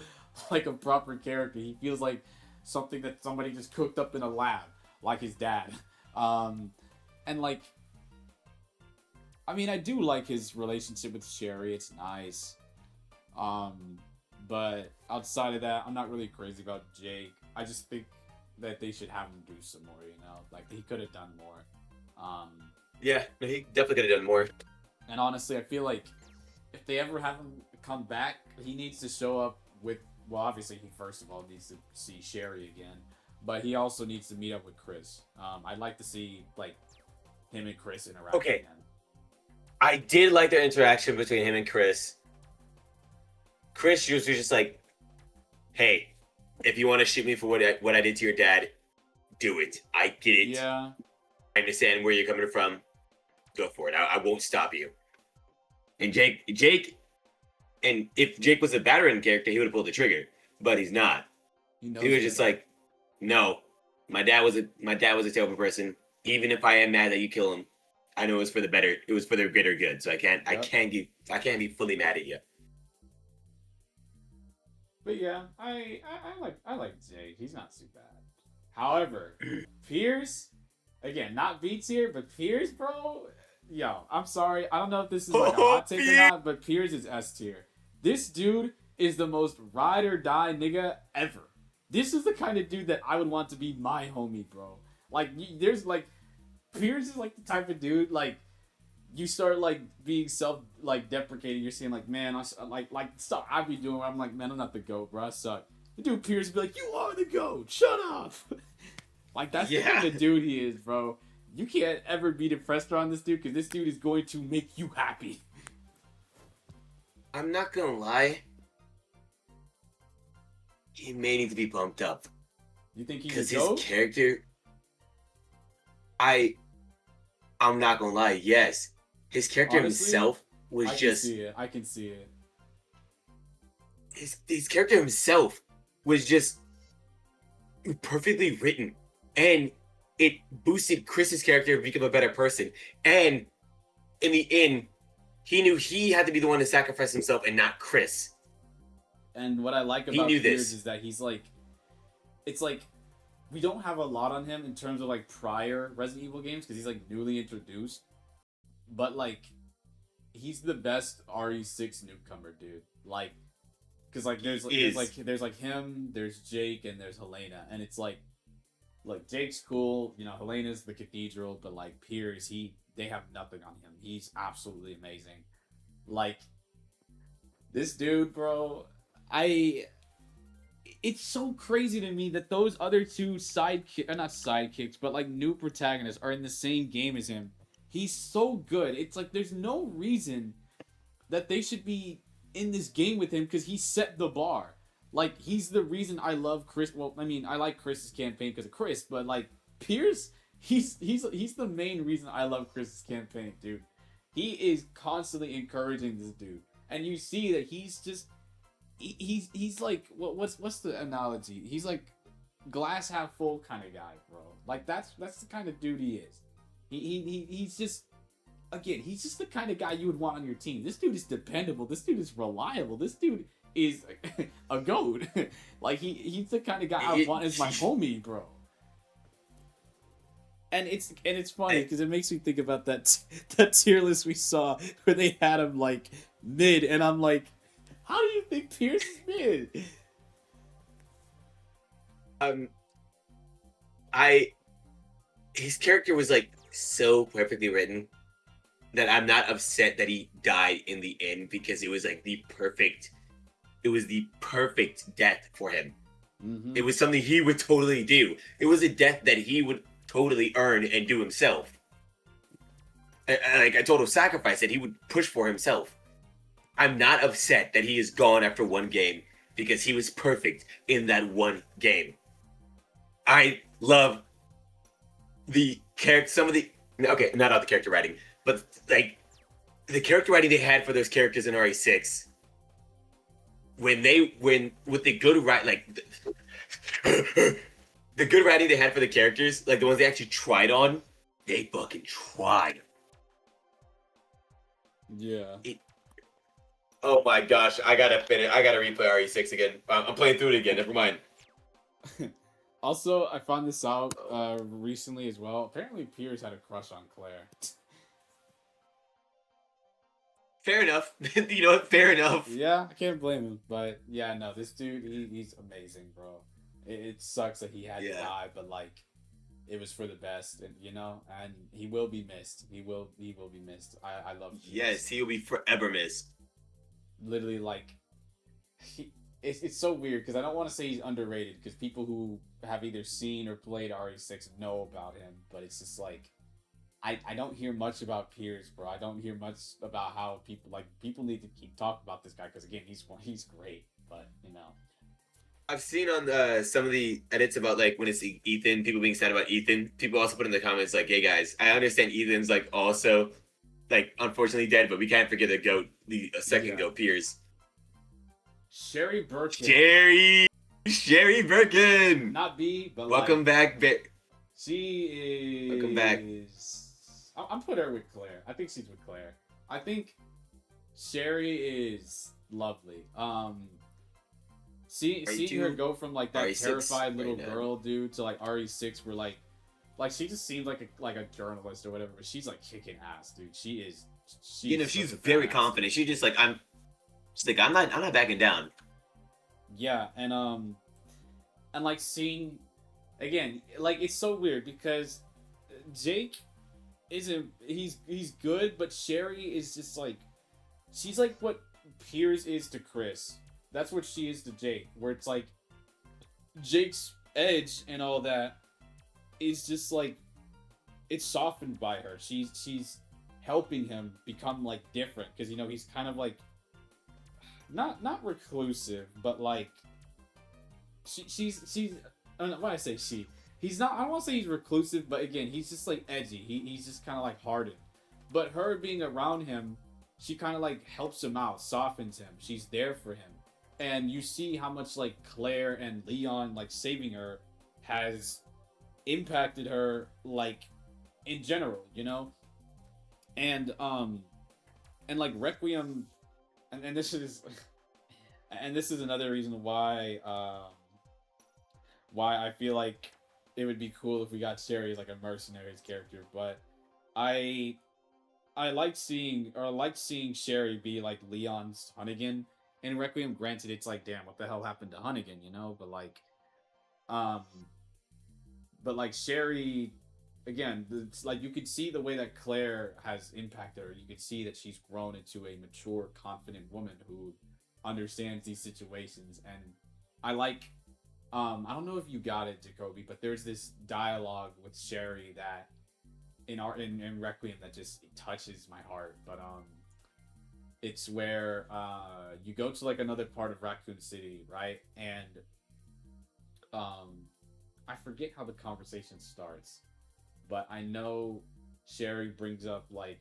like a proper character. He feels like something that somebody just cooked up in a lab, like his dad. And like, I mean, I do like his relationship with Sherry. It's nice. But outside of that, I'm not really crazy about Jake. I just think that they should have him do some more. You know, like he could have done more. Yeah, he definitely could have done more. And honestly, I feel like if they ever have him come back, he needs to show up with. Well, obviously, he first of all needs to see Sherry again, but he also needs to meet up with Chris. I'd like to see like him and Chris interact again. I did like their interaction between him and Chris. Chris was just like, "Hey, if you want to shoot me for what I did to your dad, do it. I get it. Yeah. I understand where you're coming from. Go for it. I won't stop you." And Jake, and if Jake was a veteran character, he would have pulled the trigger, but he's not. He was just like, "No, my dad was a terrible person. Even if I am mad that you kill him, I know it was for the better. It was for the greater good. So I can't be fully mad at you." But yeah, I like Jake. He's not too bad. However, Pierce, again, not B tier, but Pierce, bro. Yo, I'm sorry. I don't know if this is like a hot take or not, but Pierce is S tier. This dude is the most ride or die nigga ever. This is the kind of dude that I would want to be my homie, bro. Like, there's like, Pierce is like the type of dude, like, you start like being deprecating. You're saying like, man, like stuff I be doing. Where I'm like, man, I'm not the GOAT, bro. I suck. The dude Pierce be like, you are the GOAT. Shut up. Like that's the kind of dude he is, bro. You can't ever be depressed around this dude because this dude is going to make you happy. I'm not gonna lie. He may need to be bumped up. You think he's because a GOAT? his character. I'm not gonna lie. Yes, his character Honestly, himself was I can see it. His character himself was just perfectly written, and it boosted Chris's character to become a better person. And in the end, He knew he had to be the one to sacrifice himself and not Chris. And what I like He about knew Piers this. is that he's like, it's like we don't have a lot on him in terms of like prior Resident Evil games because he's like newly introduced, but like he's the best RE6 newcomer, dude. Like, because like there's like him, there's Jake, and there's Helena, and it's like, look, Jake's cool, you know, Helena's the cathedral, but like Piers, they have nothing on him. He's absolutely amazing. Like this dude, bro. I It's so crazy to me that those other two not sidekicks, but like new protagonists are in the same game as him. He's so good. It's like there's no reason that they should be in this game with him because he set the bar. Like he's the reason I love Chris. Well, I mean, I like Chris's campaign because of Chris, but like Piers, he's the main reason I love Chris's campaign, dude. He is constantly encouraging this dude, and you see that he's just he's like what's the analogy? He's like glass half full kind of guy, bro. Like that's the kind of dude he is. He's just again, he's just the kind of guy you would want on your team. This dude is dependable. This dude is reliable. This dude is a goat. Like he's the kind of guy I want as my homie, bro. And it's funny because it makes me think about that tier list we saw where they had him like mid, and I'm like, how do you think Piers is mid? His character was like so perfectly written that I'm not upset that he died in the end because it was like the perfect death for him. Mm-hmm. It was something he would totally do. It was a death that he would totally earn and do himself. Like a total sacrifice that he would push for himself. I'm not upset that he is gone after one game because he was perfect in that one game. I love the character, okay, not all the character writing, but like the character writing they had for those characters in RE6. When with the good writing, like the good writing they had for the characters, like the ones they actually tried on, they fucking tried. Yeah. Oh my gosh, I gotta replay RE6 again. I'm playing through it again, never mind. Also, I found this out recently as well. Apparently, Piers had a crush on Claire. Fair enough. You know what? Fair enough. Yeah, I can't blame him. But yeah, no, this dude, he's amazing, bro. It sucks that he had to die, but like, it was for the best, and you know, and he will be missed. He will be missed. I love Piers. Yes, he will be forever missed. Literally, like, it's so weird because I don't want to say he's underrated because people who have either seen or played RE6 know about him, but it's just like I don't hear much about Piers, bro. I don't hear much about how people need to keep talking about this guy because again, he's great, but you know. I've seen on some of the edits about like when it's Ethan, people being sad about Ethan. People also put in the comments like, "Hey guys, I understand Ethan's like also like unfortunately dead, but we can't forget the goat, the second goat, Piers." Sherry Birkin. Sherry Birkin. Not B, but welcome back. She is. Welcome back. I'm putting her with Claire. I think she's with Claire. I think Sherry is lovely. Seeing her go from like that terrified little girl dude to like RE6, where like she just seems like a journalist or whatever, but she's like kicking ass, dude. She's she's very confident. She's just like I'm not backing down. Yeah, and like seeing again, like it's so weird because Jake he's good, but Sherry is just like she's like what Piers is to Chris. That's what she is to Jake, where it's like Jake's edge and all that is just like it's softened by her. She's helping him become like different because you know he's kind of like not reclusive, but like she's I don't know why I say she. He's not. I don't want to say he's reclusive, but again, he's just like edgy. He's just kind of like hardened. But her being around him, she kind of like helps him out, softens him. She's there for him. And you see how much like Claire and Leon like saving her has impacted her like in general, you know? And and like Requiem, and this is and this is another reason why I feel like it would be cool if we got Sherry as like a mercenaries character, but I I like seeing Sherry be like Leon's Hunnigan in Requiem. Granted, it's like, damn, what the hell happened to Hunnigan, you know? Um, but like Sherry, again, it's like you could see the way that Claire has impacted her. You could see that she's grown into a mature, confident woman who understands these situations. And I like, I don't know if you got it, Jacoby, but there's this dialogue with Sherry that in Requiem that just touches my heart. But it's where you go to like another part of Raccoon City, right? And um, I forget how the conversation starts, but I know Sherry brings up like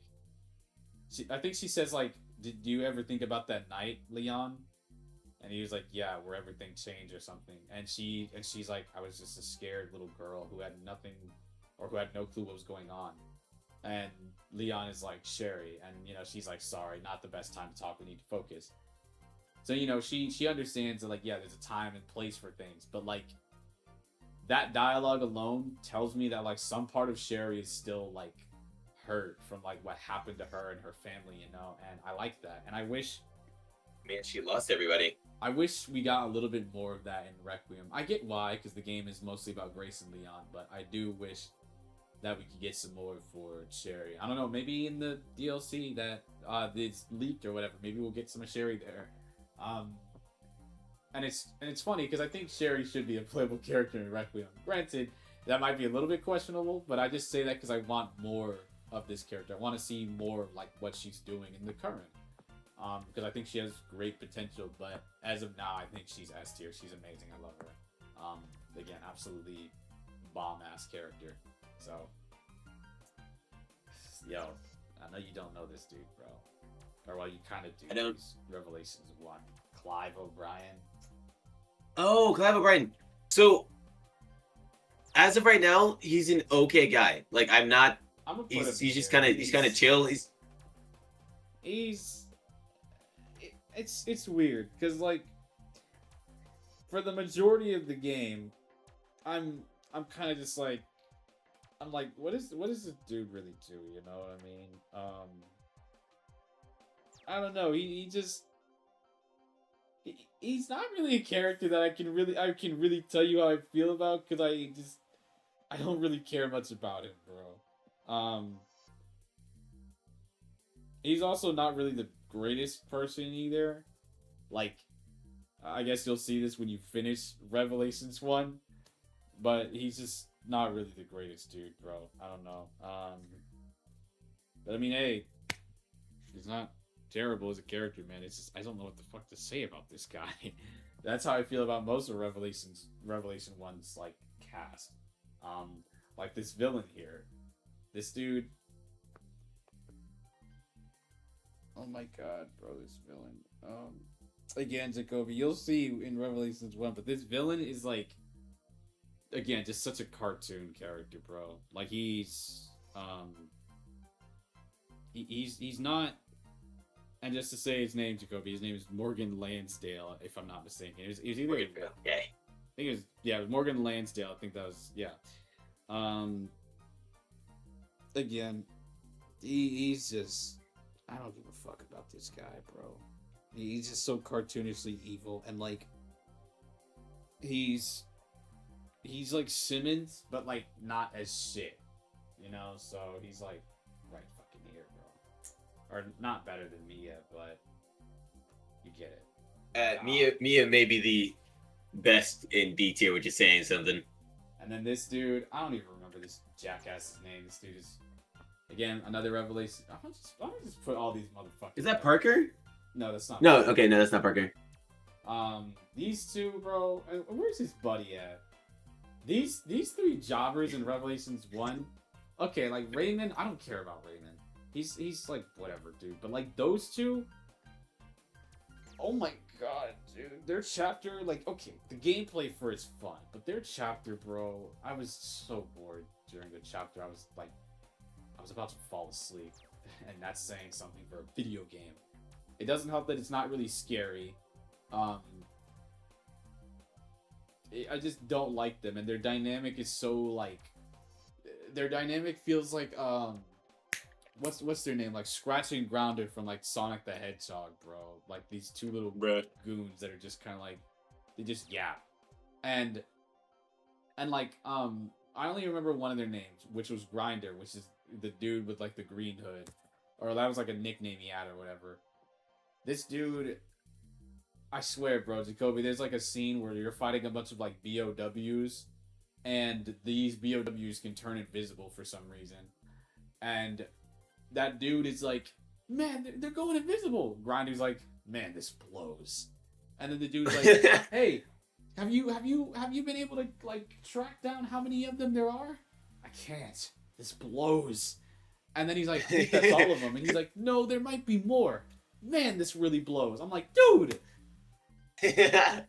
I think she says like, "Did you ever think about that night, Leon?" And he was like, "Yeah, where everything changed or something." And she's like, "I was just a scared little girl who had nothing, or who had no clue what was going on." And Leon is like, "Sherry," and she's like, "Sorry, not the best time to talk. We need to focus." So she understands that like, yeah, there's a time and place for things, but like that dialogue alone tells me that like some part of Sherry is still like hurt from like what happened to her and her family, and I like that. And Man, she lost everybody. I wish we got a little bit more of that in Requiem. I get why, because the game is mostly about Grace and Leon, but I do wish that we could get some more for Sherry. I don't know, maybe in the DLC that is leaked or whatever, maybe we'll get some of Sherry there. Um, and it's funny because I think Sherry should be a playable character in Requiem. Granted, that might be a little bit questionable, but I just say that because I want more of this character. I want to see more like what she's doing in the current. Because I think she has great potential, but as of now, I think she's S tier. She's amazing. I love her. Again, absolutely bomb ass character. So, yo, I know you don't know this dude, bro. Or well, you kind of do. I don't. Revelations 1. Clive O'Brien. Oh, Clive O'Brien. So, as of right now, he's an okay guy. Like, I'm not. I'm gonna put He's him just here. kind of chill. He's it's weird because like for the majority of the game, I'm kind of just like I'm like what is this dude really do? You know what I mean? I don't know. He just he's not really a character that I can really tell you how I feel about because I don't really care much about him, bro. He's also not really the greatest person either. Like, I guess you'll see this when you finish Revelations 1, but he's just not really the greatest dude, bro. I don't know. But I mean, hey, he's not terrible as a character, man. It's just I don't know what the fuck to say about this guy. That's how I feel about most of Revelation 1's like cast. Like this villain here. This dude. Oh my god, bro, this villain. Again, Jacoby, you'll see in Revelations 1, but this villain is like again, just such a cartoon character, bro. Like he's not. And just to say his name, Jacoby, his name is Morgan Lansdale, if I'm not mistaken. It was either Okay. I think it was Morgan Lansdale. I think that was again, he's just I don't give a fuck about this guy, bro. He's just so cartoonishly evil, and like he's like Simmons, but like not as shit, So he's like right fucking here, bro, or not better than Mia, but you get it. Mia may be the best in B tier, which is saying something. And then this dude, I don't even remember this jackass's name. This dude is again another revelation. I'm gonna just put all these motherfuckers. Is that Parker? No, that's not. No, okay, no, that's not Parker. These two, bro. Where's his buddy at? These three jobbers in Revelations 1. Okay, like Raymond, I don't care about Raymond. He's like whatever, dude. But like those two. Oh my god, dude. Their chapter, like, okay, the gameplay for it's fun, but their chapter, bro, I was so bored during the chapter. I was about to fall asleep. and that's saying something for a video game. It doesn't help that it's not really scary. I just don't like them, and their dynamic is so like. Their dynamic feels like what's their name? Like Scratch and Grounder from like Sonic the Hedgehog, bro. Like these two little goons that are just kind of like they just yap, and like I only remember one of their names, which was Grinder, which is the dude with like the green hood, or that was like a nickname he had or whatever. This dude, I swear, bro, Jacoby, there's like a scene where you're fighting a bunch of like BOWs, and these BOWs can turn invisible for some reason, and that dude is like, man, they're going invisible. Grinder's like, man, this blows. And then the dude's like, hey, have you been able to like track down how many of them there are? I can't. This blows. And then he's like, I think that's all of them. And he's like, no, there might be more. Man, this really blows. I'm like, dude. It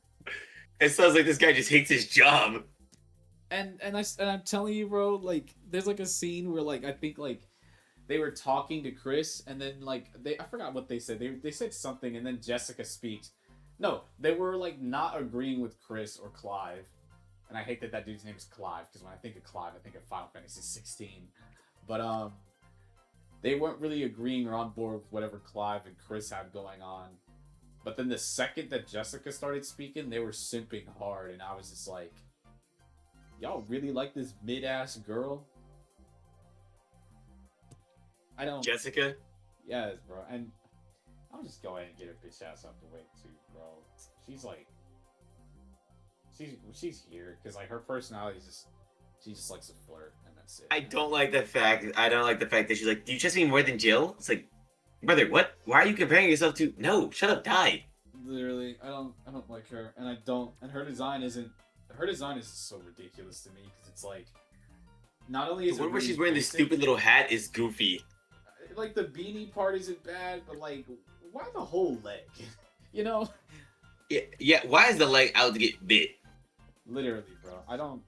sounds like this guy just hates his job. And I'm telling you, bro, like there's like a scene where like I think like they were talking to Chris, and then like I forgot what they said. They said something, and then Jessica speaks. No, they were like not agreeing with Chris or Clive, and I hate that dude's name is Clive because when I think of Clive, I think of Final Fantasy 16. But they weren't really agreeing or on board with whatever Clive and Chris had going on. But then the second that Jessica started speaking, they were simping hard, and I was just like, y'all really like this mid-ass girl? I don't. Jessica? Yes, bro. And I'll just go ahead and get her bitch ass out the way too, bro. She's like, she's here because like her personality is just, she just likes to flirt, and that's it. I don't like the fact that she's like, do you trust me more than Jill? It's like, brother, what? Why are you comparing yourself to? No, shut up, die. Literally, I don't like her, and I don't. And her design is so ridiculous to me because it's like, not only is the one where really she's wearing this basic, stupid little hat is goofy. like the beanie part isn't bad, but like, why the whole leg? You know? Yeah. Why is the leg out to get bit? Literally, bro. I don't.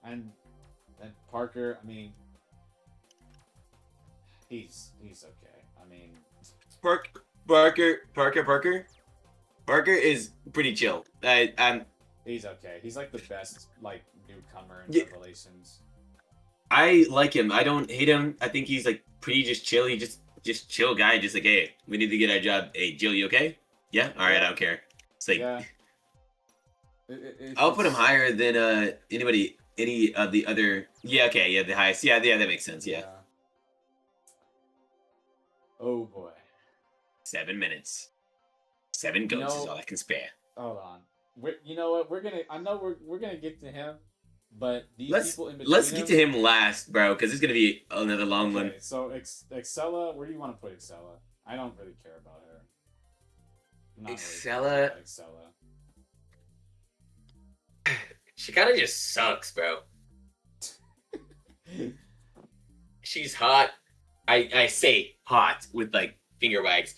And Parker, I mean, he's okay. I mean, Parker is pretty chill. he's okay. He's like the best like newcomer in Revelations. I like him. I don't hate him. I think he's like pretty just chill. He just chill guy. Just like, hey, we need to get our job. Hey, Jill, you okay? Yeah. All right. I don't care. It's like, yeah. I'll put him higher than any of the other. Yeah. Okay. Yeah. The highest. Yeah. That makes sense. Yeah. Oh boy. 7 minutes. 7 goats is all I can spare. Hold on. You know what? I know we're gonna get to him, but these people in between. Let's get to him last, bro, because it's gonna be another long one. So Excella, where do you want to put Excella? I don't really care about her. Excella. She kind of just sucks, bro. She's hot. I say hot with like finger wags.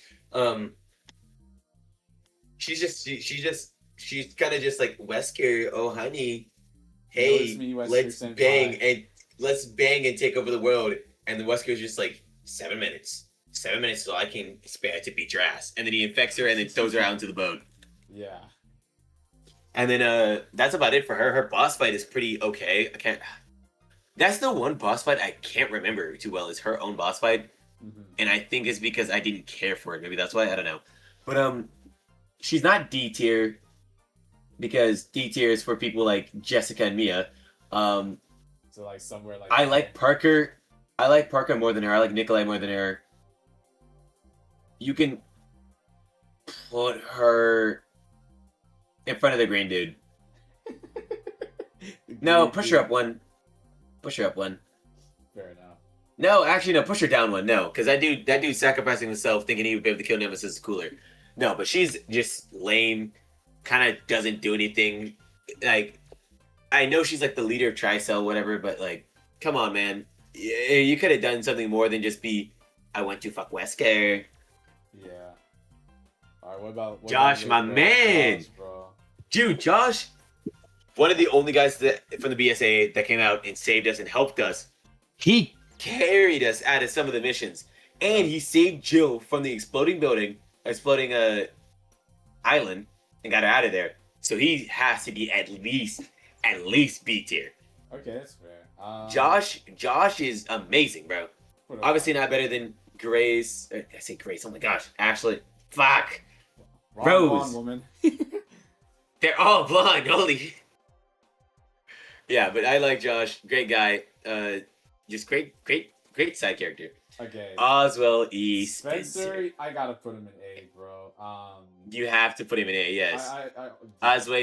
She's kind of just like Wesker. Oh, honey, hey, let's bang and take over the world. And the Wesker's just like 7 minutes. 7 minutes is all I can spare to beat your ass. And then he infects her and then throws her out into the boat. Yeah. And then that's about it for her. Her boss fight is pretty okay. That's the one boss fight I can't remember too well, is her own boss fight. Mm-hmm. And I think it's because I didn't care for it. Maybe that's why. I don't know. But she's not D tier, because D tier is for people like Jessica and Mia. So like somewhere like I like Parker. I like Parker more than her. I like Nikolai more than her. You can put her in front of the green dude. No, push her up one. Push her up one. Fair enough. No, actually, no. Push her down one. No, because that dude sacrificing himself, thinking he would be able to kill Nemesis is cooler. No, but she's just lame. Kind of doesn't do anything. Like, I know she's like the leader of Tricell, whatever, but like, come on, man. You could have done something more than just be, I want to fuck Wesker. Yeah. All right. What about Josh, my man? Josh, bro. Dude, Josh, one of the only guys from the BSA that came out and saved us and helped us. He carried us out of some of the missions, and he saved Jill from the exploding island, and got her out of there. So he has to be at least B tier. Okay, that's fair. Josh is amazing, bro. Put him Obviously up. not better than Grace. I say Grace. Oh my gosh, Ashley. Fuck. Wrong Rose. blonde woman. They're all blonde. Holy. Yeah, but I like Josh. Great guy. Just great side character. Okay. Oswell E. Spencer. Spencer, I gotta put him in A, bro. You have to put him in A. Yes. Oswell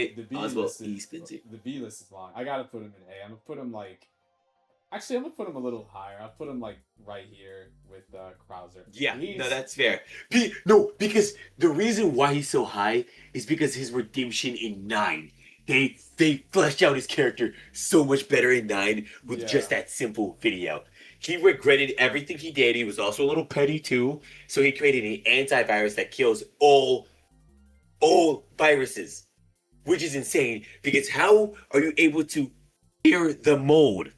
E. Spencer. The B list is long. I gotta put him in A. I'm gonna put him like. Actually, I'm gonna put him a little higher. I'll put him like right here with Krauser. Yeah, no, that's fair. Because the reason why he's so high is because his redemption in 9. They fleshed out his character so much better in 9 with just that simple video. He regretted everything he did. He was also a little petty too. So he created an antivirus that kills all viruses, which is insane. Because how are you able to clear the mold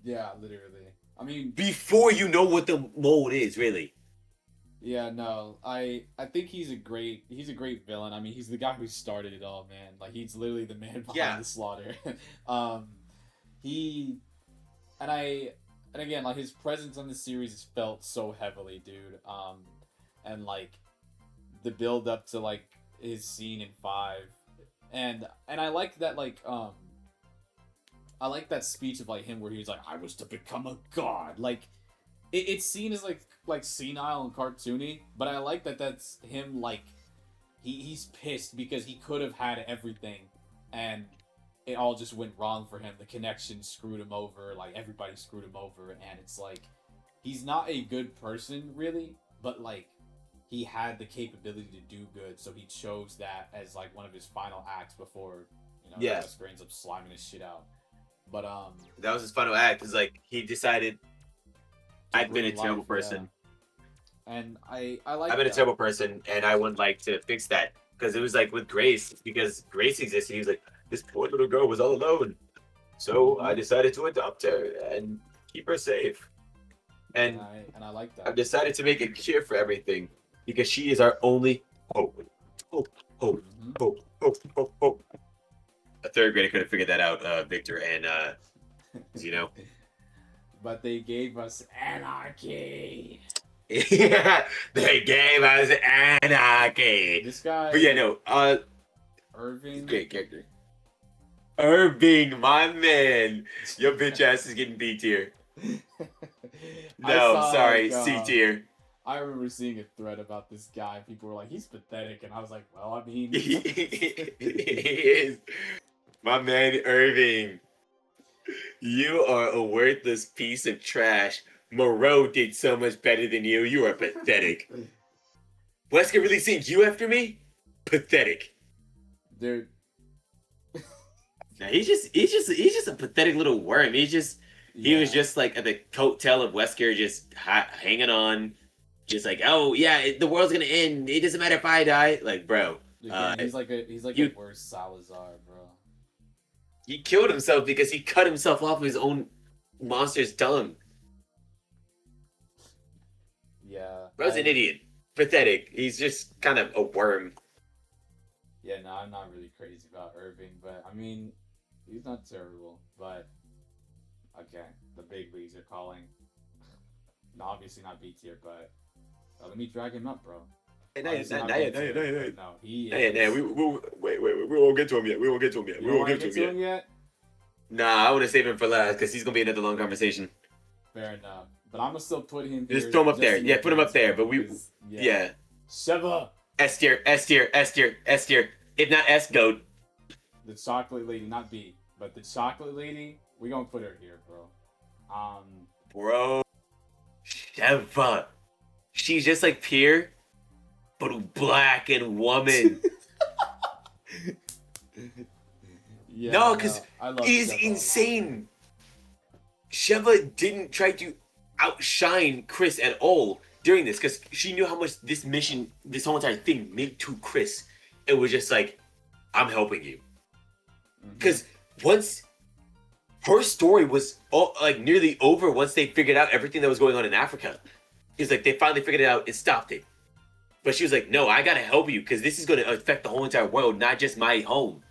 Yeah, literally. I mean, before you know what the mold is, really? yeah, no, I think he's a great villain. I mean, he's the guy who started it all, man. Like he's literally the man behind the slaughter. He and again, like his presence on the series is felt so heavily, dude. And like the build up to like his scene in 5, and I like that I like that speech of like him where he's like, I was to become a god. Like it's seen as like senile and cartoony, but I like that that's him. Like he's pissed because he could have had everything, and it all just went wrong for him. The connection screwed him over. Like everybody screwed him over, and it's like he's not a good person really, but like he had the capability to do good, so he chose that as like one of his final acts before Wesker ends up sliming his shit out. But that was his final act. Is like he decided I've been a terrible person. Yeah. And I like I've been a terrible person, and I would like to fix that. Because it was like with Grace, because Grace existed, he was like, this poor little girl was all alone. So I decided to adopt her and keep her safe. And I like that. I've decided to make a cure for everything. Because she is our only hope. Hope. A third grader could have figured that out, Victor and Zeno. But they gave us anarchy. Yeah, they gave us anarchy. This guy. But yeah, no. Irving. Great character. Irving, my man. Your bitch ass is getting B tier. No, I'm sorry, C tier. I remember seeing a thread about this guy. People were like, he's pathetic. And I was like, well, I mean. He is. My man, Irving. You are a worthless piece of trash. Moreau did so much better than you. You are pathetic. Wesker really sent you after me? Pathetic. Dude. Nah, he's just a pathetic little worm. He was just like at the coattail of Wesker, just hanging on. Just like, oh yeah, the world's gonna end. It doesn't matter if I die. Like, bro. He's like a worse Salazar, bro. He killed himself because he cut himself off of his own monster's tongue. Yeah. Bro's an idiot. Pathetic. He's just kind of a worm. Yeah, no, I'm not really crazy about Irving, but I mean, he's not terrible. But okay, the big leagues are calling. No, obviously not B tier, but let me drag him up, bro. Not yet. No, he is. We won't get to him yet. We won't get to him yet. Nah, I want to save him for last because he's gonna be another long conversation. Fair enough, but I'm gonna still put him. Just throw him up there. Yeah, put him up there. But yeah. Sheva. S tier. If not S, goat. The chocolate lady, not B, but the chocolate lady. We gonna put her here, bro. Bro, Sheva. She's just like Pierre, but a black and woman. Yeah, no, because it is insane. Sheva didn't try to outshine Chris at all during this because she knew how much this mission, this whole entire thing meant to Chris. It was just like, I'm helping you. Because once her story was like nearly over once they figured out everything that was going on in Africa. It's like they finally figured it out and stopped it. But she was like, "No, I gotta help you because this is gonna affect the whole entire world, not just my home.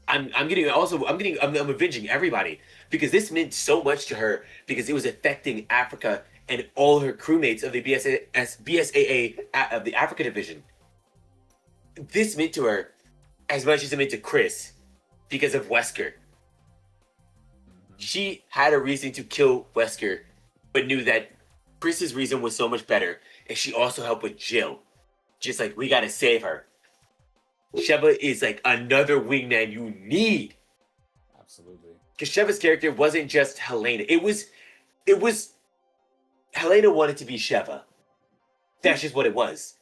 I'm avenging everybody because this meant so much to her because it was affecting Africa and all her crewmates of the BSAA of the Africa division. This meant to her as much as it meant to Chris because of Wesker. She had a reason to kill Wesker, but knew that Chris's reason was so much better, and she also helped with Jill. Just like we gotta save her. Sheva is like another wingman you need. Absolutely. Because Sheva's character wasn't just Helena. It was Helena wanted to be Sheva. That's just what it was.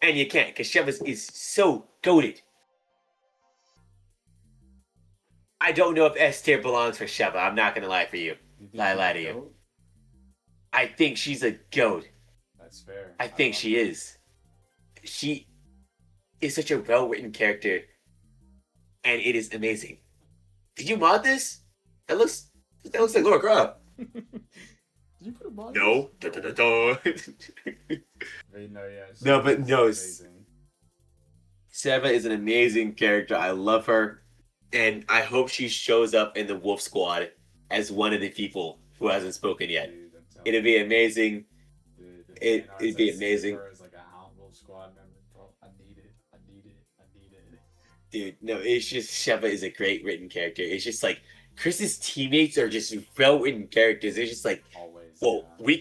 And you can't, because Sheva is so goated. I don't know if S tier belongs for Sheva. I'm not gonna lie for you. Lie to you. I think she's a goat. That's fair. I think she is. She is such a well-written character, and it is amazing. Did you mod this? That looks like Laura Croft. Did you put a mod? No. No, yeah. No, but no. Amazing. Sheva is an amazing character. I love her, and I hope she shows up in the Wolf Squad as one of the people who hasn't spoken yet. Dude, It'd be amazing. Dude, It'd be amazing. As like a Hound Wolf Squad member, bro. I need it. Dude, no, it's just Sheva is a great written character. It's just like Chris's teammates are just well written characters. It's just like, Always. well, Yeah. we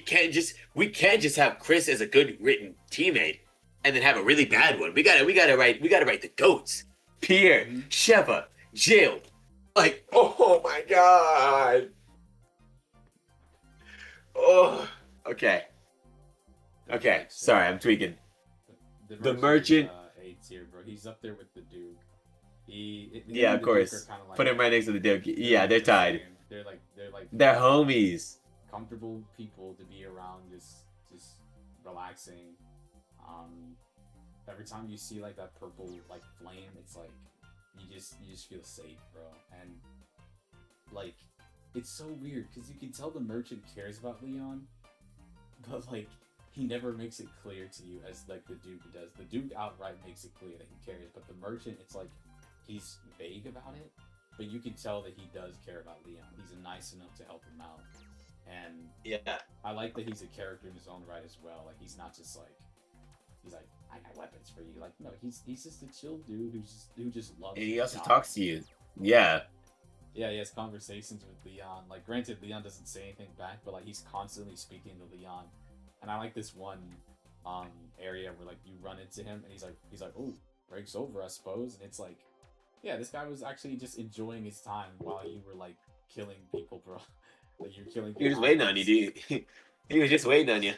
can't just have Chris as a good written teammate and then have a really bad one. We gotta write the goats. Pierre, Mhm. Sheva, Jill. Like, oh my god. Oh, okay. Okay, sorry, I'm tweaking. The Merchant. A tier, bro. He's up there with the Duke. Him Yeah, and of the Duke course. are kinda like- Put him right next to the Duke. Yeah, they're the tied. same. They're like They're homies. comfortable people to be around, just relaxing. Every time you see like that purple like flame, it's like you just feel safe, bro. And like it's so weird because you can tell the Merchant cares about Leon, but like he never makes it clear to you as like the Duke does. The Duke outright makes it clear that he cares, but the Merchant, it's like he's vague about it, but you can tell that he does care about Leon. He's nice enough to help him out, and Yeah. I like that he's a character in his own right as well. Like he's not just like I got weapons for you. Like no, he's just a chill dude who just loves. And he also Leon. talks to you. Yeah. Yeah, he has conversations with Leon. Like granted, Leon doesn't say anything back, but like he's constantly speaking to Leon. And I like this one area where like you run into him and he's like, oh, break's over, I suppose. And it's like, yeah, this guy was actually just enjoying his time while you were like killing people, bro. Like you're killing people. He was waiting on you, dude. He was just waiting on you.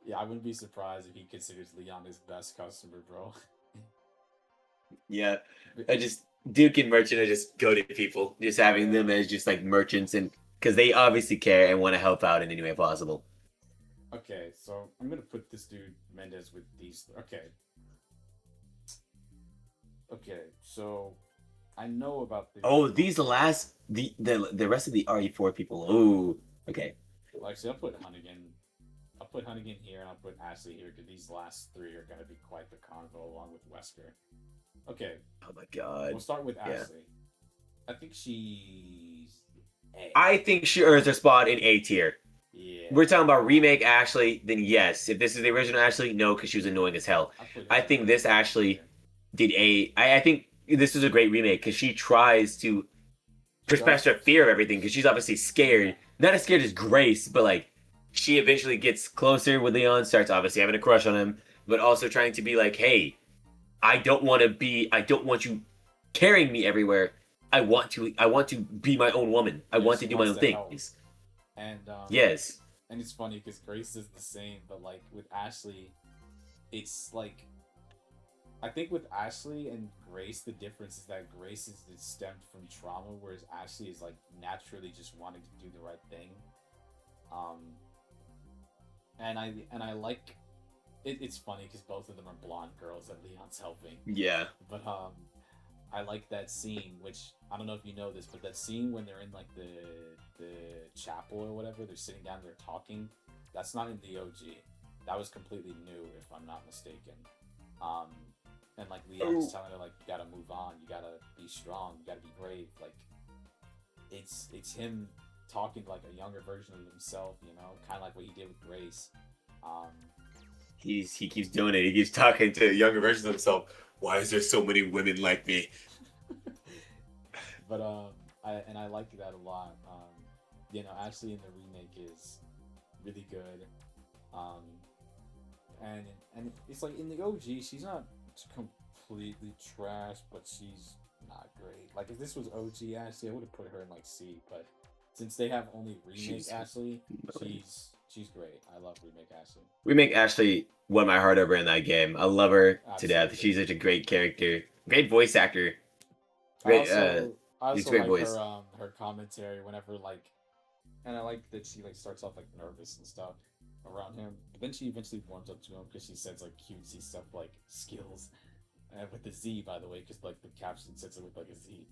Yeah, I wouldn't be surprised if he considers Leon his best customer, bro. Yeah. Duke and Merchant are just goated people. Just having them as just like merchants, and because they obviously care and want to help out in any way possible. Okay, so I'm gonna put this dude Mendez with these. Okay, so I know about the. Oh, these the rest of the RE4 people. Oh, okay. Well, actually, I'll put Hunnigan. I'll put Hunnigan here, and I'll put Ashley here because these last three are gonna be quite the convo along with Wesker. Okay, Oh my god. we'll start with Yeah. Ashley. I think she's A. I think she earns her spot in A tier. Yeah. We're talking about remake Ashley, then yes. If this is the original Ashley, no, because she was annoying as hell. I think this Ashley did I think this was a great remake because she tries to express her fear of everything because she's obviously scared. Not as scared as Grace, but like she eventually gets closer with Leon, starts obviously having a crush on him, but also trying to be like, hey, I don't want you carrying me everywhere. I want to be my own woman. I want to she do my wants own to help. things. And Yes. And it's funny because Grace is the same, but like with Ashley, it's like I think with Ashley and Grace, the difference is that Grace is stemmed from trauma, whereas Ashley is like naturally just wanting to do the right thing. And I like it's funny because both of them are blonde girls that Leon's helping. Yeah. But I like that scene, which I don't know if you know this, but that scene when they're in like the chapel or whatever, they're sitting down, they're talking. That's not in the OG. That was completely new, if I'm not mistaken. Um, and like Leon's telling her like you gotta move on, you gotta be strong, you gotta be brave. Like it's him talking like a younger version of himself, you know, kind of like what he did with Grace. Um, He keeps doing it. He keeps talking to younger versions of himself. Why is there so many women like me? but I like that a lot. You know, Ashley in the remake is really good. Um, and it's like in the OG, she's not completely trash, but she's not great. Like if this was OG Ashley, I would have put her in like C. But since they have only remake She's Ashley, she's great. I love remake Ashley. Remake Ashley won my heart over in that game. I love her to death. Absolutely. She's such a great character, great voice actor, great I it's also great like voice. her commentary whenever like, and I like that she like starts off like nervous and stuff around him, but then she eventually warms up to him because she says like cutesy stuff like skills, and with the Z by the way, because like the caption says it with like a Z.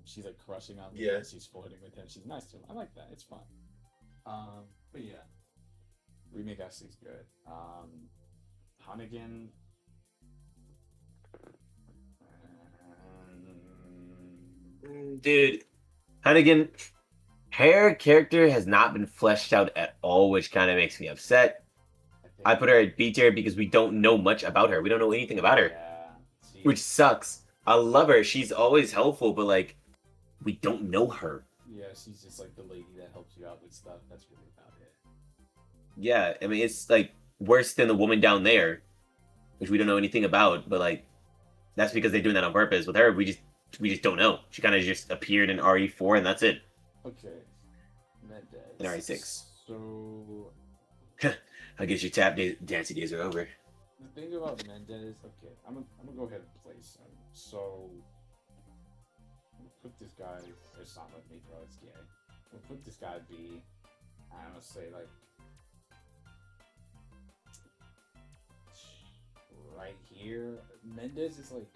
She's like crushing on him. Yeah. And she's flirting with him. She's nice to him. I like that. It's fun. But yeah, remake Ashley's good. Hunnigan. Dude, Hunnigan, her character has not been fleshed out at all, which kind of makes me upset. I put her at B tier because we don't know much about her. We don't know anything about her, Yeah, which sucks. I love her. She's always helpful, but like, we don't know her. yeah, she's just like the lady that helps you out with stuff. That's really about it. Yeah, I mean, it's like worse than the woman down there, which we don't know anything about. But like, that's because they're doing that on purpose. With her, we just don't know. She kind of just appeared in RE4, and that's it. Okay, Mendez. In RE6. So I guess your tap dancey days are over. the thing about Mendez, okay, I'm gonna go ahead and place him. So I'm gonna put this guy. It's not with me, bro. It's gay. I'm gonna put this guy B. I'm gonna say like right here. Mendez is like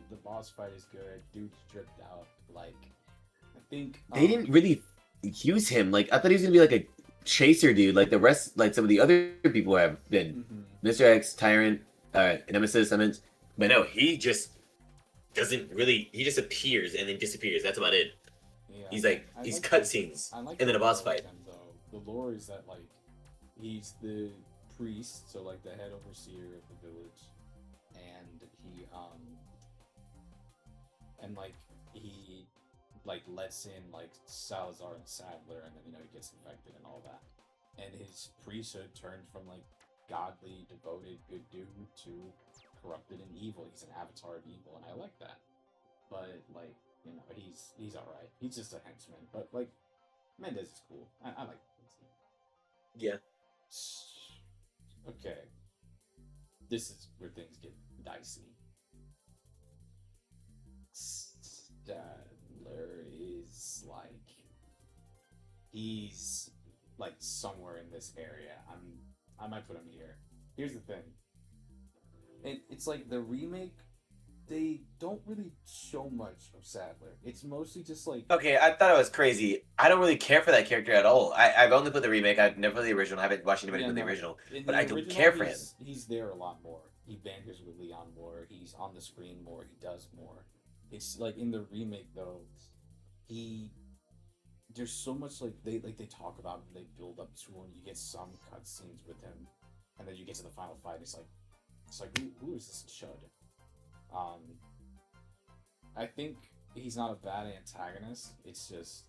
the boss fight is good. Dude's dripped out. Like I think They didn't really use him. Like, I thought he was gonna be like a chaser dude, like the rest, like some of the other people have been. Mr. X, Tyrant, Nemesis, Summons. But no, he just doesn't really. He just appears and then disappears. That's about it. Yeah, He's like I these like cutscenes, I like and then a the boss lore fight. with him, though. The lore is that like he's the priest, so like the head overseer of the village, and he like lets in like Salazar and Sadler, and then you know he gets infected and all that, and his priesthood turned from like godly, devoted, good dude to corrupted and evil. He's an avatar of evil, and I like that. But like you know, he's all right. He's just a henchman, but like Mendez is cool. I like Mendez. Yeah. Okay, this is where things get dicey. Stadler is like he's like somewhere in this area. I might put him here. Here's the thing. It's like the remake. They don't really show much of Sadler. It's mostly just like Okay, I thought it was crazy. I don't really care for that character at all. I've only put the remake. I've never put the original. I haven't watched anybody put the original. in But the I don't original, care for him. He's there a lot more. He banters with Leon more. He's on the screen more. He does more. It's like in the remake though, he there's so much like they talk about him, they build up to him. You get some cutscenes with him, and then you get to the final fight. It's like who is this chud? I think he's not a bad antagonist. It's just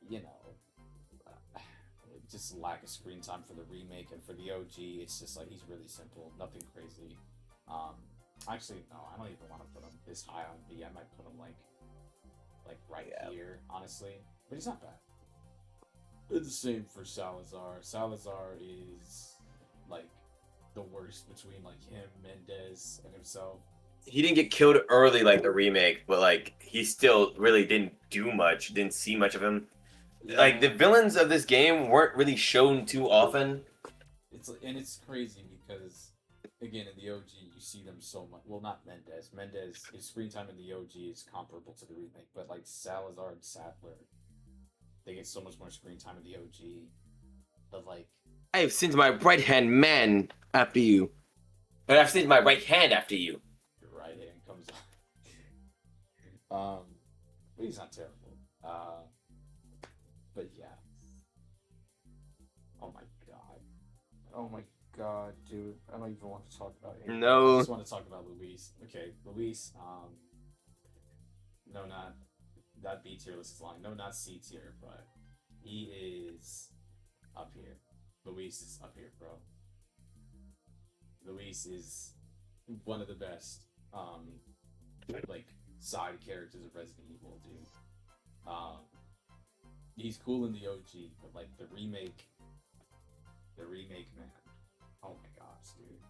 you know just lack of screen time for the remake, and for the OG, it's just like he's really simple, nothing crazy. Actually, no, I don't even want to put him this high on B. I might put him like right here, honestly. But he's not bad. It's the same for Salazar. Salazar is like the worst between like him, Mendez, and himself. He didn't get killed early like the remake, but like he still really didn't do much. Didn't see much of him. Like the villains of this game weren't really shown too often. It's crazy because again, in the OG, you see them so much. Well, not Mendez. Mendez, his screen time in the OG is comparable to the remake, but like Salazar and Sattler, they get so much more screen time in the OG. But like, I have sent my right hand man after you. And I've sent my right hand after you. your right hand comes but he's not terrible. But yeah. Oh my god. Oh my god, dude. I don't even want to talk about it. I No. just want to talk about Luis. Okay, Luis, no, not that B tier list is long. No, not C tier, but he is up here. Luis is up here, bro. Luis is one of the best, like side characters of Resident Evil, dude. He's cool in the OG, but like the remake, man. Oh my gosh, dude.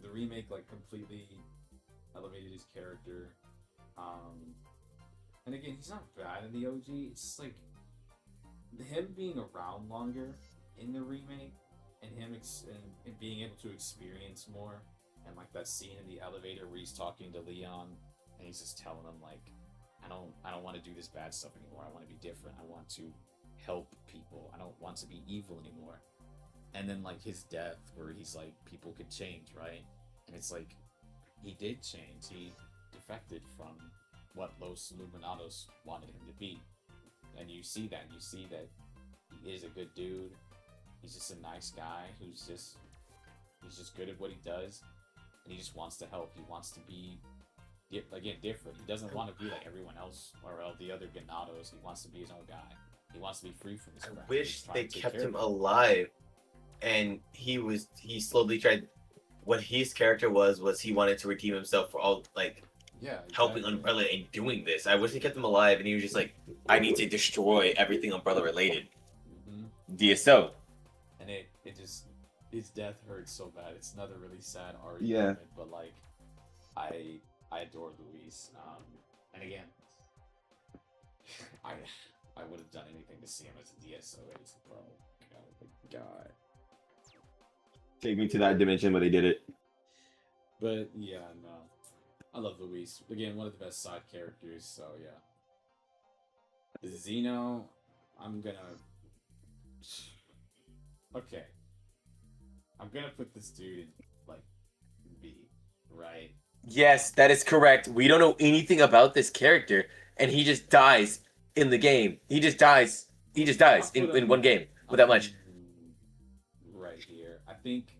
The remake like completely elevated his character. And again, he's not bad in the OG. It's just like him being around longer in the remake, and him and being able to experience more, and like that scene in the elevator where he's talking to Leon, and he's just telling him like, I don't want to do this bad stuff anymore. I want to be different. I want to help people. I don't want to be evil anymore. And then like his death, where he's like, people could change, right? And it's like, he did change. He defected from what Los Illuminados wanted him to be. And you see that, he is a good dude. He's just a nice guy he's just good at what he does, and he just wants to help. He wants to be again different. He doesn't want to be like everyone else or the other Ganados. He wants to be his own guy. He wants to be free from this crap. I wish they He's trying to take kept care him of it. alive, and he slowly tried. What his character was he wanted to redeem himself for all like Yeah, helping exactly. Umbrella and doing this. I wish they kept him alive, and he was just like, I need to destroy everything Umbrella related. Mhm. DSO. And it just, his death hurts so bad. It's another really sad RE Yeah. moment, but like I adore Luis. And again, I would have done anything to see him as a DSO ace, bro. God. Take me to that dimension where they did it. But yeah, no. I love Luis. Again, one of the best side characters, so yeah. Xeno, I'm gonna okay. I'm gonna put this dude in like B, right? Yes, that is correct. We don't know anything about this character, and he just dies in the game. He just dies. He just dies in one game with that much. Right here. I think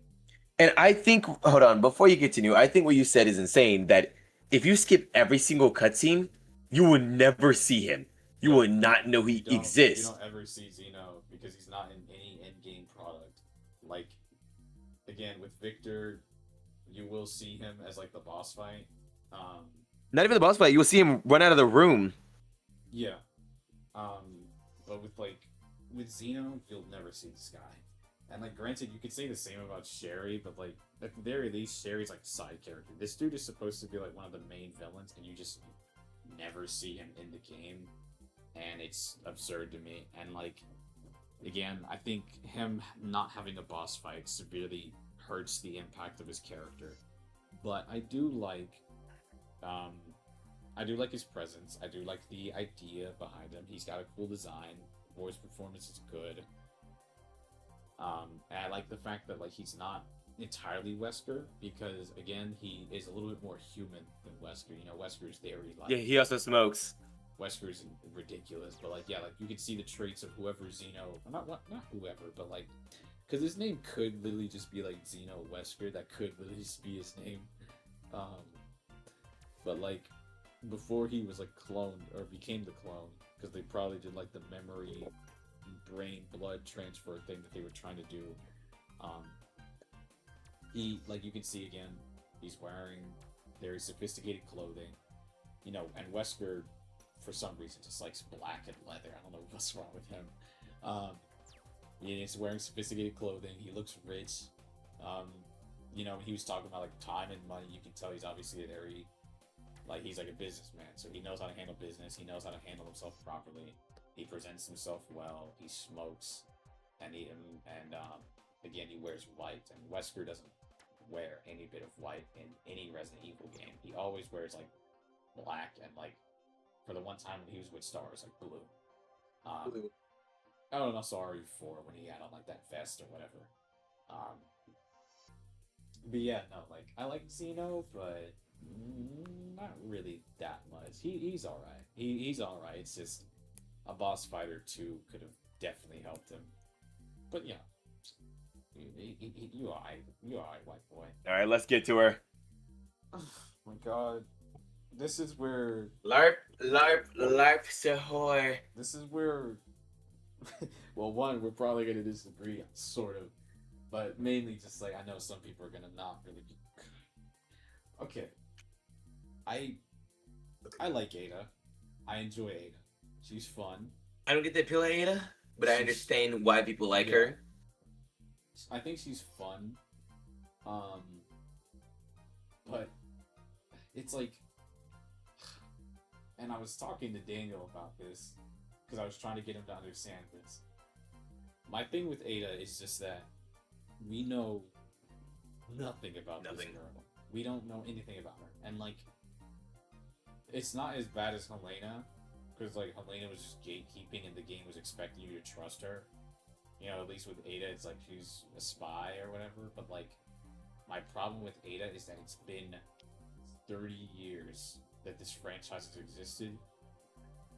And I think, hold on, before you continue, I think what you said is insane. That if you skip every single cutscene, you will never see him. You will not know he exists. You don't ever see Xeno because he's not in any end-game product. Like, again, with Victor, you will see him as like the boss fight. Not even the boss fight. You will see him run out of the room. Yeah. But with Xeno, you'll never see this guy. And like, granted, you could say the same about Sherry, but like at the very least, Sherry's like a side character. This dude is supposed to be like one of the main villains, and you just never see him in the game, and it's absurd to me. And like, again, I think him not having a boss fight severely hurts the impact of his character. But I do like his presence. I do like the idea behind him. He's got a cool design. Voice performance is good. And I like the fact that like he's not entirely Wesker, because again, he is a little bit more human than Wesker. You know, Wesker's very like, Yeah, he also smokes. Wesker's ridiculous, but like, yeah, like you can see the traits of whoever Xeno, not whoever, but like, because his name could literally just be like Xeno Wesker. That could literally just be his name. But like, before he was like cloned or became the clone, because they probably did like the memory, brain, blood transfer thing that they were trying to do. He, like, you can see again, he's wearing very sophisticated clothing, you know, and Wesker, for some reason, just likes black and leather. I don't know what's wrong with him. He's wearing sophisticated clothing. He looks rich. You know, he was talking about like time and money. You can tell he's obviously a very, like, he's like a businessman, so he knows how to handle business. He knows how to handle himself properly. He presents himself well. He smokes, and again, he wears white, and Wesker doesn't wear any bit of white in any Resident Evil game. He always wears like black and like for the one time when he was with Stars, like blue. Blue. I don't know, sorry for when he had on like that vest or whatever. Um, but yeah, no, like I like Xeno, but not really that much. He's all right. He's all right. It's just a boss fighter too could have definitely helped him. But yeah, you alright, white boy. All right, let's get to her. Oh my god. This is where LARP, LARP, LARP, Sahoy. this is where well, one, we're probably gonna disagree, sort of. But mainly just like I know some people are gonna not really be okay. I like Ada. I enjoy Ada. She's fun. I don't get the appeal of Ada, but I She's- understand why people like Yeah. her. I think she's fun. But it's like, and I was talking to Daniel about this because I was trying to get him to understand this. My thing with Ada is just that we know nothing about this Nothing. girl. We don't know anything about her, and like, it's not as bad as Helena, because like Helena was just gatekeeping, and the game was expecting you to trust her. You know, at least with Ada, it's like she's a spy or whatever. But like, my problem with Ada is that it's been 30 years that this franchise has existed,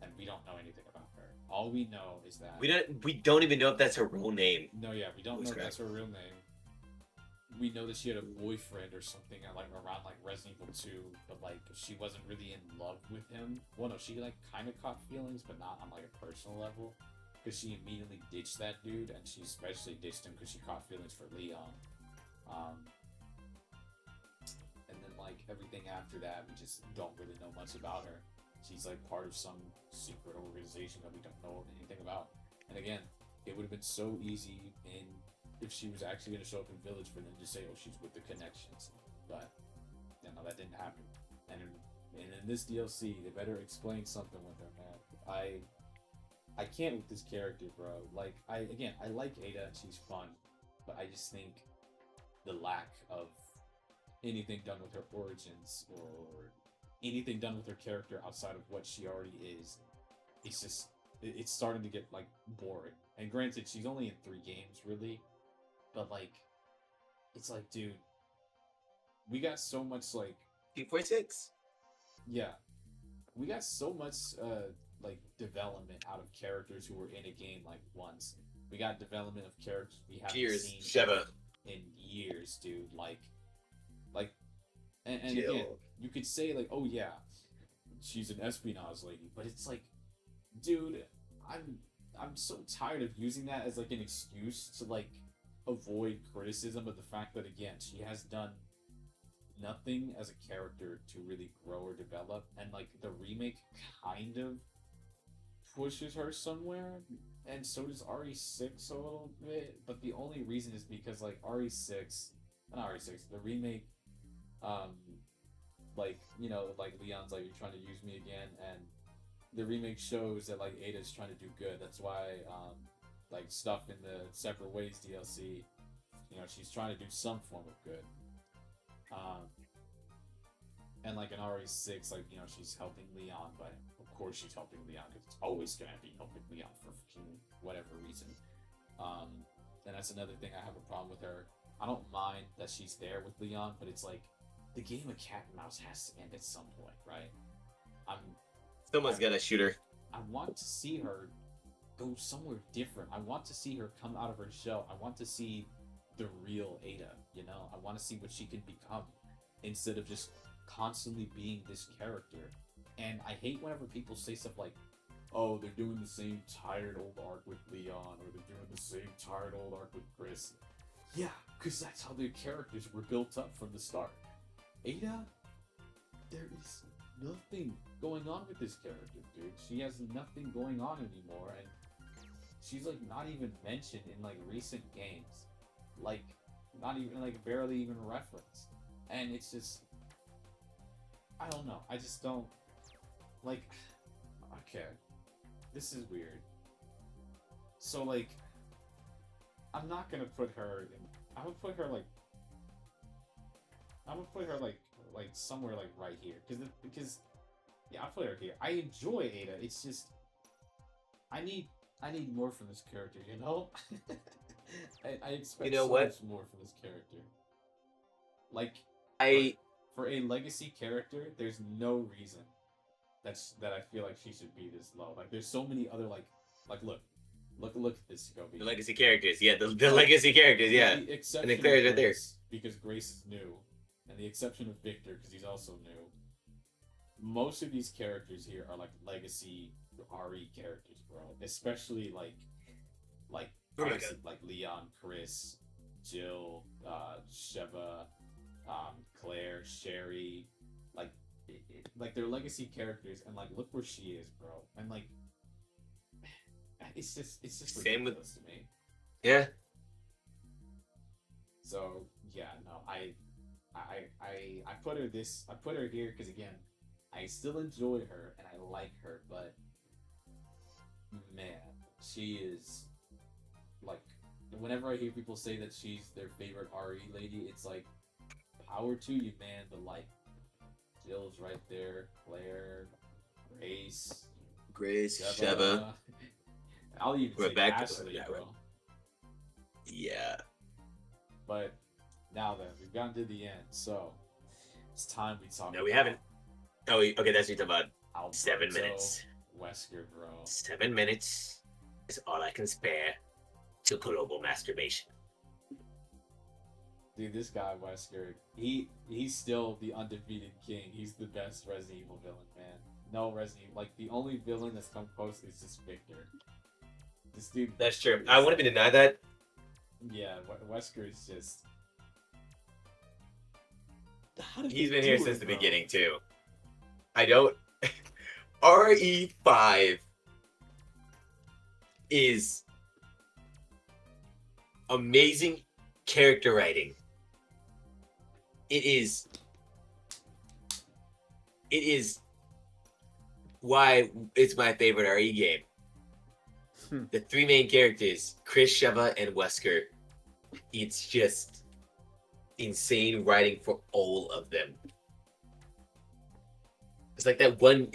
and we don't know anything about her. All we know is that We don't even know if that's her real name. no, yeah, we don't Holy know if crap. that's her real name. We know that she had a boyfriend or something at, like around like Resident Evil 2, but like she wasn't really in love with him. Well, no, she like kind of caught feelings, but not on like a personal level, because she immediately ditched that dude, and she especially ditched him because she caught feelings for Leon. And then like everything after that, we just don't really know much about her. She's like part of some secret organization that we don't know anything about. And again, it would have been so easy if she was actually going to show up in Village for them to say, "Oh, she's with the Connections," but you know that didn't happen. And in this DLC, they better explain something with her, man. I can't with this character, bro. Like I like Ada, she's fun, but I just think the lack of anything done with her origins or anything done with her character outside of what she already is, it's starting to get like boring. And granted, she's only in 3 games really, but like it's like, dude, we got so much like 246. yeah, we got so much like development out of characters who were in a game like once. We got development of characters we haven't Cheers, seen Sheva. in years, dude. Like, and Jill. again, you could say like, oh yeah, she's an espionage lady, but it's like, dude, I'm so tired of using that as like an excuse to like avoid criticism of the fact that again she has done nothing as a character to really grow or develop, and like the remake kind of pushes her somewhere, and so does RE6 a little bit, but the only reason is because like RE6, not RE6, the remake, like, you know, like Leon's like, "You're trying to use me again," and the remake shows that like Ada's trying to do good. That's why like stuff in the Separate Ways DLC, you know, she's trying to do some form of good. And like in RE6, like, you know, she's helping Leon, but of course she's helping Leon because it's always gonna be helping Leon for fucking whatever reason. And that's another thing I have a problem with her. I don't mind that she's there with Leon, but it's like the game of cat and mouse has to end at some point, right? Someone's gonna shoot her. I want to see her go somewhere different. I want to see her come out of her shell. I want to see the real Ada, you know? I want to see what she can become instead of just constantly being this character. And I hate whenever people say stuff like, "Oh, they're doing the same tired old arc with Leon," or "They're doing the same tired old arc with Chris." Yeah, because that's how their characters were built up from the start. Ada, there is nothing going on with this character, dude. She has nothing going on anymore, and she's like not even mentioned in like recent games, like not even like barely even referenced. And it's just, I don't know. I just don't like. Okay, this is weird. So like, I'm not gonna put her in. I'm gonna put her like. I'm gonna put her like somewhere like right here because yeah, I put her here. I enjoy Ada. It's just I need more from this character. You know. I expect You know so what? much more from this character. Like I for a legacy character, there's no reason that I feel like she should be this low. Like there's so many other look at this Scobie. the legacy characters, yeah, the legacy characters, yeah. The exception And the Claire's of right there. Grace, because Grace is new, and the exception of Victor because he's also new. Most of these characters here are like legacy RE characters, bro. Especially like Oh my obviously, like Leon, Chris, Jill, Sheva, Claire, Sherry, like they're legacy characters, and like look where she is, bro, and like it's just Same with- ridiculous to me. Yeah. So yeah, no, I put her I put her here because again, I still enjoy her and I like her, but man, she is like whenever I hear people say that she's their favorite RE lady, it's like power to you, man. But like Jill's right there, Claire, Grace, Grace, Sheva. I'll even Rebecca, say Ashley, yeah, bro. Yeah. But now then, we've gotten to the end, so it's time we talk. No, we about haven't. Oh, okay, that's what you're talking about. Alberto 7 minutes. Wesker, bro. 7 minutes is all I can spare to global masturbation. Dude, this guy Wesker, he's still the undefeated king. He's the best Resident Evil villain, man. No Resident Evil, like the only villain that's come close is just Victor. This dude. That's true. I wouldn't even deny that. Yeah, Wesker is just. He's been here since the beginning, too. I don't. RE5 is amazing character writing. It is why it's my favorite RE game. The three main characters, Chris, Sheva, and Wesker. It's just insane writing for all of them. It's like that one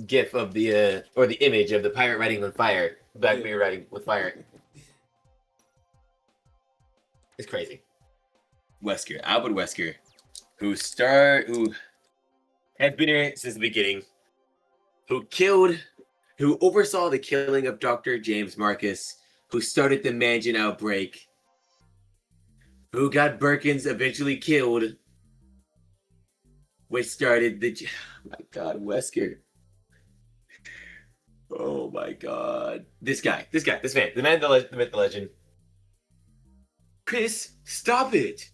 gif of the or the image of the pirate riding on fire, Black Mirror riding with fire. It's crazy. Wesker, Albert Wesker, who has been here since the beginning, who oversaw the killing of Dr. James Marcus, who started the Mansion outbreak, who got Birkins eventually killed, which started the... Oh my god, Wesker. Oh my god. This man, the man, the myth, the legend. Chris, stop it!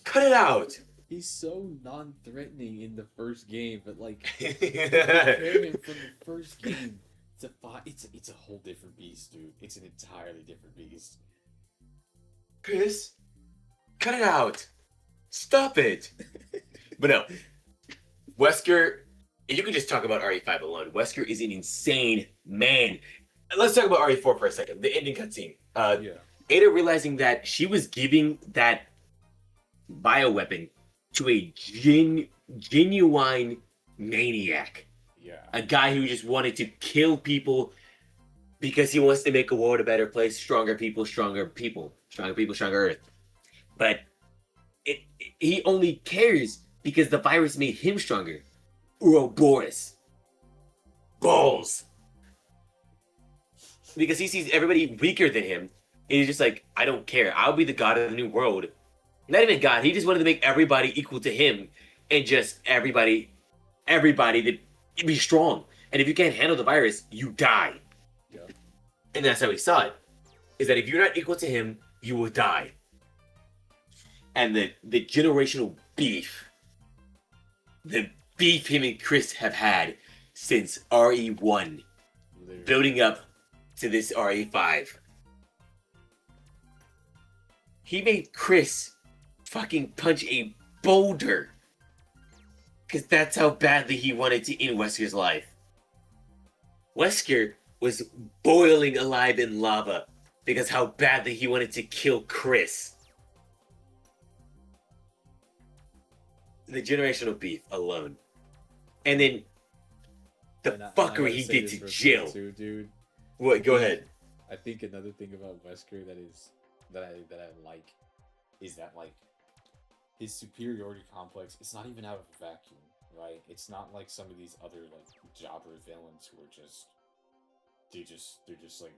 Cut it out! He's so non-threatening in the first game, but like compare him from the first game to five. It's a whole different beast, dude. It's an entirely different beast. Chris, cut it out! Stop it! But no, Wesker, you can just talk about RE5 alone. Wesker is an insane man. Let's talk about RE4 for a second. The ending cutscene. Yeah. Ada realizing that she was giving that bioweapon to a genuine maniac. Yeah. A guy who just wanted to kill people because he wants to make a world a better place. Stronger people, stronger people. Stronger people, stronger Earth. But he only cares because the virus made him stronger. Ouroboros. Balls. Because he sees everybody weaker than him. And he's just like, I don't care. I'll be the god of the new world. Not even God. He just wanted to make everybody equal to him. And just everybody to be strong. And if you can't handle the virus, you die. Yeah. And that's how he saw it. Is that if you're not equal to him, you will die. And the generational beef. The beef him and Chris have had since RE1. Literally. Building up to this RE5. He made Chris fucking punch a boulder. Because that's how badly he wanted to end Wesker's life. Wesker was boiling alive in lava because how badly he wanted to kill Chris. The generational beef alone. And then the And I fuckery gotta he say did this to real quick Jill. too, dude. What? Go ahead. I think another thing about Wesker that I like is that like his superiority complex. It's not even out of a vacuum, right? It's not like some of these other like jobber villains who are they're just like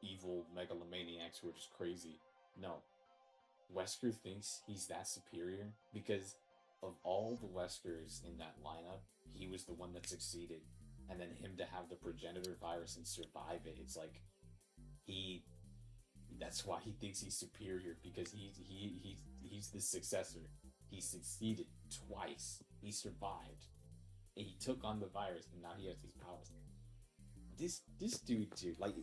evil megalomaniacs who are just crazy. No, Wesker thinks he's that superior because of all the Weskers in that lineup, he was the one that succeeded. And then him to have the progenitor virus and survive it, it's like he that's why he thinks he's superior because he's the successor. He succeeded twice. He survived. And he took on the virus and now he has these powers. This dude, like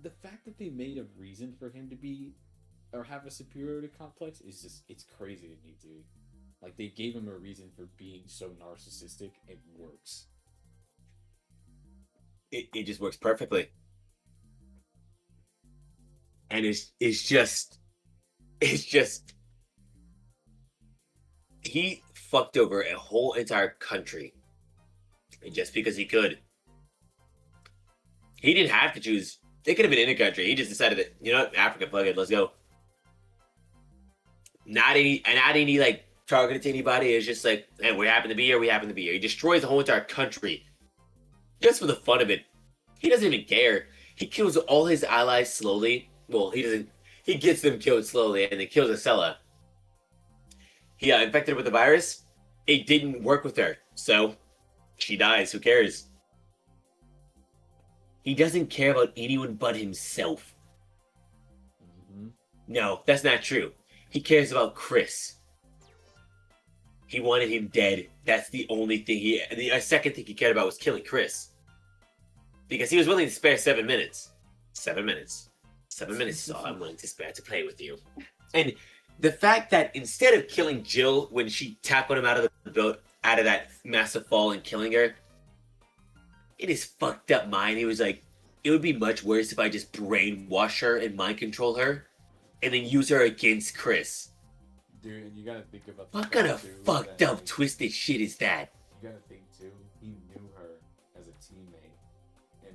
the fact that they made a reason for him to be or have a superiority complex is just it's crazy to me, dude. Like they gave him a reason for being so narcissistic, it works. It just works perfectly. And it's just he fucked over a whole entire country just because he could. He didn't have to choose. They could have been any country. He just decided that, you know what, Africa, fuck it, let's go. Not any like targeted to anybody. It's just like, hey, we happen to be here, we happen to be here. He destroys the whole entire country. Just for the fun of it. He doesn't even care. He kills all his allies slowly. Well, he doesn't. He gets them killed slowly and then kills Acela. He got infected with the virus. It didn't work with her. So, she dies. Who cares? He doesn't care about anyone but himself. Mm-hmm. No, that's not true. He cares about Chris. He wanted him dead. That's the only thing the second thing he cared about was killing Chris. Because he was willing to spare 7 minutes. 7 minutes. 7 minutes is all I'm willing to spare to play with you. And the fact that instead of killing Jill when she tackled him out of the boat, out of that massive fall and killing her, in his fucked up mind, he was like, it would be much worse if I just brainwash her and mind control her and then use her against Chris. Dude, and you gotta think about the What kind fact, of too, fucked that, up, like, twisted shit is that? You gotta think too, he knew her as a teammate.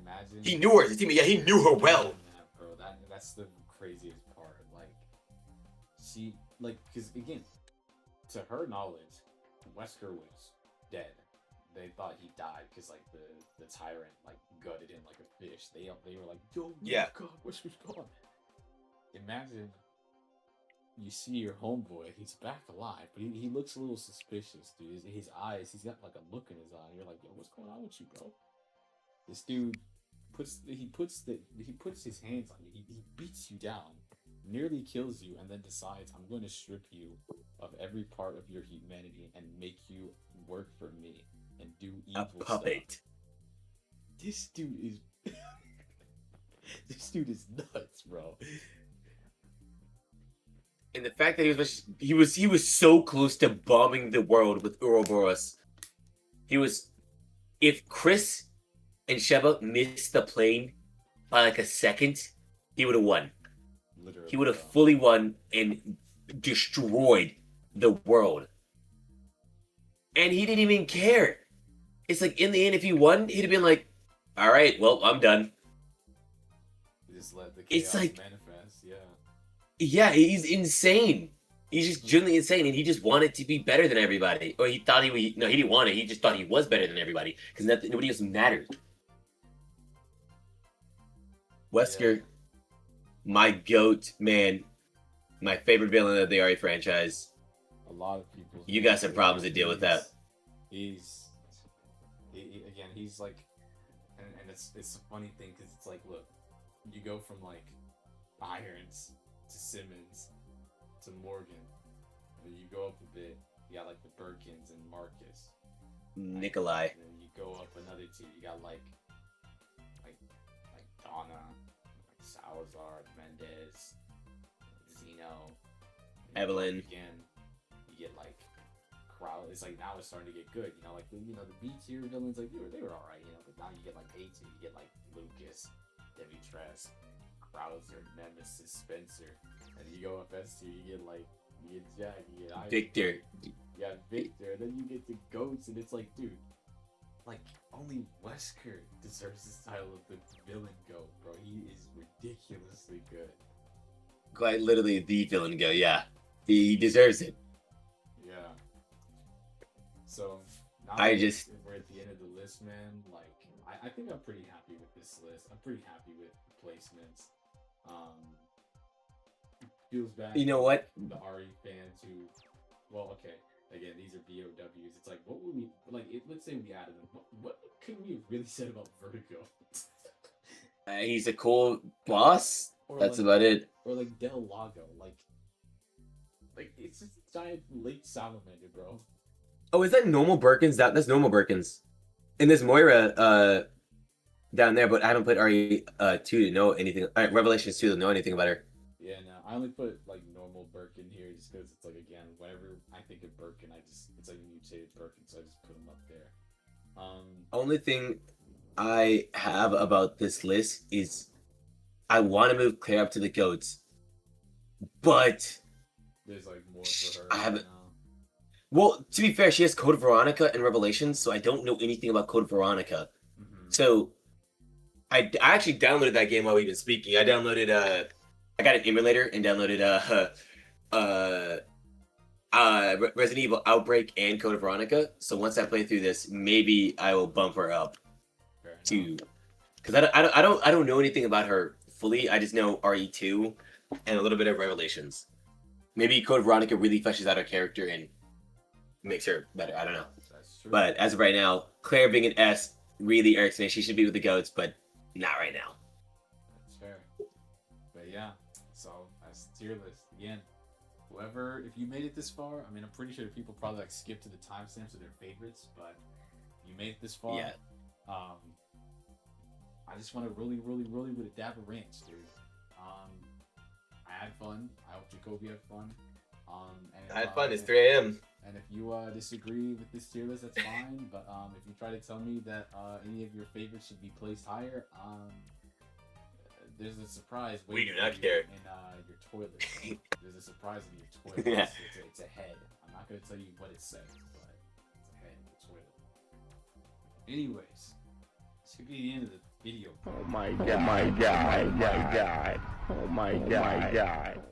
Imagine He knew her as a teammate. Yeah, he knew her well. Imagine that, bro. That's the craziest part. Like, she, like, because again, to her knowledge, Wesker was dead. They thought he died because like the tyrant like gutted him like a fish. They were like, yo, Yeah. God, Wesker's gone. Imagine you see your homeboy, he's back alive, but he looks a little suspicious, dude. His eyes, he's got like a look in his eye. You're like, yo, what's going on with you, bro? This dude puts his hands on you. He beats you down, nearly kills you, and then decides, I'm going to strip you of every part of your humanity and make you work for me and do A evil puppet. stuff. This dude is this dude is nuts, bro. And the fact that he was so close to bombing the world with Ouroboros. If Chris and Sheva missed the plane by like a second, he would have won. Literally, He would have bro. fully won and destroyed the world. And he didn't even care. It's like in the end, if he won, he'd have been like, all right, well, I'm done. Just let the It's chaos like- manifest, yeah. Yeah, he's insane. He's just genuinely insane, and he just wanted to be better than everybody. Or he thought he didn't want it. He just thought he was better than everybody because nobody else mattered. Wesker, my goat, man, my favorite villain of the RE franchise. A lot of people. You got some problems to deal with that. Again, he's like, and it's a funny thing because it's like, look, you go from like Irons to Simmons to Morgan, and then you go up a bit, you got like the Birkins and Marcus. Nikolai. And then you go up another tier, you got like Donna, like Salazar, Mendez, Zeno, and Evelyn. again, you get like crowd. It's like now it's starting to get good. You know, like the B tier villains, like they were all right. You know, but now you get like A tier, you get like Lucas, Debbie Tress, Krauser, Nemesis, Spencer, and you go up S tier, you get Jack, you get Ivan, Victor. you got Victor, and then you get the goats, and it's like, dude, like only Wesker deserves this title of the villain goat, bro. He is ridiculously good. Quite literally the villain go. Yeah, he deserves it. Yeah. So now I that just- we're at the end of the list, man. Like I think I'm pretty happy with this list. I'm pretty happy with the placements. Feels bad. You know for what? The RE fans who, well, okay. Again, these are BOWs. It's like, what would we like? Let's say we added them. What could we have really said about Vertigo? He's a cool boss. Or That's like, about it. Or like Del Lago, like it's just a giant lake salamander, bro. Oh, is that normal Birkins? That's normal Birkins. And there's Moira down there, but I haven't played RE2 to know anything. Revelations 2 to know anything about her. Yeah, no, I only put like normal Birkin here just because it's like, again, whenever I think of Birkin, it's like a mutated Birkin, so I just put them up there. Only thing I have about this list is I want to move Claire up to the goats, but There's like more for her. I haven't- now. well, to be fair, she has Code Veronica and Revelations, so I don't know anything about Code Veronica. Mhm. So I actually downloaded that game while we've been speaking. I downloaded I got an emulator and downloaded Resident Evil Outbreak and Code Veronica. So once I play through this, maybe I will bump her up Fair enough. to, because I don't know anything about her fully. I just know RE2 and a little bit of Revelations. Maybe Code Veronica really fleshes out her character and makes her better. I don't know. That's true. But as of right now, Claire being an S really irks me. She should be with the goats, but not right now. That's fair. But yeah, so that's the tier list again. Whoever, if you made it this far, I mean, I'm pretty sure people probably like skip to the timestamps of their favorites, but you made it this far. Yeah. I just want to really with a dab of ranch, dude. I had fun. I hope Jacoby had fun. And if, 3 a.m. And if you disagree with this tier list, that's fine. But if you try to tell me that any of your favorites should be placed higher, there's a surprise. We waiting do not for you care. In your toilet. There's a surprise in your toilet. Yeah. It's a head. I'm not gonna tell you what it says, but it's a head in the toilet. Anyways, this could be the end of the video. Oh my god, oh my god, oh my god, oh my god.